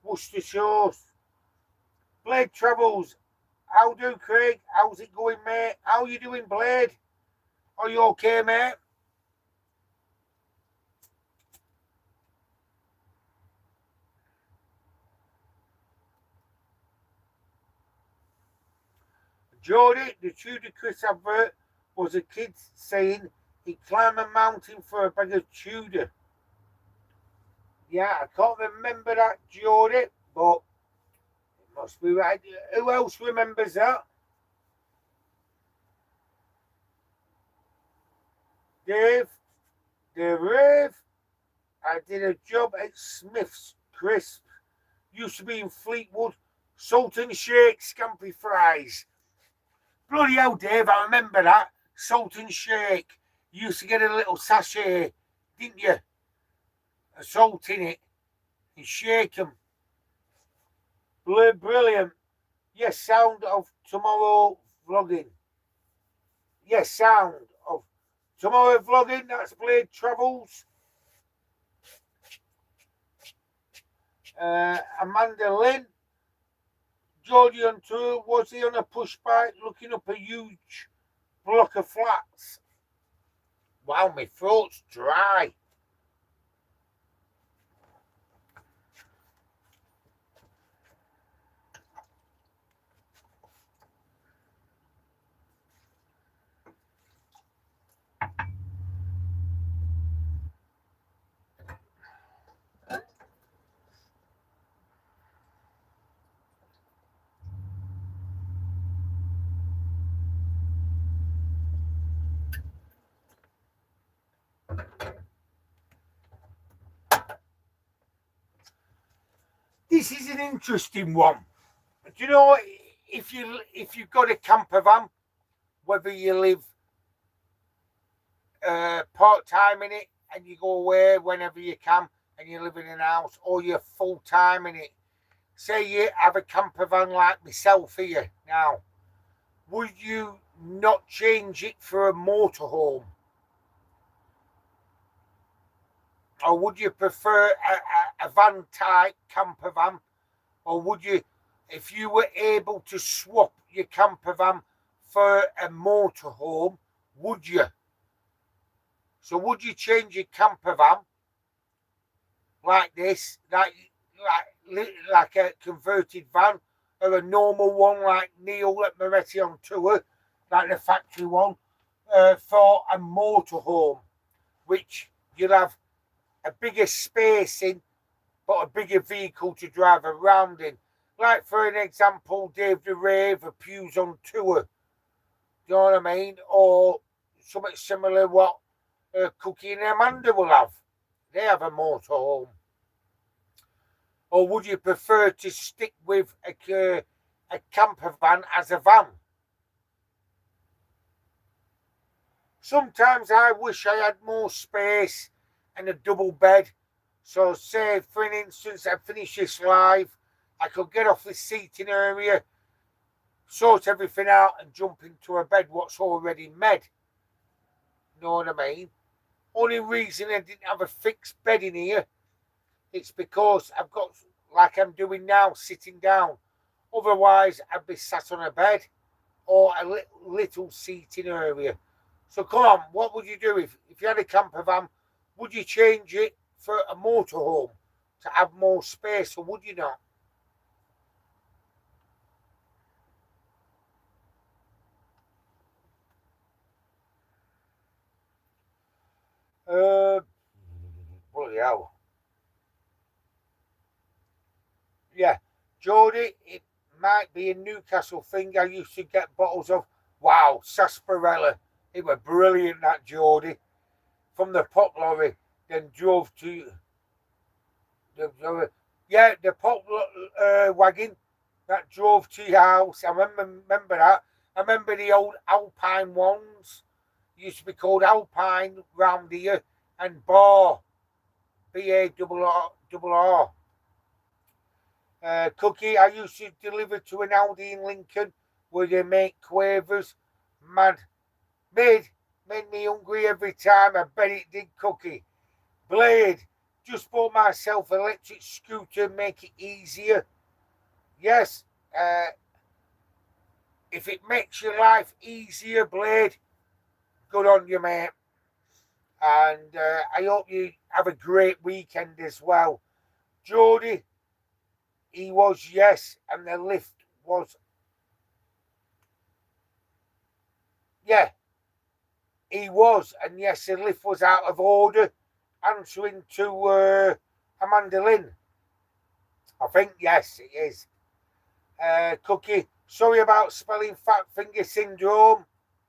Worcestershire sauce. Blade Travels, how do, Craig? How's it going, mate? How you doing, Blade? Are you okay, mate? Geordie, the Tudor Chris advert was a kid saying he'd climb a mountain for a bag of Tudor. Yeah, I can't remember that, Geordie, but it must be right. Who else remembers that? Dave, the Rave. I did a job at Smith's Crisp. Used to be in Fleetwood. Salt and shake scampi fries. Bloody hell, Dave, I remember that. Salt and shake. You used to get a little sachet, didn't you? A salt in it. And shake them. Brilliant. Yes, sound of tomorrow vlogging. Yes, sound of tomorrow vlogging. That's Blade Travels. Amanda Lynn. Geordie on tour. Was he on a push bike looking up a huge block of flats? Wow, my throat's dry. This is an interesting one. Do you know, if you've got a camper van, whether you live part time in it and you go away whenever you can and you live in an house, or you're full time in it. Say you have a camper van like myself here now, would you not change it for a motorhome? Or would you prefer a van type camper van? Or would you, if you were able to swap your camper van for a motorhome, would you? So would you change your camper van like this, like a converted van, or a normal one like Neil at Moretti on tour, like the factory one, for a motorhome, which you'll have a bigger space in, but a bigger vehicle to drive around in. Like, for an example, Dave the Rave, a Pews on tour. Do you know what I mean? Or something similar what Cookie and Amanda will have. They have a motorhome. Or would you prefer to stick with a camper van as a van? Sometimes I wish I had more space and a double bed. So say, for an instance, I finish this live, I could get off the seating area, sort everything out and jump into a bed what's already made. You know what I mean? Only reason I didn't have a fixed bed in here, it's because I've got, like I'm doing now, sitting down. Otherwise, I'd be sat on a bed or a little seating area. So come on, what would you do if you had a camper van? Would you change it for a motorhome to have more space, or would you not? Bloody hell. Yeah, Geordie, it might be a Newcastle thing. I used to get bottles of, wow, sarsaparilla. It was brilliant, that Geordie. From the pot lorry, then drove to the pot wagon that drove to your house. I remember that. I remember the old Alpine ones. Used to be called Alpine round here, and Bar, BARR. Cookie, I used to deliver to an Audi in Lincoln where they make quavers. Made me hungry every time. I bet it did, Cookie. Blade, just bought myself an electric scooter, make it easier. Yes, if it makes your life easier, Blade, good on you, mate. And I hope you have a great weekend as well. Geordie, he was, yes, and the lift was, yeah, he was, and yes, the lift was out of order, answering to Amanda Lynn. I think, yes, it is. Cookie, sorry about spelling fat finger syndrome.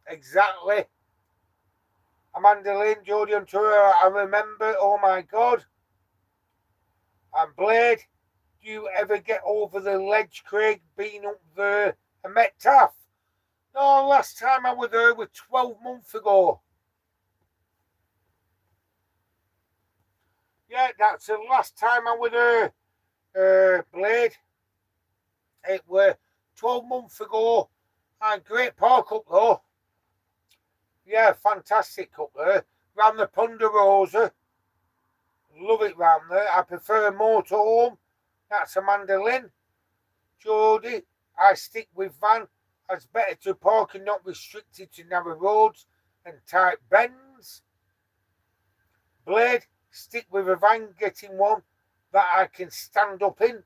Exactly. Amanda Lynn, Geordie on tour, I remember, oh my God. And Blade, do you ever get over the ledge, Craig, being up there and met Taff? No, last time I was there was 12 months ago. Yeah, that's the last time I was there, Blade. It was 12 months ago. And great park up though. Yeah, fantastic up there. Round the Ponderosa. Love it round there. I prefer motorhome. That's Amanda Lynn. Geordie, I stick with van. As better to park and not restricted to narrow roads and tight bends. Blade, stick with a van, getting one that I can stand up in.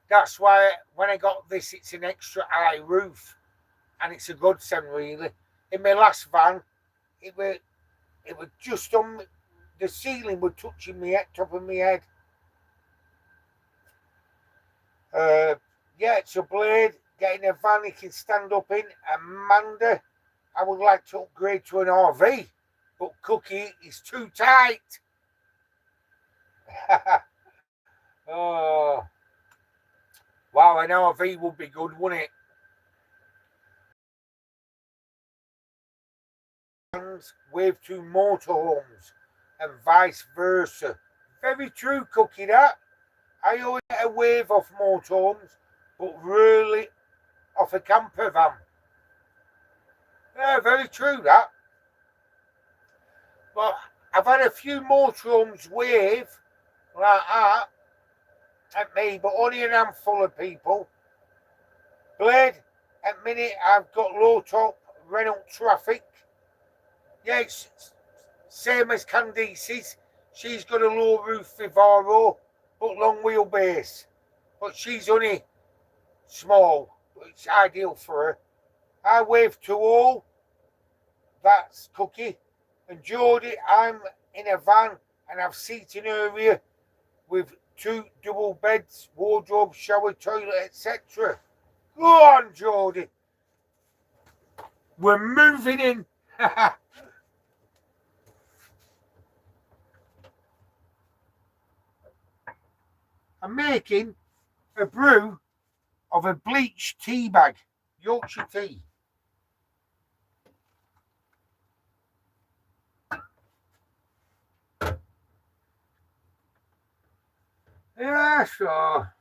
That's why when I got this, it's an extra high roof. And it's a godsend, really. In my last van, it was just on the ceiling, was touching me head, top of my head. Yeah, it's a Blade, getting a van he can stand up in. Amanda, I would like to upgrade to an RV, but Cookie is too tight. Oh, wow, an RV would be good, wouldn't it? Wave to motorhomes and vice versa. Very true, Cookie, that. I always get a wave off motorhomes, but really off a camper van. Yeah, very true, that. But I've had a few motorhomes wave like that at me, but only an handful of people. Blade, at minute I've got low top Renault Traffic. Yeah, it's same as Candice's. She's got a low roof Vivaro, but long wheelbase. But she's only small. It's ideal for her. I wave to all. That's Cookie. And Geordie, I'm in a van and I've seating area with 2 double beds, wardrobe, shower, toilet, etc. Go on, Geordie. We're moving in. I'm making a brew of a bleached tea bag, Yorkshire tea. Yeah, sure.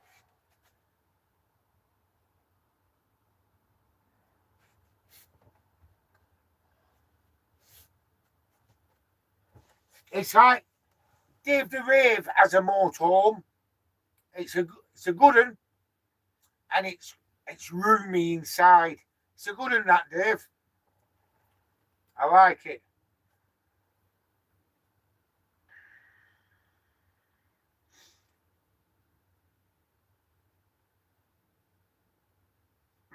It's like Dave the Rave has a motorhome. It's a good one, and it's roomy inside. It's a good one, that, Dave. I like it.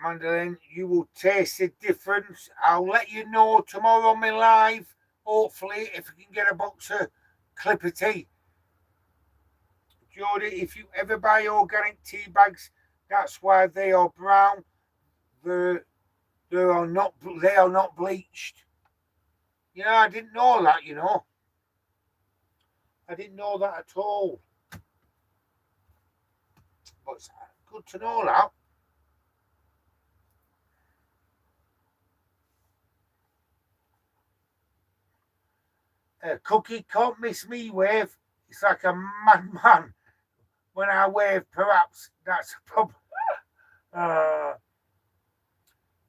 Mandolin, you will taste the difference. I'll let you know tomorrow on my live. Hopefully, if we can get a box of Clipper tea. Jody, if you ever buy organic tea bags, that's why they are brown. The They are not bleached. Yeah, I didn't know that, you know. I didn't know that at all. But it's good to know that. Cookie can't miss me wave. It's like a madman. When I wave, perhaps that's a problem.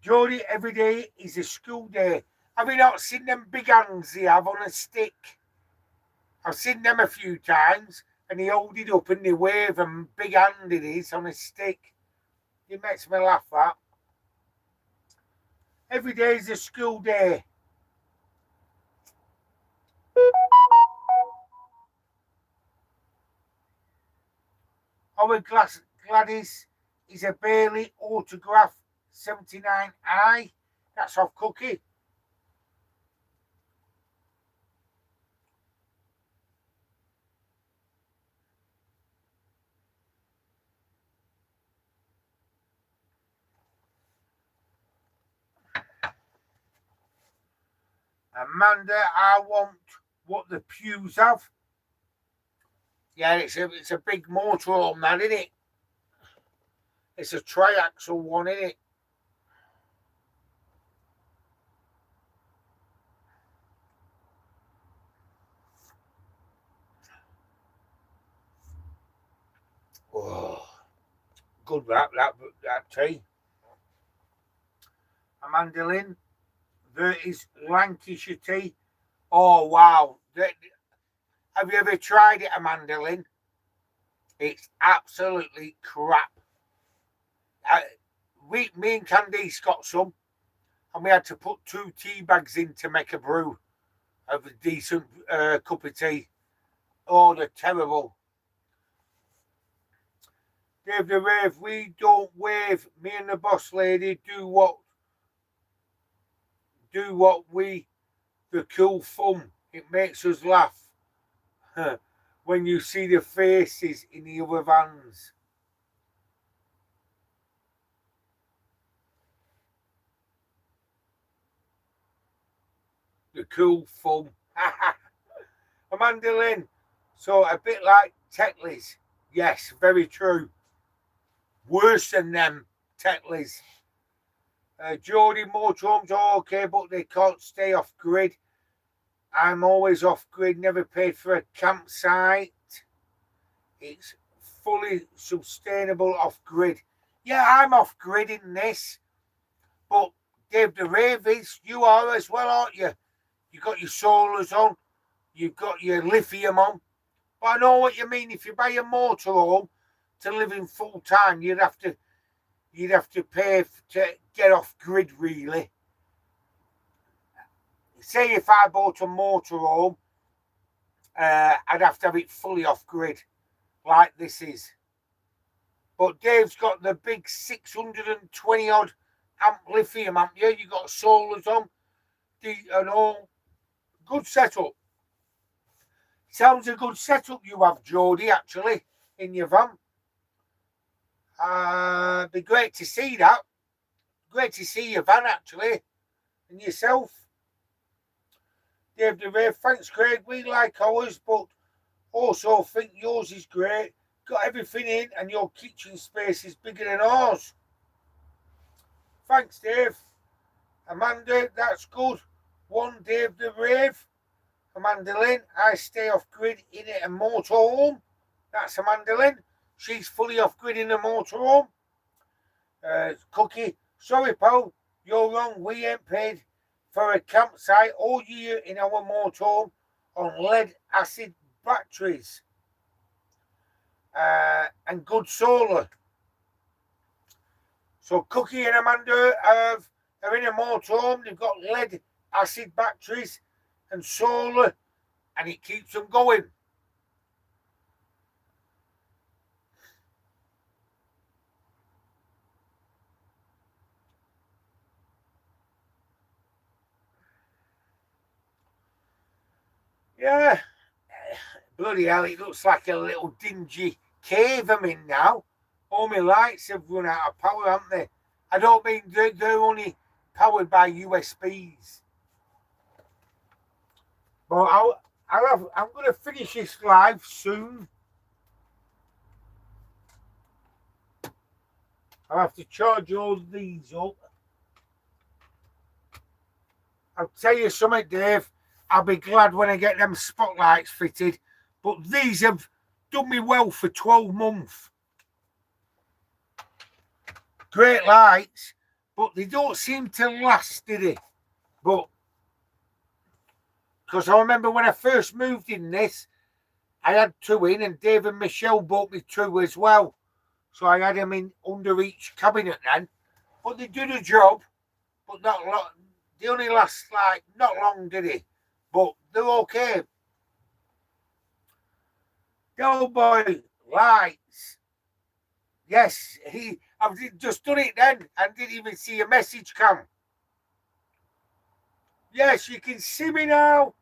Jody, every day is a school day. Have you not seen them big hands they have on a stick? I've seen them a few times, and they hold it up and they wave, and big hand it is on a stick. It makes me laugh, that. Every day is a school day. Our Gladys is a Bailey autograph 79i. That's off Cookie. Amanda, I want what the pews have. Yeah, it's a big motorhome, that, isn't it? It's a triaxle one, isn't it? Oh, good that tea. Amanda Lynn, there is Lancashire tea. Oh wow! Have you ever tried it, Amanda Lynn? It's absolutely crap. Me and Candice got some, and we had to put 2 tea bags in to make a brew of a decent cup of tea. Oh, they're terrible. Dave the Rave, we don't wave. Me and the boss lady do what we, the cool fun. It makes us laugh when you see the faces in the other vans. The cool fun. Amanda Lynn, so a bit like Tetley's. Yes, very true. Worse than them Tetley's. Geordie motorhomes are okay, but they can't stay off grid. I'm always off grid, never paid for a campsite. It's fully sustainable off grid. Yeah, I'm off grid in this, but Dave the Ravies, you are as well, aren't you? You've got your solars on, you've got your lithium on. But I know what you mean. If you buy a motorhome to live in full time, you'd have to pay to get off grid, really. Say if I bought a motorhome, I'd have to have it fully off grid, like this is. But Dave's got the big 620 odd amp lithium amp. Yeah, you got solars on, and all. Good setup. Sounds a good setup you have, Geordie, actually, in your van. Be great to see that. Great to see your van, actually, and yourself. Dave DeVay, thanks, Craig. We like ours, but also think yours is great. Got everything in, and your kitchen space is bigger than ours. Thanks, Dave. Amanda, that's good. One, Dave the Rave. Amanda Lynn, I stay off grid in a motorhome. That's Amanda Lynn. She's fully off grid in a motorhome. Cookie, sorry, pal, you're wrong. We ain't paid for a campsite all year in our motorhome on lead acid batteries and good solar. So Cookie and Amanda are in a motorhome. They've got lead acid batteries and solar, and it keeps them going. Yeah, bloody hell, it looks like a little dingy cave I'm in now. All my lights have run out of power, haven't they? I don't mean they're only powered by USBs. But I'm going to finish this live soon. I'll have to charge all these up. I'll tell you something, Dave. I'll be glad when I get them spotlights fitted. But these have done me well for 12 months. Great lights, but they don't seem to last, do they? But because I remember when I first moved in this, I had 2 in, and Dave and Michelle bought me 2 as well. So I had them in under each cabinet then. But they do the job, but not long. They only last like not long, did they? But they're okay. The old boy lights. Yes, I've just done it then and didn't even see a message come. Yes, you can see me now.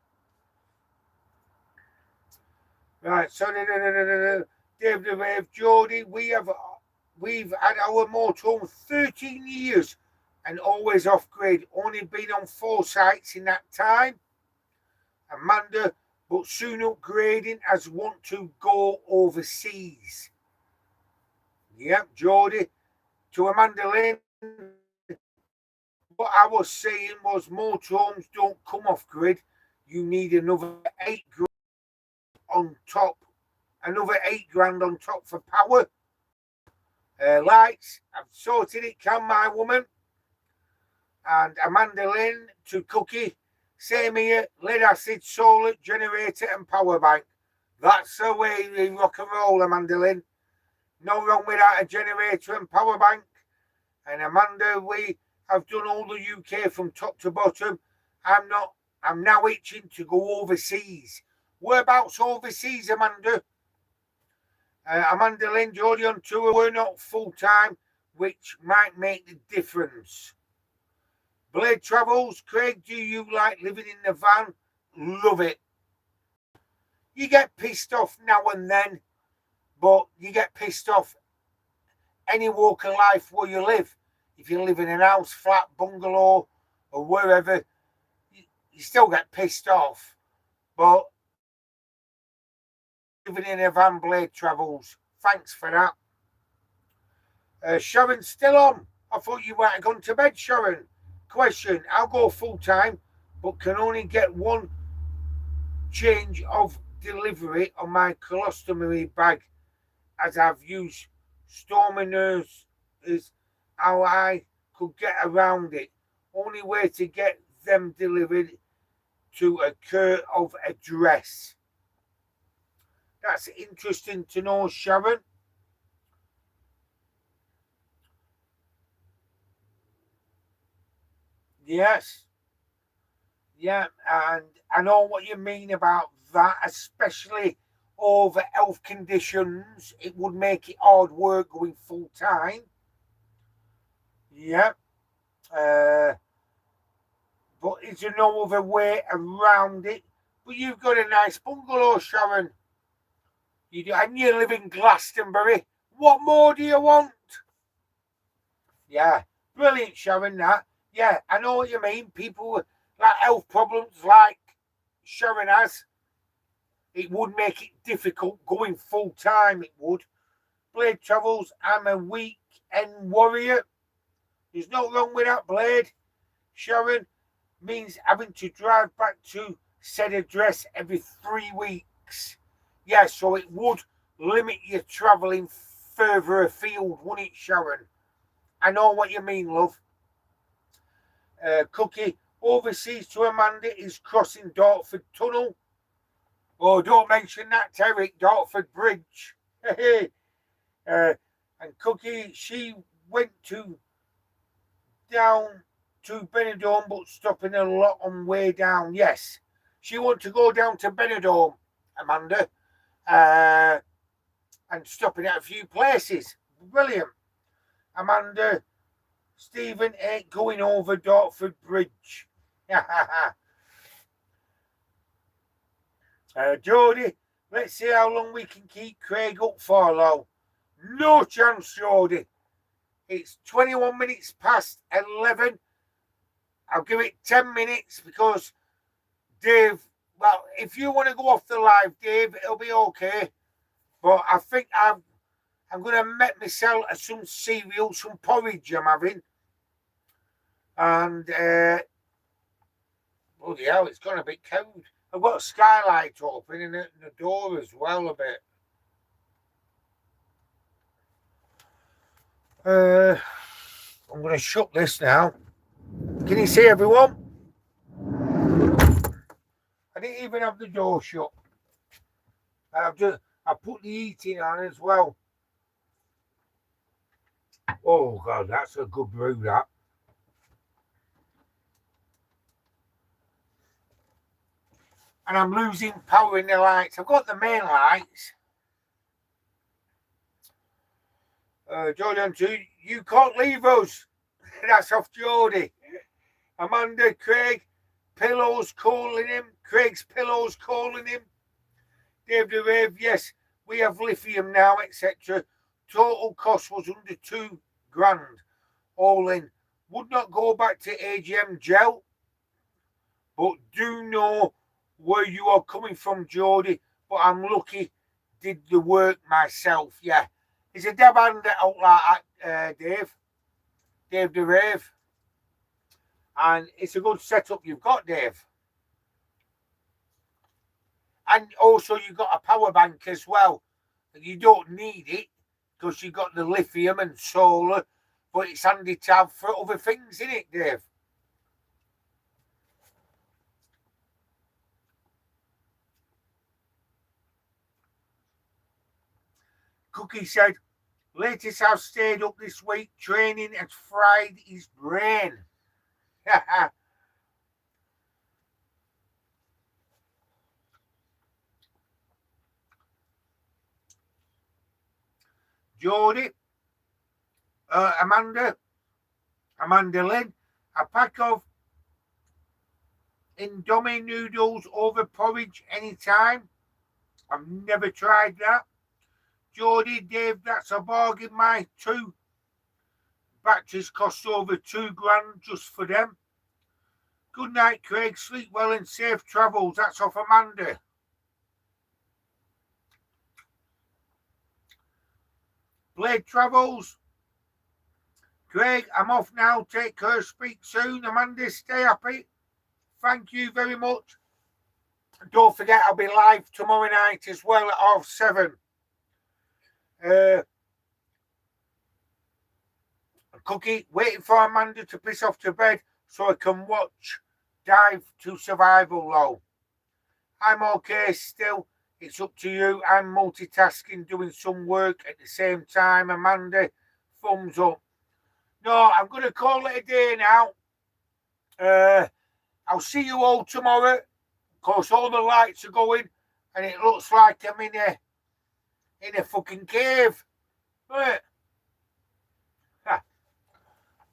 Right, so Dave the Wave, Geordie, we've had our motorhome 13 years and always off grid. Only been on 4 sites in that time. Amanda, but soon upgrading as want to go overseas. Yep, Geordie. To Amanda Lynn, what I was saying was motorhomes don't come off grid. You need another 8 grand on top. Another 8 grand on top for power. Lights, I've sorted it, can my woman. And Amanda Lynn to Cookie. Same here, lead acid, solar, generator and power bank. That's the way we rock and roll, Amanda Lynn. No wrong without a generator and power bank. And Amanda, we have done all the UK from top to bottom. I'm now itching to go overseas. Whereabouts overseas, Amanda? Amanda Lynn, Geordie on tour. We're not full time, which might make the difference. Blade Travels, Craig, do you like living in the van? Love it. You get pissed off now and then, but you get pissed off any walk of life where you live. If you live in an house, flat, bungalow, or wherever, you still get pissed off. But living in a van, Blade Travels. Thanks for that. Sharon's still on. I thought you might have gone to bed, Sharon. Question, I'll go full time, but can only get 1 change of delivery on my colostomy bag as I've used Storminers is how I could get around it. Only way to get them delivered to a care of address. That's interesting to know, Sharon. Yes. Yeah, and I know what you mean about that, especially over health conditions. It would make it hard work going full time. Yeah. But is there no other way around it? But you've got a nice bungalow, Sharon. You do, and you live in Glastonbury. What more do you want? Yeah, brilliant, Sharon. That. Yeah, I know what you mean. People with like health problems, like Sharon has. It would make it difficult going full time. It would. Blade Travels. I'm a weekend warrior. There's no wrong with that, Blade. Sharon means having to drive back to said address every 3 weeks. Yeah, so it would limit your travelling further afield, wouldn't it, Sharon? I know what you mean, love. Cookie, overseas to Amanda is crossing Dartford Tunnel. Oh, don't mention that, Eric, Dartford Bridge. And Cookie, she went down to Benidorm, but stopping a lot on way down. Yes, she wanted to go down to Benidorm, Amanda, and stopping at a few places. Brilliant. Amanda, Stephen ain't going over Dartford Bridge. Jodie, let's see how long we can keep Craig up for, low. No chance, Jodie. It's 21 minutes past 11. I'll give it 10 minutes because Dave, well, if you want to go off the live, Dave, it'll be okay. But I think I'm going to make myself some cereal, some porridge I'm having. And, bloody hell, it's gone a bit cold. I've got a skylight open and the door as well a bit. I'm going to shut this now. Can you see everyone? I didn't even have the door shut. I put the heating on as well. Oh God, that's a good brew, that. And I'm losing power in the lights. I've got the main lights. Jordan, you can't leave us. That's off Geordie. Amanda, Craig, Pillows calling him. Craig's Pillows calling him. Dave the Rave, yes, we have lithium now, etc. Total cost was under £2,000 all in. Would not go back to AGM gel, but do know where you are coming from, Geordie. But I'm lucky, did the work myself. Yeah, it's a dab hand out like that, Dave. Dave the Rave. And it's a good setup you've got, Dave. And also you've got a power bank as well. You don't need it because you've got the lithium and solar, but it's handy to have for other things, isn't it, Dave? Cookie said, latest I've stayed up this week, training has fried his brain. Jodie, Amanda Lynn, a pack of Indomie noodles over porridge anytime. I've never tried that. Jodie, Dave, that's a bargain. My 2 batches cost over £2,000 just for them. Good night, Craig. Sleep well and safe travels. That's off Amanda. Blade Travels. Craig, I'm off now. Take care. Speak soon. Amanda, stay happy. Thank you very much. Don't forget, I'll be live tomorrow night as well at 7:30. Cookie, waiting for Amanda to piss off to bed so I can watch Dive to Survival Low. I'm okay still. It's up to you. I'm multitasking, doing some work at the same time. Amanda, thumbs up. No, I'm going to call it a day now. I'll see you all tomorrow. Of course, all the lights are going, and it looks like I'm in a fucking cave. Right.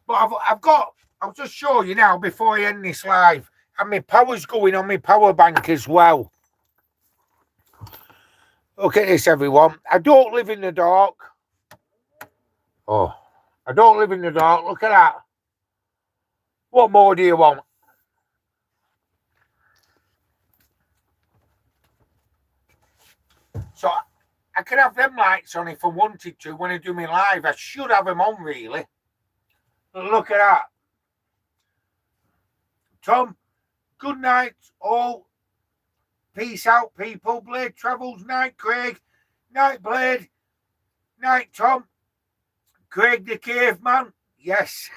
But I'll just show you now before I end this live. And my power's going on my power bank as well. Look at this, everyone. I don't live in the dark. Oh, I don't live in the dark. Look at that. What more do you want? So I can have them lights on if I wanted to when I do my live. I should have them on, really. Look at that. Tom, good night, all. Peace out, people. Blade Travels. Night, Craig. Night, Blade. Night, Tom. Craig the Caveman. Yes.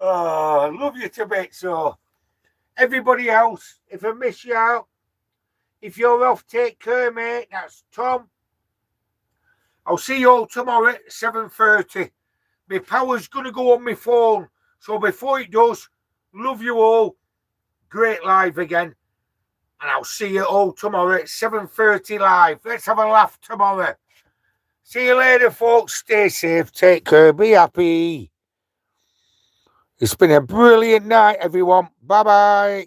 Oh, love you to bits. So, everybody else, if I miss you out, if you're off, take care, mate. That's Tom. I'll see you all tomorrow at 7:30. My power's going to go on my phone. So before it does, love you all. Great live again. And I'll see you all tomorrow at 7:30 live. Let's have a laugh tomorrow. See you later, folks. Stay safe. Take care. Be happy. It's been a brilliant night, everyone. Bye-bye.